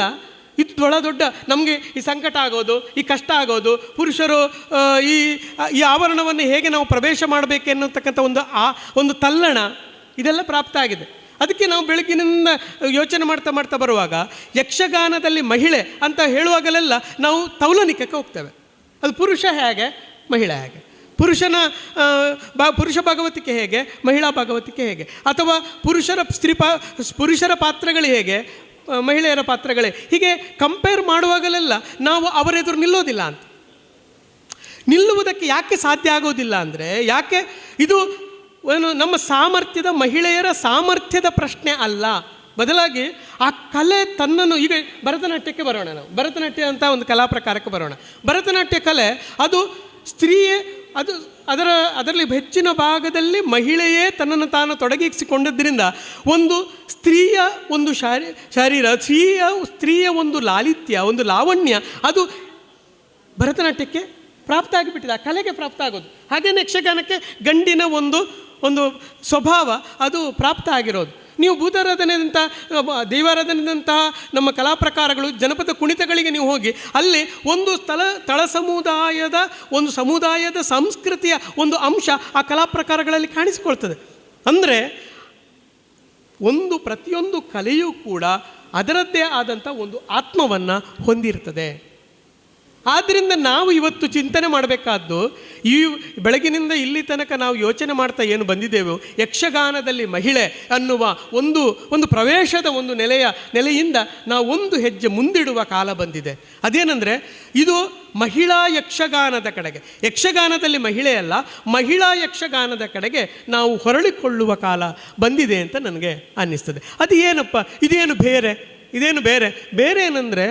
ಇದು ದೊಡ್ಡ ನಮಗೆ ಈ ಸಂಕಟ ಆಗೋದು, ಈ ಕಷ್ಟ ಆಗೋದು, ಪುರುಷರು ಈ ಆವರಣವನ್ನು ಹೇಗೆ ನಾವು ಪ್ರವೇಶ ಮಾಡಬೇಕು ಎನ್ನುತಕ್ಕಂಥ ಒಂದು ತಲ್ಲಣ ಇದೆಲ್ಲ ಪ್ರಾಪ್ತ ಆಗಿದೆ. ಅದಕ್ಕೆ ನಾವು ಬೆಳಗಿನಿಂದ ಯೋಚನೆ ಮಾಡ್ತಾ ಬರುವಾಗ ಯಕ್ಷಗಾನದಲ್ಲಿ ಮಹಿಳೆ ಅಂತ ಹೇಳುವಾಗಲೆಲ್ಲ ನಾವು ತೌಲನಿಕಕ್ಕೆ ಹೋಗ್ತೇವೆ. ಅದು ಪುರುಷ ಹೇಗೆ, ಮಹಿಳೆ ಹೇಗೆ, ಪುರುಷ ಭಾಗವತಿಕೆ ಹೇಗೆ, ಮಹಿಳಾ ಭಾಗವತಿಕೆ ಹೇಗೆ, ಅಥವಾ ಪುರುಷರ ಪಾತ್ರಗಳು ಹೇಗೆ, ಮಹಿಳೆಯರ ಪಾತ್ರಗಳೇ, ಹೀಗೆ ಕಂಪೇರ್ ಮಾಡುವಾಗಲೆಲ್ಲ ನಾವು ಅವರೆದುರು ನಿಲ್ಲೋದಿಲ್ಲ ಅಂತ. ನಿಲ್ಲುವುದಕ್ಕೆ ಯಾಕೆ ಸಾಧ್ಯ ಆಗೋದಿಲ್ಲ ಅಂದರೆ, ಯಾಕೆ ಇದು ನಮ್ಮ ಸಾಮರ್ಥ್ಯದ, ಮಹಿಳೆಯರ ಸಾಮರ್ಥ್ಯದ ಪ್ರಶ್ನೆ ಅಲ್ಲ, ಬದಲಾಗಿ ಆ ಕಲೆ ತನ್ನನ್ನು, ಈಗ ಭರತನಾಟ್ಯಕ್ಕೆ ಬರೋಣ, ನಾವು ಭರತನಾಟ್ಯ ಅಂತ ಒಂದು ಕಲಾ ಪ್ರಕಾರಕ್ಕೆ ಬರೋಣ. ಭರತನಾಟ್ಯ ಕಲೆ ಅದು ಸ್ತ್ರೀಯೇ, ಅದರಲ್ಲಿ ಹೆಚ್ಚಿನ ಭಾಗದಲ್ಲಿ ಮಹಿಳೆಯೇ ತನ್ನನ್ನು ತಾನು ತೊಡಗಿಸಿಕೊಂಡಿದ್ದರಿಂದ ಒಂದು ಸ್ತ್ರೀಯ ಒಂದು ಶರೀರ, ಸ್ತ್ರೀಯ ಒಂದು ಲಾಲಿತ್ಯ, ಒಂದು ಲಾವಣ್ಯ ಅದು ಭರತನಾಟ್ಯಕ್ಕೆ ಪ್ರಾಪ್ತ ಆಗಿಬಿಟ್ಟಿದೆ, ಆ ಕಲೆಗೆ ಪ್ರಾಪ್ತ ಆಗೋದು. ಹಾಗೆಯೇ ಯಕ್ಷಗಾನಕ್ಕೆ ಗಂಡಿನ ಒಂದು ಸ್ವಭಾವ ಅದು ಪ್ರಾಪ್ತ ಆಗಿರೋದು. ನೀವು ಭೂತಾರಾಧನೆದಂಥ, ದೈವಾರಾಧನೆದಂತಹ ನಮ್ಮ ಕಲಾ ಪ್ರಕಾರಗಳು, ಜನಪದ ಕುಣಿತಗಳಿಗೆ ನೀವು ಹೋಗಿ ಅಲ್ಲಿ ಒಂದು ತಳ ಸಮುದಾಯದ ಸಂಸ್ಕೃತಿಯ ಒಂದು ಅಂಶ ಆ ಕಲಾ ಪ್ರಕಾರಗಳಲ್ಲಿ ಕಾಣಿಸಿಕೊಳ್ತದೆ. ಅಂದರೆ ಪ್ರತಿಯೊಂದು ಕಲೆಯೂ ಕೂಡ ಅದರದ್ದೇ ಆದಂಥ ಒಂದು ಆತ್ಮವನ್ನು ಹೊಂದಿರ್ತದೆ. ಆದ್ದರಿಂದ ನಾವು ಇವತ್ತು ಚಿಂತನೆ ಮಾಡಬೇಕಾದ್ದು, ಈ ಬೆಳಗಿನಿಂದ ಇಲ್ಲಿ ತನಕ ನಾವು ಯೋಚನೆ ಮಾಡ್ತಾ ಏನು ಬಂದಿದ್ದೇವೆ, ಯಕ್ಷಗಾನದಲ್ಲಿ ಮಹಿಳೆ ಅನ್ನುವ ಒಂದು ಪ್ರವೇಶದ ಒಂದು ನೆಲೆಯಿಂದ ನಾವು ಒಂದು ಹೆಜ್ಜೆ ಮುಂದಿಡುವ ಕಾಲ ಬಂದಿದೆ. ಅದೇನೆಂದರೆ, ಇದು ಮಹಿಳಾ ಯಕ್ಷಗಾನದ ಕಡೆಗೆ, ಯಕ್ಷಗಾನದಲ್ಲಿ ಮಹಿಳೆಯಲ್ಲ, ಮಹಿಳಾ ಯಕ್ಷಗಾನದ ಕಡೆಗೆ ನಾವು ಹೊರಳಿಕೊಳ್ಳುವ ಕಾಲ ಬಂದಿದೆ ಅಂತ ನನಗೆ ಅನ್ನಿಸ್ತದೆ. ಅದು ಏನಪ್ಪ, ಇದೇನು ಬೇರೆ ಏನಂದರೆ,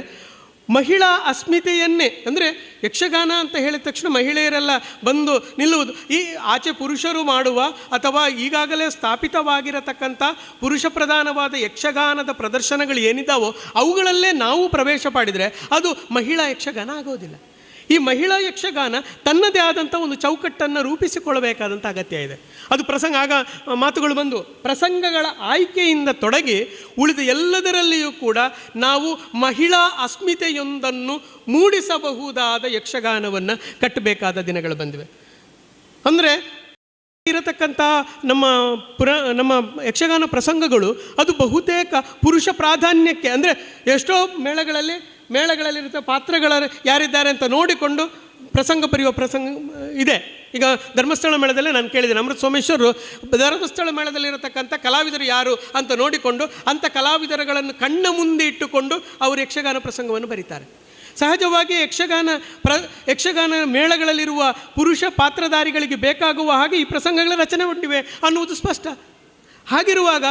ಮಹಿಳಾ ಅಸ್ಮಿತೆಯನ್ನೇ, ಅಂದರೆ ಯಕ್ಷಗಾನ ಅಂತ ಹೇಳಿದ ತಕ್ಷಣ ಮಹಿಳೆಯರೆಲ್ಲ ಬಂದು ನಿಲ್ಲುವುದು, ಈ ಆಚೆ ಪುರುಷರು ಮಾಡುವ ಅಥವಾ ಈಗಾಗಲೇ ಸ್ಥಾಪಿತವಾಗಿರತಕ್ಕಂಥ ಪುರುಷ ಪ್ರಧಾನವಾದ ಯಕ್ಷಗಾನದ ಪ್ರದರ್ಶನಗಳು ಏನಿದ್ದಾವೋ ಅವುಗಳಲ್ಲೇ ನಾವು ಪ್ರವೇಶ ಮಾಡಿದರೆ ಅದು ಮಹಿಳಾ ಯಕ್ಷಗಾನ ಆಗೋದಿಲ್ಲ. ಈ ಮಹಿಳಾ ಯಕ್ಷಗಾನ ತನ್ನದೇ ಆದಂಥ ಒಂದು ಚೌಕಟ್ಟನ್ನು ರೂಪಿಸಿಕೊಳ್ಳಬೇಕಾದಂಥ ಅಗತ್ಯ ಇದೆ. ಅದು ಆಗ ಮಾತುಗಳು ಬಂದು ಪ್ರಸಂಗಗಳ ಆಯ್ಕೆಯಿಂದ ತೊಡಗಿ ಉಳಿದ ಎಲ್ಲದರಲ್ಲಿಯೂ ಕೂಡ ನಾವು ಮಹಿಳಾ ಅಸ್ಮಿತೆಯೊಂದನ್ನು ಮೂಡಿಸಬಹುದಾದ ಯಕ್ಷಗಾನವನ್ನು ಕಟ್ಟಬೇಕಾದ ದಿನಗಳು ಬಂದಿವೆ. ಅಂದರೆ ಇರತಕ್ಕಂಥ ನಮ್ಮ ಯಕ್ಷಗಾನ ಪ್ರಸಂಗಗಳು ಅದು ಬಹುತೇಕ ಪುರುಷ ಪ್ರಾಧಾನ್ಯಕ್ಕೆ, ಅಂದರೆ ಎಷ್ಟೋ ಮೇಳಗಳಲ್ಲಿರುತ್ತೆ ಪಾತ್ರಗಳ ಯಾರಿದ್ದಾರೆ ಅಂತ ನೋಡಿಕೊಂಡು ಪ್ರಸಂಗ ಬರೆಯುವ ಪ್ರಸಂಗ ಇದೆ. ಈಗ ಧರ್ಮಸ್ಥಳ ಮೇಳದಲ್ಲೇ ನಾನು ಕೇಳಿದ್ದೇನೆ, ಅಮೃತ ಸೋಮೇಶ್ವರರು ಧರ್ಮಸ್ಥಳ ಮೇಳದಲ್ಲಿರತಕ್ಕಂಥ ಕಲಾವಿದರು ಯಾರು ಅಂತ ನೋಡಿಕೊಂಡು ಅಂಥ ಕಲಾವಿದರುಗಳನ್ನು ಕಣ್ಣ ಮುಂದೆ ಇಟ್ಟುಕೊಂಡು ಅವರು ಯಕ್ಷಗಾನ ಪ್ರಸಂಗವನ್ನು ಬರೀತಾರೆ. ಸಹಜವಾಗಿ ಯಕ್ಷಗಾನ ಮೇಳಗಳಲ್ಲಿರುವ ಪುರುಷ ಪಾತ್ರಧಾರಿಗಳಿಗೆ ಬೇಕಾಗುವ ಹಾಗೆ ಈ ಪ್ರಸಂಗಗಳ ರಚನೆ ಹೊಂದಿವೆ ಅನ್ನುವುದು ಸ್ಪಷ್ಟ. ಹಾಗಿರುವಾಗ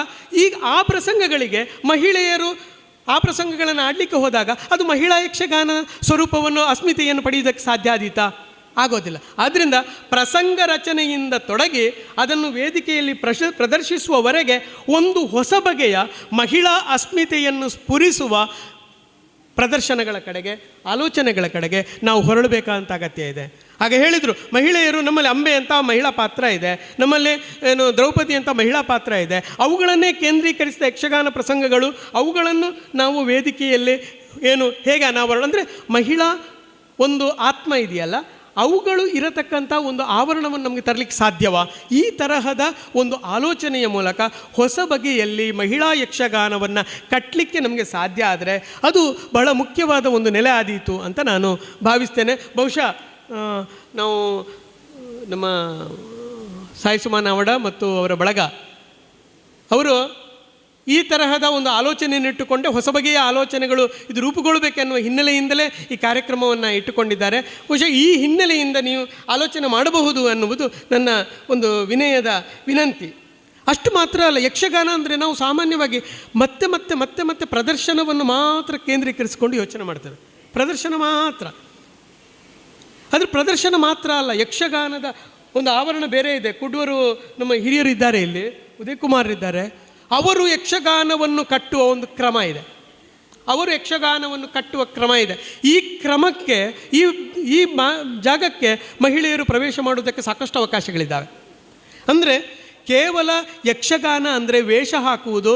ಈಗ ಆ ಪ್ರಸಂಗಗಳಿಗೆ ಮಹಿಳೆಯರು ಆ ಪ್ರಸಂಗಗಳನ್ನು ಆಡಲಿಕ್ಕೆ ಹೋದಾಗ ಅದು ಮಹಿಳಾ ಯಕ್ಷಗಾನ ಸ್ವರೂಪವನ್ನು, ಅಸ್ಮಿತೆಯನ್ನು ಪಡೆಯುವುದಕ್ಕೆ ಸಾಧ್ಯ ಆದೀತಾ? ಆಗೋದಿಲ್ಲ. ಆದ್ದರಿಂದ ಪ್ರಸಂಗ ರಚನೆಯಿಂದ ತೊಡಗಿ ಅದನ್ನು ವೇದಿಕೆಯಲ್ಲಿ ಪ್ರದರ್ಶಿಸುವವರೆಗೆ ಒಂದು ಹೊಸ ಬಗೆಯ ಮಹಿಳಾ ಅಸ್ಮಿತೆಯನ್ನು ಸ್ಫುರಿಸುವ ಪ್ರದರ್ಶನಗಳ ಕಡೆಗೆ, ಆಲೋಚನೆಗಳ ಕಡೆಗೆ ನಾವು ಹೊರಡಬೇಕಾದಂಥ ಅಗತ್ಯ ಇದೆ. ಹಾಗೆ ಹೇಳಿದರು, ಮಹಿಳೆಯರು ನಮ್ಮಲ್ಲಿ ಅಂಬೆ ಅಂತ ಮಹಿಳಾ ಪಾತ್ರ ಇದೆ, ನಮ್ಮಲ್ಲಿ ದ್ರೌಪದಿ ಅಂತ ಮಹಿಳಾ ಪಾತ್ರ ಇದೆ, ಅವುಗಳನ್ನೇ ಕೇಂದ್ರೀಕರಿಸಿದ ಯಕ್ಷಗಾನ ಪ್ರಸಂಗಗಳು, ಅವುಗಳನ್ನು ನಾವು ವೇದಿಕೆಯಲ್ಲಿ ಹೇಗೆ ಅನಾವರಣ, ಅಂದರೆ ಮಹಿಳಾ ಒಂದು ಆತ್ಮ ಇದೆಯಲ್ಲ, ಅವುಗಳು ಇರತಕ್ಕಂಥ ಒಂದು ಆವರಣವನ್ನು ನಮಗೆ ತರಲಿಕ್ಕೆ ಸಾಧ್ಯವಾ? ಈ ತರಹದ ಒಂದು ಆಲೋಚನೆಯ ಮೂಲಕ ಹೊಸ ಬಗೆಯಲ್ಲಿ ಮಹಿಳಾ ಯಕ್ಷಗಾನವನ್ನು ಕಟ್ಟಲಿಕ್ಕೆ ನಮಗೆ ಸಾಧ್ಯ ಆದರೆ ಅದು ಬಹಳ ಮುಖ್ಯವಾದ ಒಂದು ನೆಲೆ ಆದೀತು ಅಂತ ನಾನು ಭಾವಿಸ್ತೇನೆ. ಬಹುಶಃ ನಾವು ನಮ್ಮ ಸಾಯಿ ಸುಮನ್ ಅವಡ ಮತ್ತು ಅವರ ಬಳಗ ಅವರು ಈ ತರಹದ ಒಂದು ಆಲೋಚನೆಯನ್ನು ಇಟ್ಟುಕೊಂಡೆ ಹೊಸ ಬಗೆಯ ಆಲೋಚನೆಗಳು ಇದು ರೂಪುಗೊಳ್ಳಬೇಕೆನ್ನುವ ಹಿನ್ನೆಲೆಯಿಂದಲೇ ಈ ಕಾರ್ಯಕ್ರಮವನ್ನು ಇಟ್ಟುಕೊಂಡಿದ್ದಾರೆ. ಬಹುಶಃ ಈ ಹಿನ್ನೆಲೆಯಿಂದ ನೀವು ಆಲೋಚನೆ ಮಾಡಬಹುದು ಅನ್ನುವುದು ನನ್ನ ಒಂದು ವಿನಯದ ವಿನಂತಿ. ಅಷ್ಟು ಮಾತ್ರ ಅಲ್ಲ, ಯಕ್ಷಗಾನ ಅಂದರೆ ನಾವು ಸಾಮಾನ್ಯವಾಗಿ ಮತ್ತೆ ಮತ್ತೆ ಮತ್ತೆ ಮತ್ತೆ ಪ್ರದರ್ಶನವನ್ನು ಮಾತ್ರ ಕೇಂದ್ರೀಕರಿಸಿಕೊಂಡು ಯೋಚನೆ ಮಾಡ್ತೇವೆ. ಪ್ರದರ್ಶನ ಮಾತ್ರ. ಆದರೆ ಪ್ರದರ್ಶನ ಮಾತ್ರ ಅಲ್ಲ, ಯಕ್ಷಗಾನದ ಒಂದು ಆವರಣ ಬೇರೆ ಇದೆ. ಕುಡ್ವರು ನಮ್ಮ ಹಿರಿಯರು ಇದ್ದಾರೆ, ಇಲ್ಲಿ ಉದಯ್ ಕುಮಾರ್ ಇದ್ದಾರೆ. ಅವರು ಯಕ್ಷಗಾನವನ್ನು ಕಟ್ಟುವ ಒಂದು ಕ್ರಮ ಇದೆ. ಅವರು ಯಕ್ಷಗಾನವನ್ನು ಕಟ್ಟುವ ಕ್ರಮ ಇದೆ. ಈ ಕ್ರಮಕ್ಕೆ ಈ ಜಾಗಕ್ಕೆ ಮಹಿಳೆಯರು ಪ್ರವೇಶ ಮಾಡುವುದಕ್ಕೆ ಸಾಕಷ್ಟು ಅವಕಾಶಗಳಿದ್ದಾವೆ. ಅಂದರೆ ಕೇವಲ ಯಕ್ಷಗಾನ ಅಂದರೆ ವೇಷ ಹಾಕುವುದು,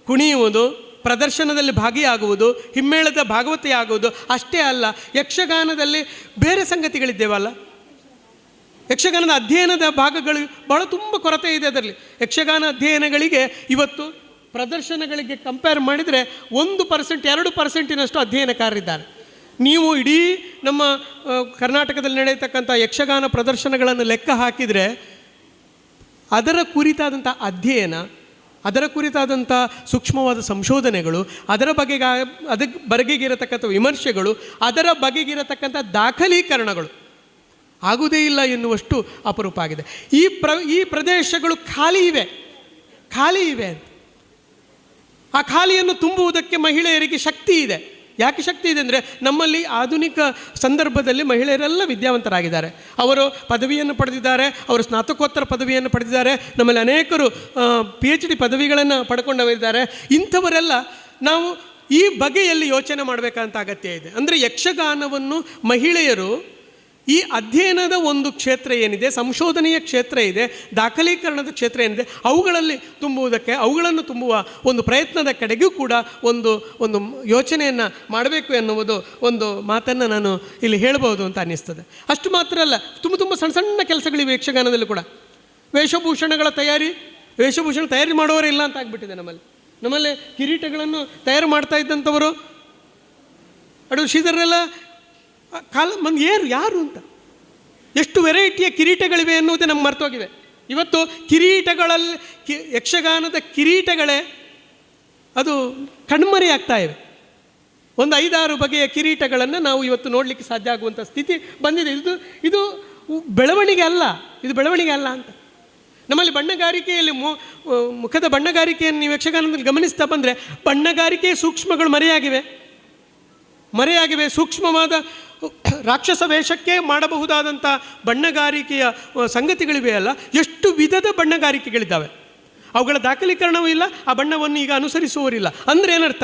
ಕುಣಿಯುವುದು, ಪ್ರದರ್ಶನದಲ್ಲಿ ಭಾಗಿಯಾಗುವುದು, ಹಿಮ್ಮೇಳದ ಭಾಗವತಿ ಆಗುವುದು ಅಷ್ಟೇ ಅಲ್ಲ. ಯಕ್ಷಗಾನದಲ್ಲಿ ಬೇರೆ ಸಂಗತಿಗಳಿದ್ದೇವಲ್ಲ, ಯಕ್ಷಗಾನದ ಅಧ್ಯಯನದ ಭಾಗಗಳು ಬಹಳ ತುಂಬ ಕೊರತೆ ಇದೆ ಅದರಲ್ಲಿ. ಯಕ್ಷಗಾನ ಅಧ್ಯಯನಗಳಿಗೆ ಇವತ್ತು ಪ್ರದರ್ಶನಗಳಿಗೆ ಕಂಪೇರ್ ಮಾಡಿದರೆ 1%, 2% ಅಧ್ಯಯನಕಾರರಿದ್ದಾರೆ. ನೀವು ಇಡೀ ನಮ್ಮ ಕರ್ನಾಟಕದಲ್ಲಿ ನಡೆಯತಕ್ಕಂಥ ಯಕ್ಷಗಾನ ಪ್ರದರ್ಶನಗಳನ್ನು ಲೆಕ್ಕ ಹಾಕಿದರೆ ಅದರ ಕುರಿತಾದಂಥ ಅಧ್ಯಯನ, ಅದರ ಕುರಿತಾದಂಥ ಸೂಕ್ಷ್ಮವಾದ ಸಂಶೋಧನೆಗಳು, ಅದಕ್ಕೆ ಬಗೆಗಿರತಕ್ಕಂಥ ವಿಮರ್ಶೆಗಳು, ಅದರ ಬಗೆಗಿರತಕ್ಕಂಥ ದಾಖಲೀಕರಣಗಳು ಆಗುವುದೇ ಇಲ್ಲ ಎನ್ನುವಷ್ಟು ಅಪರೂಪ ಆಗಿದೆ. ಈ ಪ್ರದೇಶಗಳು ಖಾಲಿ ಇವೆ ಅಂತ. ಆ ಖಾಲಿಯನ್ನು ತುಂಬುವುದಕ್ಕೆ ಮಹಿಳೆಯರಿಗೆ ಶಕ್ತಿ ಇದೆ. ಯಾಕೆ ಶಕ್ತಿ ಇದೆ ಅಂದರೆ, ನಮ್ಮಲ್ಲಿ ಆಧುನಿಕ ಸಂದರ್ಭದಲ್ಲಿ ಮಹಿಳೆಯರೆಲ್ಲ ವಿದ್ಯಾವಂತರಾಗಿದ್ದಾರೆ. ಅವರು ಪದವಿಯನ್ನು ಪಡೆದಿದ್ದಾರೆ, ಅವರು ಸ್ನಾತಕೋತ್ತರ ಪದವಿಯನ್ನು ಪಡೆದಿದ್ದಾರೆ. ನಮ್ಮಲ್ಲಿ ಅನೇಕರು PhD ಪದವಿಗಳನ್ನು ಪಡ್ಕೊಂಡವರಿದ್ದಾರೆ. ಇಂಥವರೆಲ್ಲ ನಾವು ಈ ಬಗೆಯಲ್ಲಿ ಯೋಚನೆ ಮಾಡಬೇಕಂತ ಅಗತ್ಯ ಇದೆ. ಅಂದರೆ ಯಕ್ಷಗಾನವನ್ನು ಮಹಿಳೆಯರು ಈ ಅಧ್ಯಯನದ ಒಂದು ಕ್ಷೇತ್ರ ಏನಿದೆ, ಸಂಶೋಧನೆಯ ಕ್ಷೇತ್ರ ಇದೆ, ದಾಖಲೀಕರಣದ ಕ್ಷೇತ್ರ ಏನಿದೆ, ಅವುಗಳಲ್ಲಿ ತುಂಬುವುದಕ್ಕೆ, ಅವುಗಳನ್ನು ತುಂಬುವ ಒಂದು ಪ್ರಯತ್ನದ ಕಡೆಗೂ ಕೂಡ ಒಂದು ಯೋಚನೆಯನ್ನು ಮಾಡಬೇಕು ಎನ್ನುವುದು ಒಂದು ಮಾತನ್ನು ನಾನು ಇಲ್ಲಿ ಹೇಳ್ಬೋದು ಅಂತ ಅನ್ನಿಸ್ತದೆ. ಅಷ್ಟು ಮಾತ್ರ ಅಲ್ಲ, ತುಂಬ ಸಣ್ಣ ಸಣ್ಣ ಕೆಲಸಗಳಿವೆ ಯಕ್ಷಗಾನದಲ್ಲಿ ಕೂಡ. ವೇಷಭೂಷಣ ತಯಾರಿ ಮಾಡೋರೇ ಇಲ್ಲ ಅಂತ ಆಗಿಬಿಟ್ಟಿದೆ. ನಮ್ಮಲ್ಲಿ ಕಿರೀಟಗಳನ್ನು ತಯಾರು ಮಾಡ್ತಾ ಇದ್ದಂಥವರು ಅಡು ಶ್ರೀಧರೆಲ್ಲ ಯಾರು ಅಂತ, ಎಷ್ಟು ವೆರೈಟಿಯ ಕಿರೀಟಗಳಿವೆ ಎನ್ನುವುದೇ ನಮ್ಗೆ ಮರ್ತೋಗಿವೆ. ಇವತ್ತು ಕಿರೀಟಗಳಲ್ಲಿ ಯಕ್ಷಗಾನದ ಕಿರೀಟಗಳೇ ಅದು ಕಣ್ಮರೆಯಾಗ್ತಾ ಇವೆ. ಒಂದು 5-6 ಬಗೆಯ ಕಿರೀಟಗಳನ್ನು ನಾವು ಇವತ್ತು ನೋಡಲಿಕ್ಕೆ ಸಾಧ್ಯ ಆಗುವಂಥ ಸ್ಥಿತಿ ಬಂದಿದೆ. ಇದು ಬೆಳವಣಿಗೆ ಅಲ್ಲ ಅಂತ. ನಮ್ಮಲ್ಲಿ ಬಣ್ಣಗಾರಿಕೆಯಲ್ಲಿ ಮುಖದ ಬಣ್ಣಗಾರಿಕೆಯನ್ನು ನೀವು ಯಕ್ಷಗಾನದಲ್ಲಿ ಗಮನಿಸ್ತಾ ಬಂದರೆ ಬಣ್ಣಗಾರಿಕೆಯ ಸೂಕ್ಷ್ಮಗಳು ಮರೆಯಾಗಿವೆ. ಸೂಕ್ಷ್ಮವಾದ ರಾಕ್ಷಸ ವೇಷಕ್ಕೆ ಮಾಡಬಹುದಾದಂಥ ಬಣ್ಣಗಾರಿಕೆಯ ಸಂಗತಿಗಳಿವೆ ಅಲ್ಲ, ಎಷ್ಟು ವಿಧದ ಬಣ್ಣಗಾರಿಕೆಗಳಿದ್ದಾವೆ. ಅವುಗಳ ದಾಖಲೀಕರಣವೂ ಇಲ್ಲ, ಆ ಬಣ್ಣವನ್ನು ಈಗ ಅನುಸರಿಸುವವರಿಲ್ಲ. ಅಂದರೆ ಏನರ್ಥ,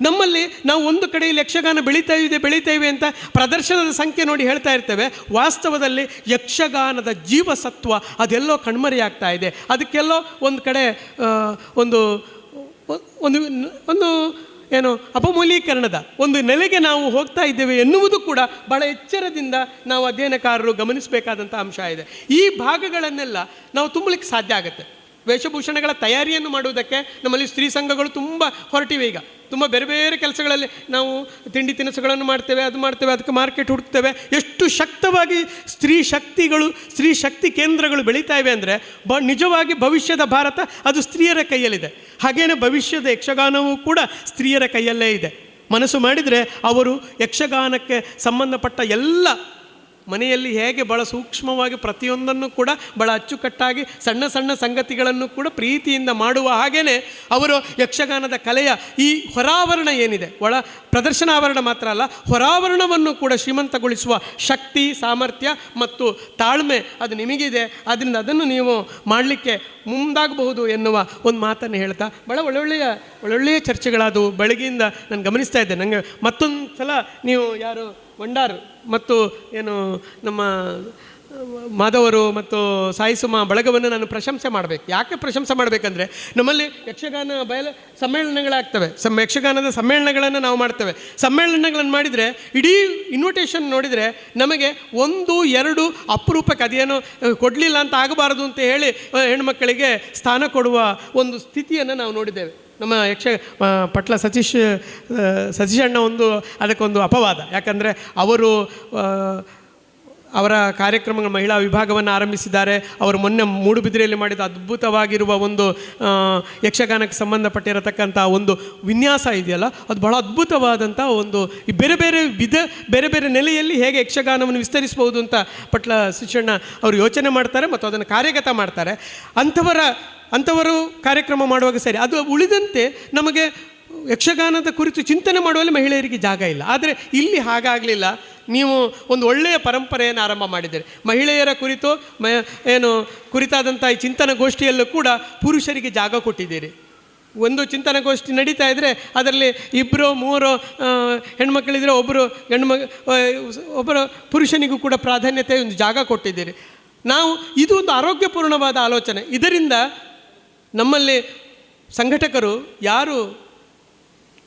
ನಮ್ಮಲ್ಲಿ ನಾವು ಒಂದು ಕಡೆಯಲ್ಲಿ ಯಕ್ಷಗಾನ ಬೆಳೀತಾ ಇವೆ ಅಂತ ಪ್ರದರ್ಶನದ ಸಂಖ್ಯೆ ನೋಡಿ ಹೇಳ್ತಾ ಇರ್ತೇವೆ. ವಾಸ್ತವದಲ್ಲಿ ಯಕ್ಷಗಾನದ ಜೀವಸತ್ವ ಅದೆಲ್ಲೋ ಕಣ್ಮರೆಯಾಗ್ತಾ ಇದೆ. ಅದಕ್ಕೆಲ್ಲೋ ಒಂದು ಕಡೆ ಒಂದು ಏನು ಅಪಮೂಲೀಕರಣದ ಒಂದು ನೆಲೆಗೆ ನಾವು ಹೋಗ್ತಾ ಇದ್ದೇವೆ ಎನ್ನುವುದು ಕೂಡ ಬಹಳ ಎಚ್ಚರದಿಂದ ನಾವು ಅಧ್ಯಯನಕಾರರು ಗಮನಿಸಬೇಕಾದಂಥ ಅಂಶ ಇದೆ. ಈ ಭಾಗಗಳನ್ನೆಲ್ಲ ನಾವು ತುಂಬಲಿಕ್ಕೆ ಸಾಧ್ಯ ಆಗುತ್ತೆ. ವೇಷಭೂಷಣಗಳ ತಯಾರಿಯನ್ನು ಮಾಡುವುದಕ್ಕೆ ನಮ್ಮಲ್ಲಿ ಸ್ತ್ರೀ ಸಂಘಗಳು ತುಂಬ ಹೊರಟಿವೆ. ಈಗ ತುಂಬ ಬೇರೆ ಬೇರೆ ಕೆಲಸಗಳಲ್ಲಿ ನಾವು ತಿಂಡಿ ತಿನಿಸುಗಳನ್ನು ಮಾಡ್ತೇವೆ, ಅದಕ್ಕೆ ಮಾರ್ಕೆಟ್ ಹುಡುಕ್ತೇವೆ. ಎಷ್ಟು ಶಕ್ತವಾಗಿ ಸ್ತ್ರೀ ಶಕ್ತಿ ಕೇಂದ್ರಗಳು ಬೆಳೀತಾ ಇವೆ ಅಂದರೆ ನಿಜವಾಗಿ ಭವಿಷ್ಯದ ಭಾರತ ಅದು ಸ್ತ್ರೀಯರ ಕೈಯಲ್ಲಿದೆ. ಹಾಗೇನೇ ಭವಿಷ್ಯದ ಯಕ್ಷಗಾನವೂ ಕೂಡ ಸ್ತ್ರೀಯರ ಕೈಯಲ್ಲೇ ಇದೆ. ಮನಸ್ಸು ಮಾಡಿದರೆ ಅವರು ಯಕ್ಷಗಾನಕ್ಕೆ ಸಂಬಂಧಪಟ್ಟ ಎಲ್ಲ ಮನೆಯಲ್ಲಿ ಹೇಗೆ ಭಾಳ ಸೂಕ್ಷ್ಮವಾಗಿ ಪ್ರತಿಯೊಂದನ್ನು ಕೂಡ ಭಾಳ ಅಚ್ಚುಕಟ್ಟಾಗಿ ಸಣ್ಣ ಸಣ್ಣ ಸಂಗತಿಗಳನ್ನು ಕೂಡ ಪ್ರೀತಿಯಿಂದ ಮಾಡುವ ಹಾಗೆಯೇ ಅವರು ಯಕ್ಷಗಾನದ ಕಲೆಯ ಈ ಹೊರಾವರಣ ಏನಿದೆ, ಒಳ ಪ್ರದರ್ಶನ ಆವರಣ ಮಾತ್ರ ಅಲ್ಲ, ಹೊರಾವರಣವನ್ನು ಕೂಡ ಶ್ರೀಮಂತಗೊಳಿಸುವ ಶಕ್ತಿ, ಸಾಮರ್ಥ್ಯ ಮತ್ತು ತಾಳ್ಮೆ ಅದು ನಿಮಗಿದೆ. ಆದ್ದರಿಂದ ಅದನ್ನು ನೀವು ಮಾಡಲಿಕ್ಕೆ ಮುಂದಾಗಬಹುದು ಎನ್ನುವ ಒಂದು ಮಾತನ್ನು ಹೇಳ್ತಾ ಭಾಳ ಒಳ್ಳೊಳ್ಳೆಯ ಚರ್ಚೆಗಳಾದವು. ಬೆಳಗ್ಗೆಯಿಂದ ನಾನು ಗಮನಿಸ್ತಾ ಇದ್ದೆ. ನನಗೆ ಮತ್ತೊಂದು ಸಲ ನೀವು ಯಾರು ವಂಡಾರ್ ಮತ್ತು ನಮ್ಮ ಮಾಧವರು ಮತ್ತು ಸಾಯಿಸುಮ ಬಳಗವನ್ನು ನಾನು ಪ್ರಶಂಸೆ ಮಾಡಬೇಕು. ಯಾಕೆ ಪ್ರಶಂಸೆ ಮಾಡಬೇಕಂದ್ರೆ, ನಮ್ಮಲ್ಲಿ ಯಕ್ಷಗಾನ ಸಮ್ಮೇಳನಗಳಾಗ್ತವೆ. ಯಕ್ಷಗಾನದ ಸಮ್ಮೇಳನಗಳನ್ನು ನಾವು ಮಾಡ್ತೇವೆ. ಸಮ್ಮೇಳನಗಳನ್ನು ಮಾಡಿದರೆ ಇಡೀ ಇನ್ವಿಟೇಷನ್ ನೋಡಿದರೆ ನಮಗೆ 1-2 ಅಪರೂಪಕ್ಕೆ ಅದೇನೋ ಕೊಡಲಿಲ್ಲ ಅಂತ ಆಗಬಾರದು ಅಂತ ಹೇಳಿ ಹೆಣ್ಮಕ್ಕಳಿಗೆ ಸ್ಥಾನ ಕೊಡುವ ಒಂದು ಸ್ಥಿತಿಯನ್ನು ನಾವು ನೋಡಿದ್ದೇವೆ. ನಮ್ಮ ಪಟ್ಲ ಸತೀಶ್ ಅಣ್ಣ ಅದಕ್ಕೊಂದು ಅಪವಾದ. ಯಾಕಂದರೆ ಅವರು ಅವರ ಕಾರ್ಯಕ್ರಮಗಳ ಮಹಿಳಾ ವಿಭಾಗವನ್ನು ಆರಂಭಿಸಿದ್ದಾರೆ. ಅವರು ಮೊನ್ನೆ ಮೂಡುಬಿದಿರೆಯಲ್ಲಿ ಮಾಡಿದ ಅದ್ಭುತವಾಗಿರುವ ಒಂದು ಯಕ್ಷಗಾನಕ್ಕೆ ಸಂಬಂಧಪಟ್ಟಿರತಕ್ಕಂಥ ಒಂದು ವಿನ್ಯಾಸ ಇದೆಯಲ್ಲ, ಅದು ಬಹಳ ಅದ್ಭುತವಾದಂಥ ಒಂದು ಬೇರೆ ಬೇರೆ ನೆಲೆಯಲ್ಲಿ ಹೇಗೆ ಯಕ್ಷಗಾನವನ್ನು ವಿಸ್ತರಿಸ್ಬೋದು ಅಂತ ಪಟ್ಲ ಶಿಕ್ಷಣ ಅವರು ಯೋಚನೆ ಮಾಡ್ತಾರೆ ಮತ್ತು ಅದನ್ನು ಕಾರ್ಯಗತ ಮಾಡ್ತಾರೆ. ಅಂಥವರು ಕಾರ್ಯಕ್ರಮ ಮಾಡುವಾಗ ಸರಿ. ಅದು ಉಳಿದಂತೆ ನಮಗೆ ಯಕ್ಷಗಾನದ ಕುರಿತು ಚಿಂತನೆ ಮಾಡುವಲ್ಲಿ ಮಹಿಳೆಯರಿಗೆ ಜಾಗ ಇಲ್ಲ. ಆದರೆ ಇಲ್ಲಿ ಹಾಗಾಗಲಿಲ್ಲ. ನೀವು ಒಂದು ಒಳ್ಳೆಯ ಪರಂಪರೆಯನ್ನು ಆರಂಭ ಮಾಡಿದ್ದೀರಿ. ಮಹಿಳೆಯರ ಕುರಿತು ಕುರಿತಾದಂಥ ಈ ಚಿಂತನಗೋಷ್ಠಿಯಲ್ಲೂ ಕೂಡ ಪುರುಷರಿಗೆ ಜಾಗ ಕೊಟ್ಟಿದ್ದೀರಿ. ಒಂದು ಚಿಂತನಗೋಷ್ಠಿ ನಡೀತಾ ಇದ್ದರೆ ಅದರಲ್ಲಿ 2-3 ಹೆಣ್ಮಕ್ಳಿದ್ರೆ ಒಬ್ಬರು ಪುರುಷನಿಗೂ ಕೂಡ ಪ್ರಾಧಾನ್ಯತೆ ಒಂದು ಜಾಗ ಕೊಟ್ಟಿದ್ದೀರಿ. ಇದು ಒಂದು ಆರೋಗ್ಯಪೂರ್ಣವಾದ ಆಲೋಚನೆ. ಇದರಿಂದ ನಮ್ಮಲ್ಲಿ ಸಂಘಟಕರು ಯಾರು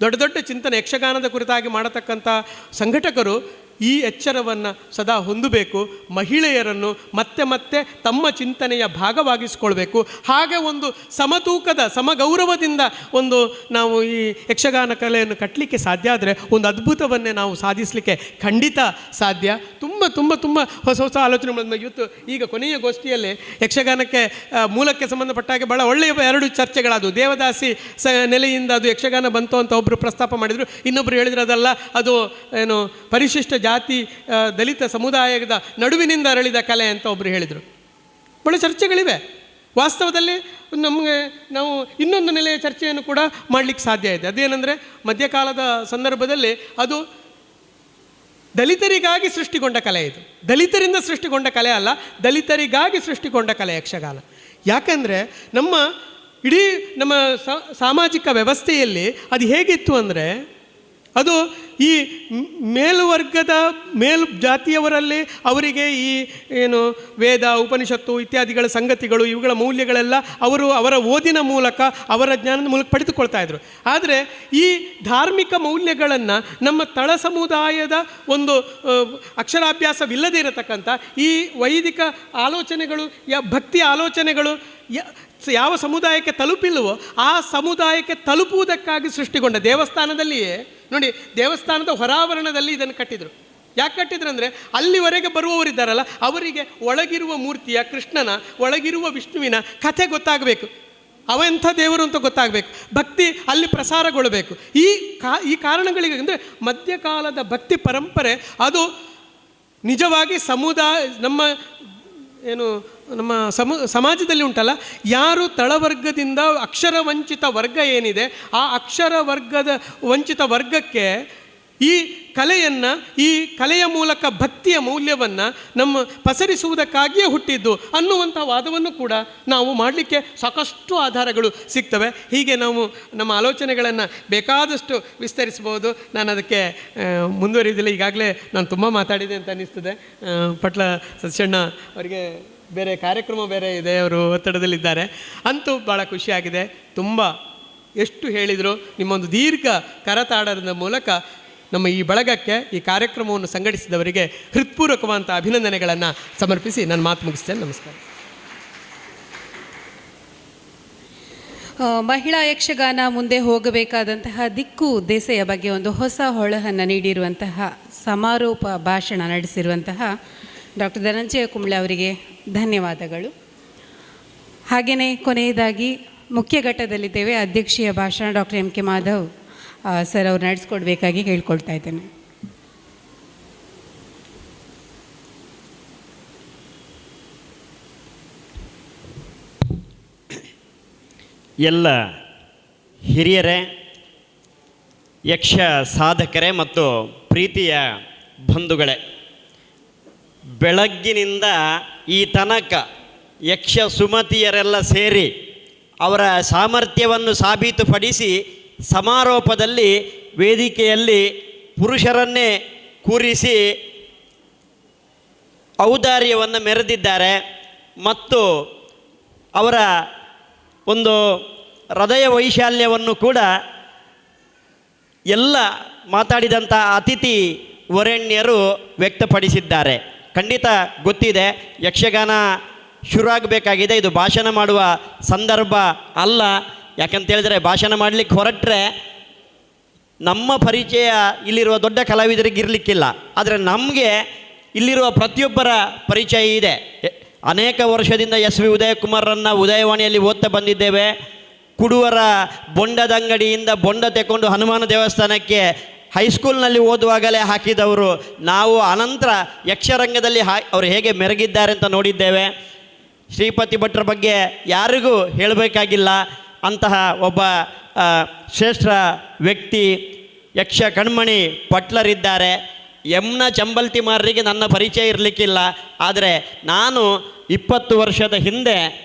ದೊಡ್ಡ ಚಿಂತನೆ ಯಕ್ಷಗಾನದ ಕುರಿತಾಗಿ ಮಾಡತಕ್ಕಂಥ ಸಂಘಟಕರು ಈ ಎಚ್ಚರವನ್ನು ಸದಾ ಹೊಂದಬೇಕು. ಮಹಿಳೆಯರನ್ನು ಮತ್ತೆ ತಮ್ಮ ಚಿಂತನೆಯ ಭಾಗವಾಗಿಸ್ಕೊಳ್ಬೇಕು. ಹಾಗೆ ಒಂದು ಸಮತೂಕದ ಸಮಗೌರವದಿಂದ ನಾವು ಈ ಯಕ್ಷಗಾನ ಕಲೆಯನ್ನು ಕಟ್ಟಲಿಕ್ಕೆ ಸಾಧ್ಯ ಆದರೆ ಒಂದು ಅದ್ಭುತವನ್ನೇ ನಾವು ಸಾಧಿಸಲಿಕ್ಕೆ ಖಂಡಿತ ಸಾಧ್ಯ. ತುಂಬ ಹೊಸ ಆಲೋಚನೆ ಇವತ್ತು ಈಗ ಕೊನೆಯ ಗೋಷ್ಠಿಯಲ್ಲಿ ಯಕ್ಷಗಾನಕ್ಕೆ ಮೂಲಕ್ಕೆ ಸಂಬಂಧಪಟ್ಟ ಹಾಗೆ ಭಾಳ ಒಳ್ಳೆಯ 2 ಚರ್ಚೆಗಳಾದವು. ದೇವದಾಸಿ ನೆಲೆಯಿಂದ ಅದು ಯಕ್ಷಗಾನ ಬಂತು ಅಂತ ಒಬ್ಬರು ಪ್ರಸ್ತಾಪ ಮಾಡಿದರು. ಇನ್ನೊಬ್ಬರು ಹೇಳಿದ್ರು ಅದಲ್ಲ, ಅದು ಪರಿಶಿಷ್ಟ ಜಾತಿ ದಲಿತ ಸಮುದಾಯದ ನಡುವಿನಿಂದ ಅರಳಿದ ಕಲೆ ಅಂತ ಒಬ್ಬರು ಹೇಳಿದರು. ಒಳ್ಳೆ ಚರ್ಚೆಗಳಿವೆ. ವಾಸ್ತವದಲ್ಲಿ ನಾವು ಇನ್ನೊಂದು ನೆಲೆಯ ಚರ್ಚೆಯನ್ನು ಕೂಡ ಮಾಡಲಿಕ್ಕೆ ಸಾಧ್ಯ ಇದೆ. ಅದೇನೆಂದರೆ ಮಧ್ಯಕಾಲದ ಸಂದರ್ಭದಲ್ಲಿ ಅದು ದಲಿತರಿಗಾಗಿ ಸೃಷ್ಟಿಗೊಂಡ ಕಲೆ. ಇದು ದಲಿತರಿಂದ ಸೃಷ್ಟಿಗೊಂಡ ಕಲೆ ಅಲ್ಲ, ದಲಿತರಿಗಾಗಿ ಸೃಷ್ಟಿಗೊಂಡ ಕಲೆ ಯಕ್ಷಗಾನ. ಯಾಕಂದರೆ ಇಡೀ ನಮ್ಮ ಸಾಮಾಜಿಕ ವ್ಯವಸ್ಥೆಯಲ್ಲಿ ಅದು ಹೇಗಿತ್ತು ಅಂದರೆ, ಅದು ಈ ಮೇಲು ಜಾತಿಯವರಲ್ಲಿ ಅವರಿಗೆ ಈ ವೇದ ಉಪನಿಷತ್ತು ಇತ್ಯಾದಿಗಳ ಸಂಗತಿಗಳು ಇವುಗಳ ಮೌಲ್ಯಗಳೆಲ್ಲ ಅವರ ಓದಿನ ಮೂಲಕ ಅವರ ಜ್ಞಾನದ ಮೂಲಕ ಪಡೆದುಕೊಳ್ತಾ ಇದ್ರು. ಆದರೆ ಈ ಧಾರ್ಮಿಕ ಮೌಲ್ಯಗಳನ್ನು ನಮ್ಮ ತಳ ಸಮುದಾಯದ ಒಂದು ಅಕ್ಷರಾಭ್ಯಾಸವಿಲ್ಲದೇ ಇರತಕ್ಕಂಥ ಈ ವೈದಿಕ ಆಲೋಚನೆಗಳು ಭಕ್ತಿ ಆಲೋಚನೆಗಳು ಯಾವ ಸಮುದಾಯಕ್ಕೆ ತಲುಪಿಲ್ಲವೋ ಆ ಸಮುದಾಯಕ್ಕೆ ತಲುಪುವುದಕ್ಕಾಗಿ ಸೃಷ್ಟಿಗೊಂಡ ದೇವಸ್ಥಾನದಲ್ಲಿಯೇ ನೋಡಿ, ದೇವಸ್ಥಾನದ ಹೊರಾವರಣದಲ್ಲಿ ಇದನ್ನು ಕಟ್ಟಿದರು. ಯಾಕೆ ಕಟ್ಟಿದ್ರು ಅಂದರೆ ಅಲ್ಲಿವರೆಗೆ ಬರುವವರಿದ್ದಾರಲ್ಲ ಅವರಿಗೆ ಒಳಗಿರುವ ಮೂರ್ತಿಯ ಕೃಷ್ಣನ ಒಳಗಿರುವ ವಿಷ್ಣುವಿನ ಕಥೆ ಗೊತ್ತಾಗಬೇಕು, ಅವ ಎಂಥ ದೇವರು ಅಂತ ಗೊತ್ತಾಗಬೇಕು, ಭಕ್ತಿ ಅಲ್ಲಿ ಪ್ರಸಾರಗೊಳ್ಳಬೇಕು. ಈ ಕಾರಣಗಳಿಗೆ ಅಂದರೆ ಮಧ್ಯಕಾಲದ ಭಕ್ತಿ ಪರಂಪರೆ ಅದು ನಿಜವಾಗಿ ನಮ್ಮ ಸಮಾಜದಲ್ಲಿ ಉಂಟಲ್ಲ, ಯಾರು ತಳವರ್ಗದಿಂದ ಅಕ್ಷರವಂಚಿತ ವರ್ಗ ಏನಿದೆ ಆ ವಂಚಿತ ವರ್ಗಕ್ಕೆ ಈ ಕಲೆಯ ಮೂಲಕ ಭಕ್ತಿಯ ಮೌಲ್ಯವನ್ನು ಪಸರಿಸುವುದಕ್ಕಾಗಿಯೇ ಹುಟ್ಟಿದ್ದು ಅನ್ನುವಂಥ ವಾದವನ್ನು ಕೂಡ ನಾವು ಮಾಡಲಿಕ್ಕೆ ಸಾಕಷ್ಟು ಆಧಾರಗಳು ಸಿಗ್ತವೆ. ಹೀಗೆ ನಾವು ನಮ್ಮ ಆಲೋಚನೆಗಳನ್ನು ಬೇಕಾದಷ್ಟು ವಿಸ್ತರಿಸ್ಬೋದು. ನಾನು ಅದಕ್ಕೆ ಮುಂದುವರಿಯೋದಿಲ್ಲ, ಈಗಾಗಲೇ ನಾನು ತುಂಬ ಮಾತಾಡಿದೆ ಅಂತ ಅನ್ನಿಸ್ತದೆ. ಪಟ್ಲ ಸತ್ಯಣ್ಣ ಅವರಿಗೆ ಬೇರೆ ಕಾರ್ಯಕ್ರಮ ಬೇರೆ ಇದೆ, ಅವರು ಒತ್ತಡದಲ್ಲಿದ್ದಾರೆ. ಅಂತೂ ಭಾಳ ಖುಷಿಯಾಗಿದೆ. ತುಂಬ ಎಷ್ಟು ಹೇಳಿದರು, ನಿಮ್ಮೊಂದು ದೀರ್ಘ ಕರತಾಡದ ಮೂಲಕ ನಮ್ಮ ಈ ಬಳಗಕ್ಕೆ ಈ ಕಾರ್ಯಕ್ರಮವನ್ನು ಸಂಘಟಿಸಿದವರಿಗೆ ಹೃತ್ಪೂರ್ವಕವಾದಂಥ ಅಭಿನಂದನೆಗಳನ್ನು ಸಮರ್ಪಿಸಿ ನಾನು ಮಾತು ಮುಗಿಸ್ತೇನೆ. ನಮಸ್ಕಾರ. ಮಹಿಳಾ ಯಕ್ಷಗಾನ ಮುಂದೆ ಹೋಗಬೇಕಾದಂತಹ ದಿಕ್ಕು ಉದ್ದೇಶೆಯ ಬಗ್ಗೆ ಒಂದು ಹೊಸ ಹೊಳಹನ್ನು ನೀಡಿರುವಂತಹ ಸಮಾರೋಪ ಭಾಷಣ ನಡೆಸಿರುವಂತಹ ಡಾಕ್ಟರ್ ಧನಂಜಯ ಕುಂಬ್ಳೆ ಅವರಿಗೆ ಧನ್ಯವಾದಗಳು. ಹಾಗೆಯೇ ಕೊನೆಯದಾಗಿ ಮುಖ್ಯ ಘಟ್ಟದಲ್ಲಿದ್ದೇವೆ. ಅಧ್ಯಕ್ಷೀಯ ಭಾಷಣ doctor M K Madhav sir ಅವರು ನಡೆಸ್ಕೊಡ್ಬೇಕಾಗಿ ಕೇಳ್ಕೊಳ್ತಾ ಇದ್ದೇನೆ. ಎಲ್ಲ ಹಿರಿಯರೇ, ಯಕ್ಷ ಸಾಧಕರೇ ಮತ್ತು ಪ್ರೀತಿಯ ಬಂಧುಗಳೇ, ಬೆಳಗ್ಗಿನಿಂದ ಈ ತನಕ ಯಕ್ಷ ಸುಮತಿಯರೆಲ್ಲ ಸೇರಿ ಅವರ ಸಾಮರ್ಥ್ಯವನ್ನು ಸಾಬೀತುಪಡಿಸಿ ಸಮಾರೋಪದಲ್ಲಿ ವೇದಿಕೆಯಲ್ಲಿ ಪುರುಷರನ್ನೇ ಕೂರಿಸಿ ಔದಾರ್ಯವನ್ನು ಮೆರೆದಿದ್ದಾರೆ. ಮತ್ತು ಅವರ ಒಂದು ಹೃದಯ ವೈಶಾಲ್ಯವನ್ನು ಕೂಡ ಎಲ್ಲ ಮಾತಾಡಿದಂಥ ಅತಿಥಿ ವರೆಣ್ಯರು ವ್ಯಕ್ತಪಡಿಸಿದ್ದಾರೆ. ಖಂಡಿತ ಗೊತ್ತಿದೆ, ಯಕ್ಷಗಾನ ಶುರುವಾಗಬೇಕಾಗಿದೆ. ಇದು ಭಾಷಣ ಮಾಡುವ ಸಂದರ್ಭ ಅಲ್ಲ. ಯಾಕಂತೇಳಿದರೆ ಭಾಷಣ ಮಾಡಲಿಕ್ಕೆ ಹೊರಟ್ರೆ ನಮ್ಮ ಪರಿಚಯ ಇಲ್ಲಿರುವ ದೊಡ್ಡ ಕಲಾವಿದರಿಗೆ ಇರಲಿಕ್ಕಿಲ್ಲ. ಆದರೆ ನಮಗೆ ಇಲ್ಲಿರುವ ಪ್ರತಿಯೊಬ್ಬರ ಪರಿಚಯ ಇದೆ. ಅನೇಕ ವರ್ಷದಿಂದ ಎಸ್ ವಿ ಉದಯಕುಮಾರರನ್ನು ಉದಯವಾಣಿಯಲ್ಲಿ ಓದ್ತಾ ಬಂದಿದ್ದೇವೆ. ಕುಡುವರ ಬೊಂಡದಂಗಡಿಯಿಂದ ಬೊಂಡ ತೆಕ್ಕೊಂಡು ಹನುಮಾನ ದೇವಸ್ಥಾನಕ್ಕೆ ಹೈಸ್ಕೂಲ್ನಲ್ಲಿ ಓದುವಾಗಲೇ ಹಾಕಿದವರು ನಾವು. ಅನಂತರ ಯಕ್ಷರಂಗದಲ್ಲಿ ಅವರು ಹೇಗೆ ಮೆರಗಿದ್ದಾರೆ ಅಂತ ನೋಡಿದ್ದೇವೆ. ಶ್ರೀಪತಿ ಭಟ್ರ ಬಗ್ಗೆ ಯಾರಿಗೂ ಹೇಳಬೇಕಾಗಿಲ್ಲ. ಅಂತಹ ಒಬ್ಬ ಶ್ರೇಷ್ಠ ವ್ಯಕ್ತಿ ಯಕ್ಷ ಕಣ್ಮಣಿ ಪಟ್ಲರಿದ್ದಾರೆ. ಯಮ್ನ ಚಂಬಲ್ತಿಮಾರರಿಗೆ ನನ್ನ ಪರಿಚಯ ಇರಲಿಕ್ಕಿಲ್ಲ. ಆದರೆ ನಾನು 20 ವರ್ಷದ ಹಿಂದೆ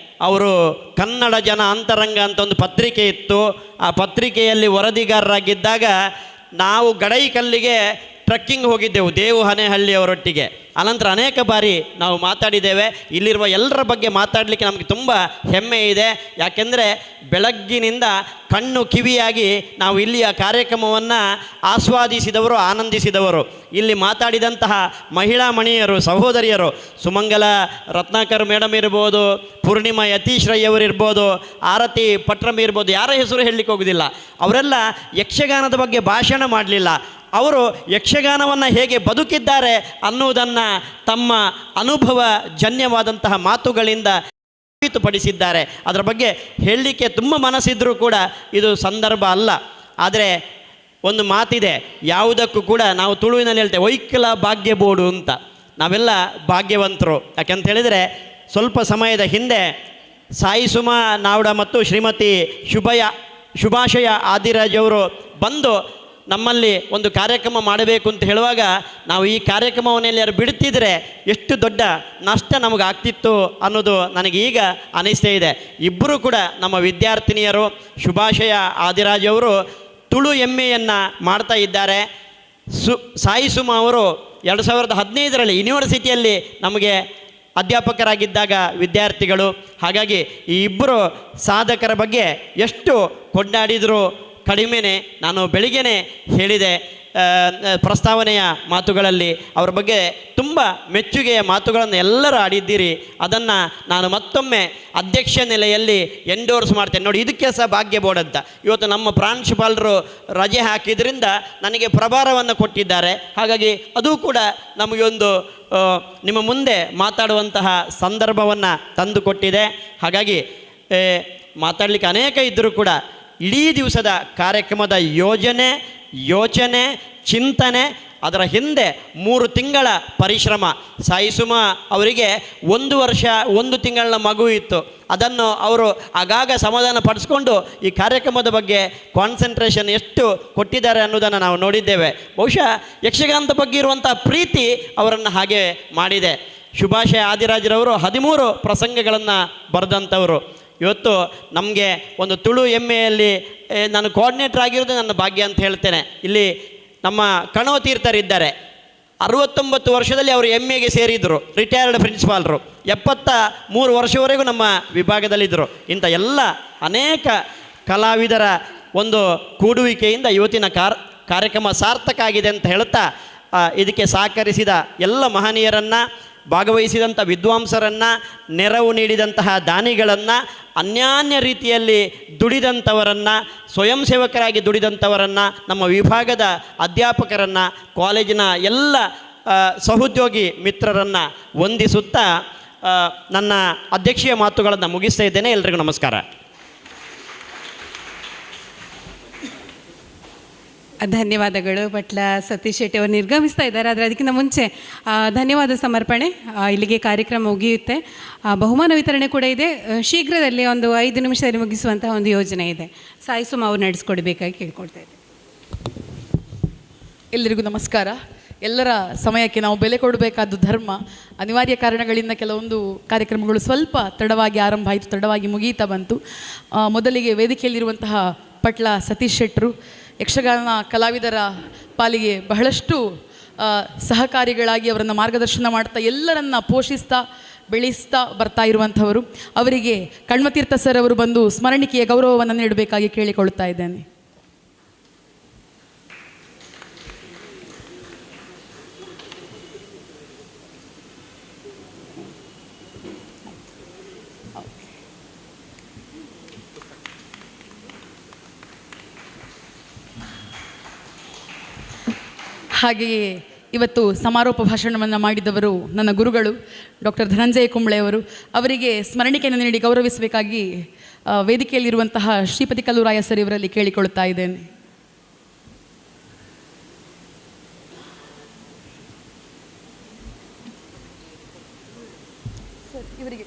ಅವರು ಕನ್ನಡ ಜನ ಅಂತರಂಗ ಅಂತ ಒಂದು ಪತ್ರಿಕೆ ಇತ್ತು. ಆ ಪತ್ರಿಕೆಯಲ್ಲಿ ವರದಿಗಾರರಾಗಿದ್ದಾಗ ನಾವು ಗಡೈಕಲ್ಲಿಗೆ ಟ್ರಕ್ಕಿಂಗ್ ಹೋಗಿದ್ದೆವು ದೇವುಹನೇಹಳ್ಳಿಯವರೊಟ್ಟಿಗೆ. ಅನಂತರ ಅನೇಕ ಬಾರಿ ನಾವು ಮಾತಾಡಿದ್ದೇವೆ. ಇಲ್ಲಿರುವ ಎಲ್ಲರ ಬಗ್ಗೆ ಮಾತಾಡಲಿಕ್ಕೆ ನಮಗೆ ತುಂಬ ಹೆಮ್ಮೆ ಇದೆ. ಯಾಕೆಂದರೆ ಬೆಳಗ್ಗಿನಿಂದ ಕಣ್ಣು ಕಿವಿಯಾಗಿ ನಾವು ಇಲ್ಲಿಯ ಕಾರ್ಯಕ್ರಮವನ್ನು ಆಸ್ವಾದಿಸಿದವರು, ಆನಂದಿಸಿದವರು. ಇಲ್ಲಿ ಮಾತಾಡಿದಂತಹ ಮಹಿಳಾ ಮಣಿಯರು, ಸಹೋದರಿಯರು, ಸುಮಂಗಲ ರತ್ನಾಕರ್ ಮೇಡಮ್ ಇರ್ಬೋದು, ಪೂರ್ಣಿಮಾ ಯತೀಶ್ ರೈ ಅವರು ಇರ್ಬೋದು, ಆರತಿ ಪಟ್ರಮ್ ಇರ್ಬೋದು, ಯಾರ ಹೆಸರು ಹೇಳಲಿಕ್ಕೆ ಹೋಗೋದಿಲ್ಲ. ಅವರೆಲ್ಲ ಯಕ್ಷಗಾನದ ಬಗ್ಗೆ ಭಾಷಣ ಮಾಡಲಿಲ್ಲ. ಅವರು ಯಕ್ಷಗಾನವನ್ನು ಹೇಗೆ ಬದುಕಿದ್ದಾರೆ ಅನ್ನುವುದನ್ನು ತಮ್ಮ ಅನುಭವ ಜನ್ಯವಾದಂತಹ ಮಾತುಗಳಿಂದ ಸಾಬೀತುಪಡಿಸಿದ್ದಾರೆ. ಅದರ ಬಗ್ಗೆ ಹೇಳಲಿಕ್ಕೆ ತುಂಬ ಮನಸ್ಸಿದ್ರೂ ಕೂಡ ಇದು ಸಂದರ್ಭ ಅಲ್ಲ. ಆದರೆ ಒಂದು ಮಾತಿದೆ, ಯಾವುದಕ್ಕೂ ಕೂಡ ನಾವು ತುಳುವಿನಲ್ಲಿ ಹೇಳ್ತೇವೆ ವೈಕಲ ಭಾಗ್ಯ ಬೋಡು ಅಂತ. ನಾವೆಲ್ಲ ಭಾಗ್ಯವಂತರು. ಯಾಕೆಂತ ಹೇಳಿದರೆ ಸ್ವಲ್ಪ ಸಮಯದ ಹಿಂದೆ ಸಾಯಿ ಸುಮಾ ನಾವ್ಡ ಮತ್ತು ಶ್ರೀಮತಿ ಶುಭಾಶಯ ಆದಿರಾಜ್ ಅವರು ಬಂದು ನಮ್ಮಲ್ಲಿ ಒಂದು ಕಾರ್ಯಕ್ರಮ ಮಾಡಬೇಕು ಅಂತ ಹೇಳುವಾಗ ನಾವು ಈ ಕಾರ್ಯಕ್ರಮವನ್ನು ಯಾರು ಬಿಡ್ತಿದ್ರೆ ಎಷ್ಟು ದೊಡ್ಡ ನಷ್ಟ ನಮಗಾಗ್ತಿತ್ತು ಅನ್ನೋದು ನನಗೆ ಈಗ ಅನಿಸ್ತಾ ಇದೆ. ಇಬ್ಬರು ಕೂಡ ನಮ್ಮ ವಿದ್ಯಾರ್ಥಿನಿಯರು. ಶುಭಾಶಯ ಆದಿರಾಜ್ ಅವರು ತುಳು ಎಮ್ಮೆಯನ್ನು ಮಾಡ್ತಾ ಇದ್ದಾರೆ. ಸಾಯಿ ಸುಮಾ ಅವರು 2015ರಲ್ಲಿ ಯೂನಿವರ್ಸಿಟಿಯಲ್ಲಿ ನಮಗೆ ಅಧ್ಯಾಪಕರಾಗಿದ್ದಾಗ ವಿದ್ಯಾರ್ಥಿಗಳು. ಹಾಗಾಗಿ ಈ ಇಬ್ಬರು ಸಾಧಕರ ಬಗ್ಗೆ ಎಷ್ಟು ಕೊಂಡಾಡಿದರೂ ಕಡಿಮೆನೇ. ನಾನು ಬೆಳಿಗ್ಗೆನೇ ಹೇಳಿದೆ ಪ್ರಸ್ತಾವನೆಯ ಮಾತುಗಳಲ್ಲಿ ಅವರ ಬಗ್ಗೆ ತುಂಬ ಮೆಚ್ಚುಗೆಯ ಮಾತುಗಳನ್ನು ಎಲ್ಲರೂ ಆಡಿದ್ದೀರಿ. ಅದನ್ನು ನಾನು ಮತ್ತೊಮ್ಮೆ ಅಧ್ಯಕ್ಷ ನೆಲೆಯಲ್ಲಿ ಎಂಡೋರ್ಸ್ ಮಾಡ್ತೇನೆ. ನೋಡಿ, ಇದಕ್ಕೆ ಸಹ ಭಾಗ್ಯ ಬೋರ್ಡ್ ಅಂತ ಇವತ್ತು ನಮ್ಮ ಪ್ರಾಂಶುಪಾಲರು ರಜೆ ಹಾಕಿದ್ರಿಂದ ನನಗೆ ಪ್ರಭಾರವನ್ನು ಕೊಟ್ಟಿದ್ದಾರೆ. ಹಾಗಾಗಿ ಅದು ಕೂಡ ನಮಗೆ ಒಂದು ನಿಮ್ಮ ಮುಂದೆ ಮಾತಾಡುವಂತಹ ಸಂದರ್ಭವನ್ನು ತಂದುಕೊಟ್ಟಿದೆ. ಹಾಗಾಗಿ ಮಾತಾಡಲಿಕ್ಕೆ ಅನೇಕ ಇದ್ದರೂ ಕೂಡ ಇಡೀ ದಿವಸದ ಕಾರ್ಯಕ್ರಮದ ಯೋಚನೆ ಚಿಂತನೆ, ಅದರ ಹಿಂದೆ 3 ತಿಂಗಳ ಪರಿಶ್ರಮ. ಸಾಯಿಸುಮಾ ಅವರಿಗೆ 1 ವರ್ಷ 1 ತಿಂಗಳ ಮಗು ಇತ್ತು. ಅದನ್ನು ಅವರು ಆಗಾಗ ಸಮಾಧಾನ ಪಡಿಸ್ಕೊಂಡು ಈ ಕಾರ್ಯಕ್ರಮದ ಬಗ್ಗೆ ಕಾನ್ಸಂಟ್ರೇಷನ್ ಎಷ್ಟು ಕೊಟ್ಟಿದ್ದಾರೆ ಅನ್ನೋದನ್ನು ನಾವು ನೋಡಿದ್ದೇವೆ. ಬಹುಶಃ ಯಕ್ಷಗಾನದ ಬಗ್ಗೆ ಇರುವಂಥ ಪ್ರೀತಿ ಅವರನ್ನು ಹಾಗೆ ಮಾಡಿದೆ. ಶುಭಾಶಯ ಆದಿರಾಜರವರು 13 ಪ್ರಸಂಗಗಳನ್ನು ಬರೆದಂಥವರು. ಇವತ್ತು ನಮಗೆ ಒಂದು ತುಳು ಎಮ್ಮೆಯಲ್ಲಿ ನಾನು ಕೋಆರ್ಡಿನೇಟರ್ ಆಗಿರೋದು ನನ್ನ ಭಾಗ್ಯ ಅಂತ ಹೇಳ್ತೇನೆ. ಇಲ್ಲಿ ನಮ್ಮ ಕಣವ ತೀರ್ಥರಿದ್ದಾರೆ. 69 ವರ್ಷದಲ್ಲಿ ಅವರು ಎಮ್ಮೆಗೆ ಸೇರಿದರು, ರಿಟೈರ್ಡ್ ಪ್ರಿನ್ಸಿಪಾಲ್ರು. 73 ವರ್ಷವರೆಗೂ ನಮ್ಮ ವಿಭಾಗದಲ್ಲಿದ್ದರು. ಇಂಥ ಎಲ್ಲ ಅನೇಕ ಕಲಾವಿದರ ಒಂದು ಕೂಡುವಿಕೆಯಿಂದ ಇವತ್ತಿನ ಕಾರ್ಯಕ್ರಮ ಸಾರ್ಥಕ ಆಗಿದೆ ಅಂತ ಹೇಳ್ತಾ ಇದಕ್ಕೆ ಸಹಕರಿಸಿದ ಎಲ್ಲ ಮಹನೀಯರನ್ನು, ಭಾಗವಹಿಸಿದಂಥ ವಿದ್ವಾಂಸರನ್ನು, ನೆರವು ನೀಡಿದಂತಹ ದಾನಿಗಳನ್ನು, ಅನ್ಯಾನ್ಯ ರೀತಿಯಲ್ಲಿ ದುಡಿದಂಥವರನ್ನು, ಸ್ವಯಂ ಸೇವಕರಾಗಿ ದುಡಿದಂಥವರನ್ನು, ನಮ್ಮ ವಿಭಾಗದ ಅಧ್ಯಾಪಕರನ್ನು, ಕಾಲೇಜಿನ ಎಲ್ಲ ಸಹೋದ್ಯೋಗಿ ಮಿತ್ರರನ್ನು ವಂದಿಸುತ್ತಾ ನನ್ನ ಅಧ್ಯಕ್ಷೀಯ ಮಾತುಗಳನ್ನು ಮುಗಿಸ್ತಾ ಇದ್ದೇನೆ. ಎಲ್ರಿಗೂ ನಮಸ್ಕಾರ. ಧನ್ಯವಾದಗಳು. ಪಟ್ಲ ಸತೀಶ್ ಶೆಟ್ಟಿ ಅವರು ನಿರ್ಗಮಿಸ್ತಾ ಇದ್ದಾರೆ. ಆದರೆ ಅದಕ್ಕಿಂತ ಮುಂಚೆ ಧನ್ಯವಾದ ಸಮರ್ಪಣೆ. ಇಲ್ಲಿಗೆ ಕಾರ್ಯಕ್ರಮ ಮುಗಿಯುತ್ತೆ. ಬಹುಮಾನ ವಿತರಣೆ ಕೂಡ ಇದೆ. ಶೀಘ್ರದಲ್ಲಿ ಒಂದು 5 ನಿಮಿಷದಲ್ಲಿ ಮುಗಿಸುವಂತಹ ಒಂದು ಯೋಜನೆ ಇದೆ. ಸಾಯಿ ಸುಮಾ ಅವರು ನಡೆಸ್ಕೊಡ್ಬೇಕಾಗಿ ಕೇಳ್ಕೊಳ್ತಾ ಇದ್ದೆ. ಎಲ್ಲರಿಗೂ ನಮಸ್ಕಾರ. ಎಲ್ಲರ ಸಮಯಕ್ಕೆ ನಾವು ಬೆಲೆ ಕೊಡಬೇಕಾದ್ದು ಧರ್ಮ. ಅನಿವಾರ್ಯ ಕಾರಣಗಳಿಂದ ಕೆಲವೊಂದು ಕಾರ್ಯಕ್ರಮಗಳು ಸ್ವಲ್ಪ ತಡವಾಗಿ ಆರಂಭ ಆಯಿತು, ತಡವಾಗಿ ಮುಗಿಯುತ್ತಾ ಬಂತು. ಮೊದಲಿಗೆ ವೇದಿಕೆಯಲ್ಲಿರುವಂತಹ ಪಟ್ಲ ಸತೀಶ್ ಶೆಟ್ಟರು ಯಕ್ಷಗಾನ ಕಲಾವಿದರ ಪಾಲಿಗೆ ಬಹಳಷ್ಟು ಸಹಕಾರಿಗಳಾಗಿ ಅವರನ್ನು ಮಾರ್ಗದರ್ಶನ ಮಾಡ್ತಾ ಎಲ್ಲರನ್ನ ಪೋಷಿಸ್ತಾ ಬೆಳೆಸ್ತಾ ಬರ್ತಾ ಇರುವಂಥವರು. ಅವರಿಗೆ ಕಣ್ಮತೀರ್ಥ ಸರ್ ಅವರು ಬಂದು ಸ್ಮರಣಿಕೆಯ ಗೌರವವನ್ನು ನೀಡಬೇಕಾಗಿ ಕೇಳಿಕೊಳ್ತಾ ಇದ್ದೇನೆ. ಹಾಗೆಯೇ ಇವತ್ತು ಸಮಾರೋಪ ಭಾಷಣವನ್ನು ಮಾಡಿದವರು ನನ್ನ ಗುರುಗಳು ಡಾಕ್ಟರ್ ಧನಂಜಯ ಕುಂಬ್ಳೆಯವರು. ಅವರಿಗೆ ಸ್ಮರಣಿಕೆಯನ್ನು ನೀಡಿ ಗೌರವಿಸಬೇಕಾಗಿ ವೇದಿಕೆಯಲ್ಲಿರುವಂತಹ ಶ್ರೀಪತಿ ಕಲ್ಲೂರಾಯ ಸರ್ ಇವರಲ್ಲಿ ಕೇಳಿಕೊಳ್ಳುತ್ತಾ ಇದ್ದೇನೆ. ಇವರಿಗೆ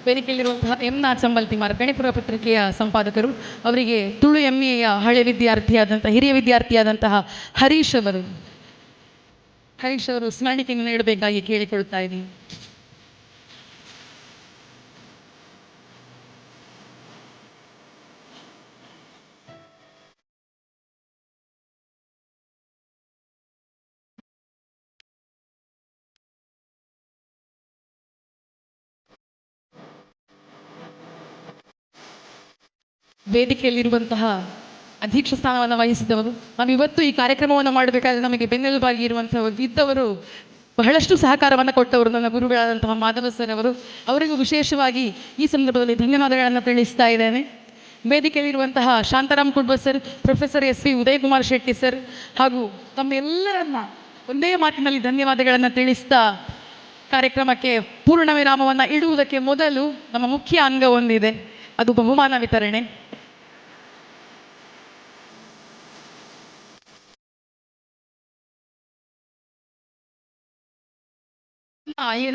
ವೇದಿಕೆಯಲ್ಲಿರುವಂತಹ ಚಂಬಲ್ತಿಮಾರ್ ಗಣಿಪುರ ಪತ್ರಿಕೆಯ ಸಂಪಾದಕರು, ಅವರಿಗೆ ತುಳು MA ಹಳೆ ವಿದ್ಯಾರ್ಥಿಯಾದಂತಹ ಹಿರಿಯ ವಿದ್ಯಾರ್ಥಿಯಾದಂತಹ ಹರೀಶ್ ಅವರು ಸ್ಮರಣಿಕೆಯನ್ನು ನೀಡಬೇಕಾಗಿ ಕೇಳಿಕೊಳ್ತಾ ಇದ್ದೀನಿ. ವೇದಿಕೆಯಲ್ಲಿರುವಂತಹ ಅಧ್ಯಕ್ಷ ಸ್ಥಾನವನ್ನು ವಹಿಸಿದವರು, ನಾವಿವತ್ತು ಈ ಕಾರ್ಯಕ್ರಮವನ್ನು ಮಾಡಬೇಕಾದ್ರೆ ನಮಗೆ ಬೆನ್ನೆಲುಬಾಗಿ ಇದ್ದವರು, ಬಹಳಷ್ಟು ಸಹಕಾರವನ್ನು ಕೊಟ್ಟವರು ನನ್ನ ಗುರುಗಳಾದಂತಹ ಮಾಧವ ಸರ್ ಅವರು. ಅವರಿಗೂ ವಿಶೇಷವಾಗಿ ಈ ಸಂದರ್ಭದಲ್ಲಿ ಧನ್ಯವಾದಗಳನ್ನು ತಿಳಿಸ್ತಾ ಇದ್ದೇನೆ. ವೇದಿಕೆಯಲ್ಲಿರುವಂತಹ Shantaram Kudba sir, professor SV Udayakumar Shetty sir ಹಾಗೂ ತಮ್ಮೆಲ್ಲರನ್ನ ಒಂದೇ ಮಾತಿನಲ್ಲಿ ಧನ್ಯವಾದಗಳನ್ನು ತಿಳಿಸ್ತಾ ಕಾರ್ಯಕ್ರಮಕ್ಕೆ ಪೂರ್ಣ ವಿರಾಮವನ್ನು ಇಡುವುದಕ್ಕೆ ಮೊದಲು ನಮ್ಮ ಮುಖ್ಯ ಅಂಗ ಒಂದಿದೆ, ಅದು ಬಹುಮಾನ ವಿತರಣೆ.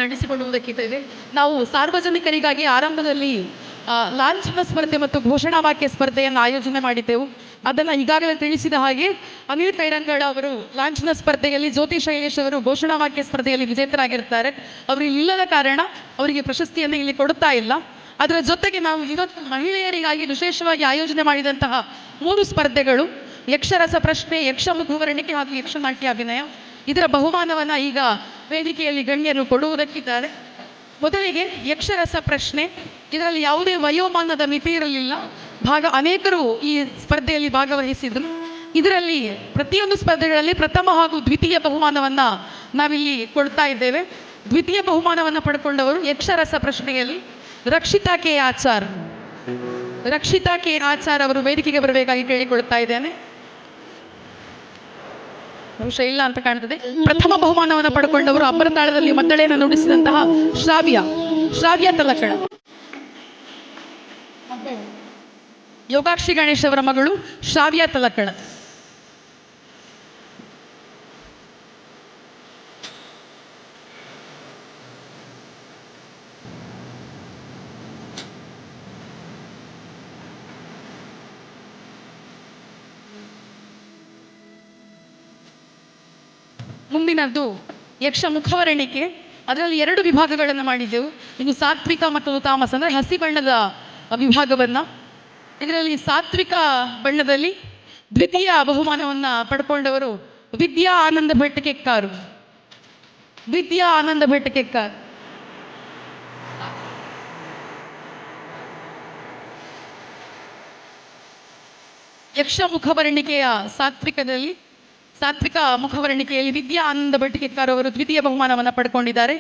ನಡೆಸಿಕೊಳ್ಳುವುದಕ್ಕಿದೆ. ನಾವು ಸಾರ್ವಜನಿಕರಿಗಾಗಿ ಆರಂಭದಲ್ಲಿ ಲಾಂಛನ ಸ್ಪರ್ಧೆ ಮತ್ತು ಘೋಷಣಾ ವಾಕ್ಯ ಸ್ಪರ್ಧೆಯನ್ನು ಆಯೋಜನೆ ಮಾಡಿದ್ದೆವು. ಅದನ್ನು ಈಗಾಗಲೇ ತಿಳಿಸಿದ ಹಾಗೆ ಅನಿಲ್ ಕೈರಂಗಡ ಅವರು ಲಾಂಛನ ಸ್ಪರ್ಧೆಯಲ್ಲಿ, ಜ್ಯೋತಿ ಶೈಲೇಶ್ ಅವರು ಘೋಷಣಾ ವಾಕ್ಯ ಸ್ಪರ್ಧೆಯಲ್ಲಿ ವಿಜೇತರಾಗಿರ್ತಾರೆ. ಅವರು ಇಲ್ಲದ ಕಾರಣ ಅವರಿಗೆ ಪ್ರಶಸ್ತಿಯನ್ನು ಇಲ್ಲಿ ಕೊಡುತ್ತಾ ಇಲ್ಲ. ಅದರ ಜೊತೆಗೆ ನಾವು ಇವತ್ತು ಮಹಿಳೆಯರಿಗಾಗಿ ವಿಶೇಷವಾಗಿ ಆಯೋಜನೆ ಮಾಡಿದಂತಹ 3 ಸ್ಪರ್ಧೆಗಳು, ಯಕ್ಷರಸ ಪ್ರಶ್ನೆ, ಯಕ್ಷ ಮುಖವರ್ಣಿಕೆ ಹಾಗೂ ಯಕ್ಷನಾಟ್ಯ ಅಭಿನಯ, ಇದರ ಬಹುಮಾನವನ್ನು ಈಗ ವೇದಿಕೆಯಲ್ಲಿ ಗಣ್ಯರು ಕೊಡುವುದಕ್ಕಿದ್ದಾರೆ. ಮೊದಲಿಗೆ ಯಕ್ಷರಸ ಪ್ರಶ್ನೆ. ಇದರಲ್ಲಿ ಯಾವುದೇ ವಯೋಮಾನದ ಮಿತಿ ಇರಲಿಲ್ಲ. ಅನೇಕರು ಈ ಸ್ಪರ್ಧೆಯಲ್ಲಿ ಭಾಗವಹಿಸಿದರು. ಇದರಲ್ಲಿ ಪ್ರತಿಯೊಂದು ಸ್ಪರ್ಧೆಗಳಲ್ಲಿ ಪ್ರಥಮ ಹಾಗೂ ದ್ವಿತೀಯ ಬಹುಮಾನವನ್ನು ನಾವಿಲ್ಲಿ ಕೊಡ್ತಾ ಇದ್ದೇವೆ. ದ್ವಿತೀಯ ಬಹುಮಾನವನ್ನು ಪಡ್ಕೊಂಡವರು ಯಕ್ಷರಸ ಪ್ರಶ್ನೆಯಲ್ಲಿ ರಕ್ಷಿತಾ ಕೆ ಆಚಾರ್ ಅವರು ವೇದಿಕೆಗೆ ಬರಬೇಕಾಗಿ ಕೇಳಿಕೊಳ್ತಾ ಇದ್ದೇನೆ. ಬಹುಶಃ ಇಲ್ಲ ಅಂತ ಕಾಣ್ತದೆ. ಪ್ರಥಮ ಬಹುಮಾನವನ್ನು ಪಡ್ಕೊಂಡವರು ಅಬ್ಬರತಾಳದಲ್ಲಿ ಮದ್ದಳೆಯನ್ನು ನುಡಿಸಿದಂತಹ ಶ್ರಾವ್ಯ ತಲಕಳ. ಯೋಗಾಕ್ಷಿ ಗಣೇಶ್ ಅವರ ಮಗಳು ಶ್ರಾವ್ಯ ತಲಕಳ. ಮುಂದಿನದ್ದು ಯಕ್ಷ ಮುಖವರ್ಣಿಕೆ. ಅದರಲ್ಲಿ 2 ವಿಭಾಗಗಳನ್ನು ಮಾಡಿದ್ದೆವು. ಇದು ಸಾತ್ವಿಕ ಮತ್ತು ತಾಮಸ, ಅಂದರೆ ಹಸಿ ಬಣ್ಣದ ವಿಭಾಗವನ್ನು. ಇದರಲ್ಲಿ ಸಾತ್ವಿಕ ಬಣ್ಣದಲ್ಲಿ ದ್ವಿತೀಯ ಬಹುಮಾನವನ್ನು ಪಡ್ಕೊಂಡವರು ವಿದ್ಯಾ ಆನಂದ ಭಟ್ಟಕೆಕ್ಕಾರು. ಯಕ್ಷ ಮುಖವರ್ಣಿಕೆಯ ಸಾತ್ವಿಕ ಮುಖವರ್ಣಿಕೆಯಲ್ಲಿ ವಿದ್ಯಾ ಆನಂದ ಭಟ್ಟಕೆಕ್ಕಾರು ಅವರು ದ್ವಿತೀಯ ಬಹುಮಾನವನ್ನು ಪಡ್ಕೊಂಡಿದ್ದಾರೆ.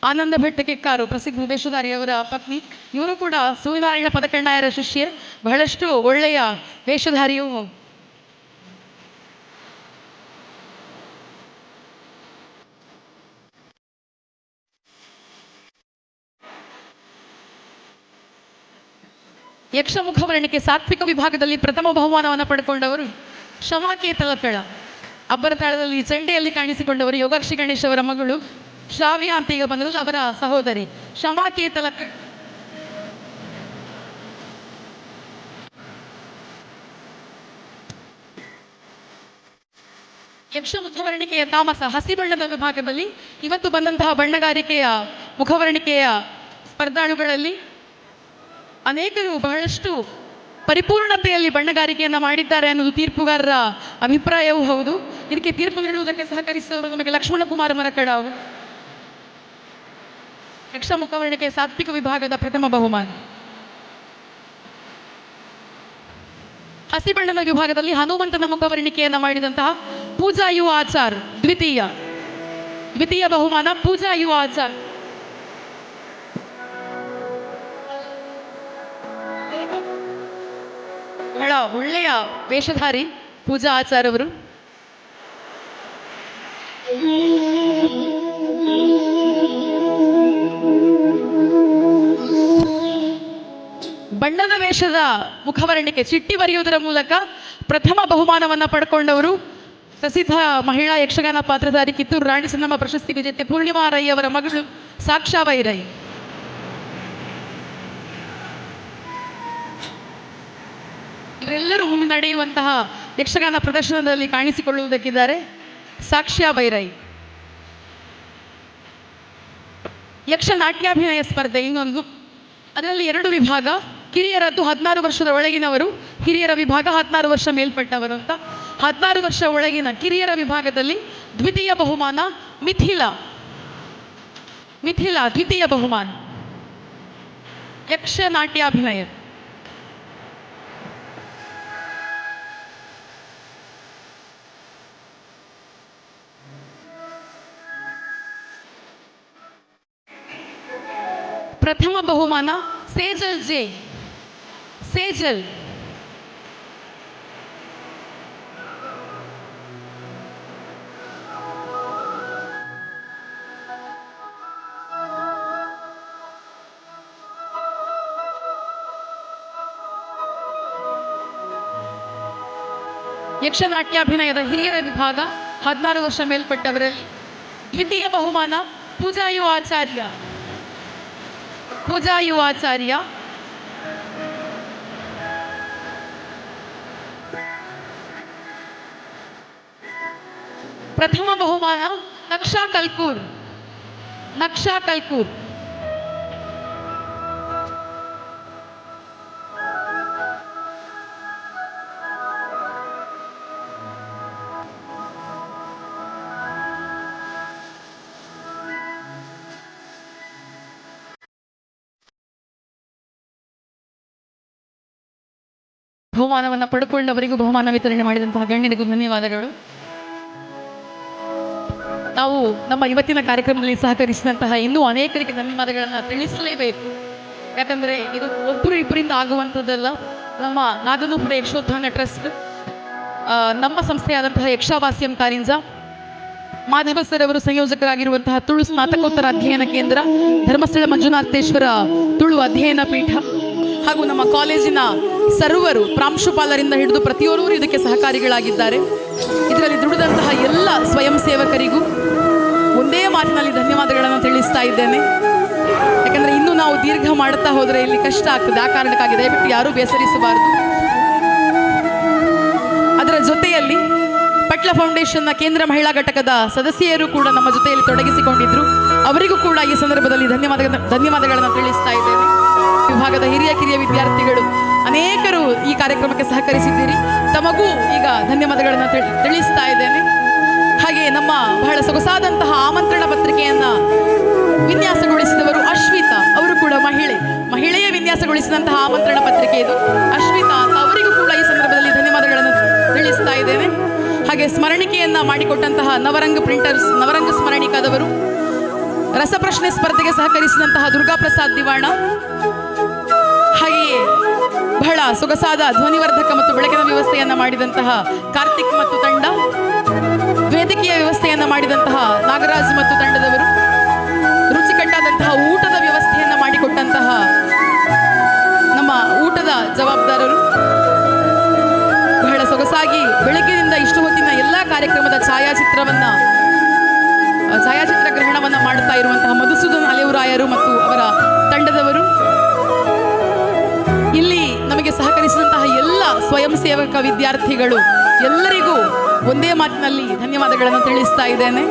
ಆನಂದ ಭಟ್ಟಕೆಕ್ಕಾರು ಪ್ರಸಿದ್ಧ ವೇಷಧಾರಿಯವರ ಪತ್ನಿ. ಇವರು ಕೂಡ ಸೂರ್ಯನಾರಾಯಣ ಪದಕಣ್ಣಾಯರ ಶಿಷ್ಯರು, ಬಹಳಷ್ಟು ಒಳ್ಳೆಯ ವೇಷಧಾರಿಯು. ಯಕ್ಷ ಮುಖವರ್ಣಿಕೆ ಸಾತ್ವಿಕ ವಿಭಾಗದಲ್ಲಿ ಪ್ರಥಮ ಬಹುಮಾನವನ್ನು ಪಡ್ಕೊಂಡವರು ಶಮಾಕೆ ತಲಕಳ. ಅಬ್ಬರತಾಳದಲ್ಲಿ ಚಂಡೆಯಲ್ಲಿ ಕಾಣಿಸಿಕೊಂಡವರು ಯೋಗಾಕ್ಷಿ ಗಣೇಶ್ ಅವರ ಮಗಳು ಶ್ರಾವ್ಯ ಅಂತ ಈಗ ಬಂದರು, ಅವರ ಸಹೋದರಿ ಶಮಾಕೆ ತಲಕಳ. ಯಕ್ಷ ಮುಖವರ್ಣಿಕೆಯ ತಾಮಸ ಹಸಿ ಬಣ್ಣದ ವಿಭಾಗದಲ್ಲಿ ಇವತ್ತು ಬಂದಂತಹ ಬಣ್ಣಗಾರಿಕೆಯ ಮುಖವರ್ಣಿಕೆಯ ಸ್ಪರ್ಧಾಳುಗಳಲ್ಲಿ ಅನೇಕರು ಬಹಳಷ್ಟು ಪರಿಪೂರ್ಣತೆಯಲ್ಲಿ ಬಣ್ಣಗಾರಿಕೆಯನ್ನು ಮಾಡಿದ್ದಾರೆ ಅನ್ನೋದು ತೀರ್ಪುಗಾರರ ಅಭಿಪ್ರಾಯವೂ ಹೌದು. ಇದಕ್ಕೆ ತೀರ್ಪು ನೀಡುವುದಕ್ಕೆ ಸಹಕರಿಸಿದವರು ನಮಗೆ ಲಕ್ಷ್ಮಣ ಕುಮಾರ ಮರಕಡ ಅವರು. ಯಕ್ಷ ಮುಖವರ್ಣಿಕೆ ಸಾತ್ವಿಕ ವಿಭಾಗದ ಪ್ರಥಮ ಬಹುಮಾನ. ಹಸಿ ಬಣ್ಣದ ವಿಭಾಗದಲ್ಲಿ ಹನುಮಂತನ ಮುಖವರ್ಣಿಕೆಯನ್ನು ಮಾಡಿದಂತಹ ಪೂಜಾ ಯುವ ಆಚಾರ್ ದ್ವಿತೀಯ ಬಹುಮಾನ ಪೂಜಾ ಯುವ ಆಚಾರ್. ಬಹಳ ಒಳ್ಳೆಯ ವೇಷಧಾರಿ ಪೂಜಾ ಆಚಾರ್ ಅವರು. ಬಣ್ಣದ ವೇಷದ ಮುಖವರ್ಣಿಕೆ ಚಿಟ್ಟಿ ಬರೆಯುವುದರ ಮೂಲಕ ಪ್ರಥಮ ಬಹುಮಾನವನ್ನು ಪಡ್ಕೊಂಡವರು ಪ್ರಸಿದ್ಧ ಮಹಿಳಾ ಯಕ್ಷಗಾನ ಪಾತ್ರಧಾರಿ ಕಿತ್ತೂರು ರಾಣಿ ಚೆನ್ನಮ್ಮ ಪ್ರಶಸ್ತಿ ವಿಜೇತೆ ಪೂರ್ಣಿಮಾ ರೈ ಅವರ ಮಗಳು ಸಾಕ್ಷಾಬಾಯಿ ರೈ. ಇವರೆಲ್ಲರೂ ಮುಂದೆ ನಡೆಯುವಂತಹ ಯಕ್ಷಗಾನ ಪ್ರದರ್ಶನದಲ್ಲಿ ಕಾಣಿಸಿಕೊಳ್ಳುವುದಕ್ಕಿದ್ದಾರೆ. ಸಾಕ್ಷಾಬಾಯಿ ರೈ. ಯಕ್ಷ ನಾಟ್ಯಾಭಿನಯ ಸ್ಪರ್ಧೆ ಇನ್ನೊಂದು, ಅದರಲ್ಲಿ 2 ವಿಭಾಗ, ಕಿರಿಯರದ್ದು 16 ವರ್ಷದ ಒಳಗಿನವರು, ಹಿರಿಯರ ವಿಭಾಗ 16 ವರ್ಷ ಮೇಲ್ಪಟ್ಟವರು ಅಂತ. 16 ವರ್ಷ ಒಳಗಿನ ಕಿರಿಯರ ವಿಭಾಗದಲ್ಲಿ ದ್ವಿತೀಯ ಬಹುಮಾನ ಮಿಥಿಲಾ ದ್ವಿತೀಯ ಬಹುಮಾನ ಯಕ್ಷ ನಾಟ್ಯಾಭಿನಯ. ಪ್ರಥಮ ಬಹುಮಾನ ಸೇಜಲ್ ಜೆ. ಸೇಜಲ್. ಯಕ್ಷನಾಟ್ಯಾಭಿನಯದ ಹಿರಿಯರ ವಿಭಾಗ 16 ವರ್ಷ ಮೇಲ್ಪಟ್ಟವರಲ್ಲಿ ದ್ವಿತೀಯ ಬಹುಮಾನ ಪೂಜಾ ಯುವ ಆಚಾರ್ಯ. ಪ್ರಥಮ ಬಹುಮಾನ ನಕ್ಷಾ ಕಲ್ಕೂರ್. ಬಹುಮಾನವನ್ನು ಪಡ್ಕೊಂಡವರಿಗೂ ಬಹುಮಾನ ವಿತರಣೆ ಮಾಡಿದಂತಹ ಗಣ್ಯರಿಗೂ ಧನ್ಯವಾದಗಳು. ನಾವು ನಮ್ಮ ಇವತ್ತಿನ ಕಾರ್ಯಕ್ರಮದಲ್ಲಿ ಸಹಕರಿಸಿದಂತಹ ಇನ್ನೂ ಅನೇಕರಿಗೆ ಧನ್ಯವಾದಗಳನ್ನು ತಿಳಿಸಲೇಬೇಕು. ಯಾಕಂದರೆ ಇದು ಒಬ್ಬರು ಇಬ್ಬರಿಂದ ಆಗುವಂಥದ್ದಲ್ಲ. ನಮ್ಮ ನಾಗನೂಪುರ ಯಕ್ಷೋದ್ಧಾನ ಟ್ರಸ್ಟ್, ನಮ್ಮ ಸಂಸ್ಥೆಯಾದಂತಹ ಯಕ್ಷಾವಾಸ್ಯಂ ಕಾರಿಂಜ, ಮಾಧವ ಸರ್ ಅವರು ಸಂಯೋಜಕರಾಗಿರುವಂತಹ ತುಳು ಸ್ನಾತಕೋತ್ತರ ಅಧ್ಯಯನ ಕೇಂದ್ರ, ಧರ್ಮಸ್ಥಳ ಮಂಜುನಾಥೇಶ್ವರ ತುಳು ಅಧ್ಯಯನ ಪೀಠ, ಹಾಗೂ ನಮ್ಮ ಕಾಲೇಜಿನ ಸರ್ವರು ಪ್ರಾಂಶುಪಾಲರಿಂದ ಹಿಡಿದು ಪ್ರತಿಯೊಬ್ಬರು ಇದಕ್ಕೆ ಸಹಕಾರಿಗಳಾಗಿದ್ದಾರೆ. ಇದರಲ್ಲಿ ದುಡಿದಂತಹ ಎಲ್ಲ ಸ್ವಯಂ ಸೇವಕರಿಗೂ ಒಂದೇ ಮಾತಿನಲ್ಲಿ ಧನ್ಯವಾದಗಳನ್ನು ತಿಳಿಸ್ತಾ ಇದ್ದೇನೆ. ಯಾಕಂದರೆ ಇನ್ನೂ ನಾವು ದೀರ್ಘ ಮಾಡ್ತಾ ಹೋದರೆ ಇಲ್ಲಿ ಕಷ್ಟ ಆಗ್ತದೆ. ಆ ಕಾರಣಕ್ಕಾಗಿ ದಯವಿಟ್ಟು ಯಾರೂ ಬೇಸರಿಸಬಾರದು. ಅದರ ಜೊತೆಯಲ್ಲಿ ಪಟ್ಲ ಫೌಂಡೇಶನ್ನ ಕೇಂದ್ರ ಮಹಿಳಾ ಘಟಕದ ಸದಸ್ಯರು ಕೂಡ ನಮ್ಮ ಜೊತೆಯಲ್ಲಿ ತೊಡಗಿಸಿಕೊಂಡಿದ್ರು. ಅವರಿಗೂ ಕೂಡ ಈ ಸಂದರ್ಭದಲ್ಲಿ ಧನ್ಯವಾದಗಳನ್ನು ತಿಳಿಸ್ತಾ ಇದ್ದೇನೆ. ವಿಭಾಗದ ಹಿರಿಯ ಕಿರಿಯ ವಿದ್ಯಾರ್ಥಿಗಳು ಅನೇಕರು ಈ ಕಾರ್ಯಕ್ರಮಕ್ಕೆ ಸಹಕರಿಸಿದ್ದೀರಿ. ತಮಗೂ ಈಗ ಧನ್ಯವಾದಗಳನ್ನು ತಿಳಿಸ್ತಾ ಇದ್ದೇನೆ. ಹಾಗೆ ನಮ್ಮ ಬಹಳ ಸೊಗಸಾದಂತಹ ಆಮಂತ್ರಣ ಪತ್ರಿಕೆಯನ್ನು ವಿನ್ಯಾಸಗೊಳಿಸಿದವರು ಅಶ್ವಿತಾ, ಅವರು ಕೂಡ ಮಹಿಳೆಯ ವಿನ್ಯಾಸಗೊಳಿಸಿದಂತಹ ಆಮಂತ್ರಣ ಪತ್ರಿಕೆ ಇದು. ಅಶ್ವಿತಾ ಅವರಿಗೂ ಕೂಡ ಈ ಸಂದರ್ಭದಲ್ಲಿ ಧನ್ಯವಾದಗಳನ್ನು ತಿಳಿಸ್ತಾ ಇದ್ದೇನೆ. ಹಾಗೆ ಸ್ಮರಣಿಕೆಯನ್ನು ಮಾಡಿಕೊಟ್ಟಂತಹ ನವರಂಗ ಪ್ರಿಂಟರ್ಸ್, ನವರಂಗ ಸ್ಮರಣಿಕಾದವರು, ರಸಪ್ರಶ್ನೆ ಸ್ಪರ್ಧೆಗೆ ಸಹಕರಿಸಿದಂತಹ ದುರ್ಗಾ ಪ್ರಸಾದ್ ದಿವಾಣ, ಹಾಗೆಯೇ ಬಹಳ ಸೊಗಸಾದ ಧ್ವನಿವರ್ಧಕ ಮತ್ತು ಬೆಳಕಿನ ವ್ಯವಸ್ಥೆಯನ್ನು ಮಾಡಿದಂತಹ ಕಾರ್ತಿಕ್ ಮತ್ತು ತಂಡ, ವೇದಿಕೆಯ ವ್ಯವಸ್ಥೆಯನ್ನು ಮಾಡಿದಂತಹ ನಾಗರಾಜ್ ಮತ್ತು ತಂಡದವರು, ರುಚಿಕಟ್ಟಾದಂತಹ ಊಟದ ವ್ಯವಸ್ಥೆಯನ್ನು ಮಾಡಿಕೊಟ್ಟಂತಹ ನಮ್ಮ ಊಟದ ಜವಾಬ್ದಾರರು, ಬಹಳ ಸೊಗಸಾಗಿ ಬೆಳಗ್ಗಿನಿಂದ ಇಷ್ಟು ಹೊತ್ತಿನ ಎಲ್ಲ ಕಾರ್ಯಕ್ರಮದ ಛಾಯಾಚಿತ್ರ ಗ್ರಹಣವನ್ನು ಮಾಡುತ್ತಾ ಇರುವಂತಹ ಮಧುಸೂದನ್ ಅಲೆವರಾಯರು ಮತ್ತು ಅವರ ತಂಡದವರು, ಇಲ್ಲಿ ನಮಗೆ ಸಹಕರಿಸಿದಂತಹ ಎಲ್ಲ ಸ್ವಯಂ ಸೇವಕ ವಿದ್ಯಾರ್ಥಿಗಳು ಎಲ್ಲರಿಗೂ ಒಂದೇ ಮಾತಿನಲ್ಲಿ ಧನ್ಯವಾದಗಳನ್ನು ತಿಳಿಸ್ತಾ ಇದ್ದೇನೆ.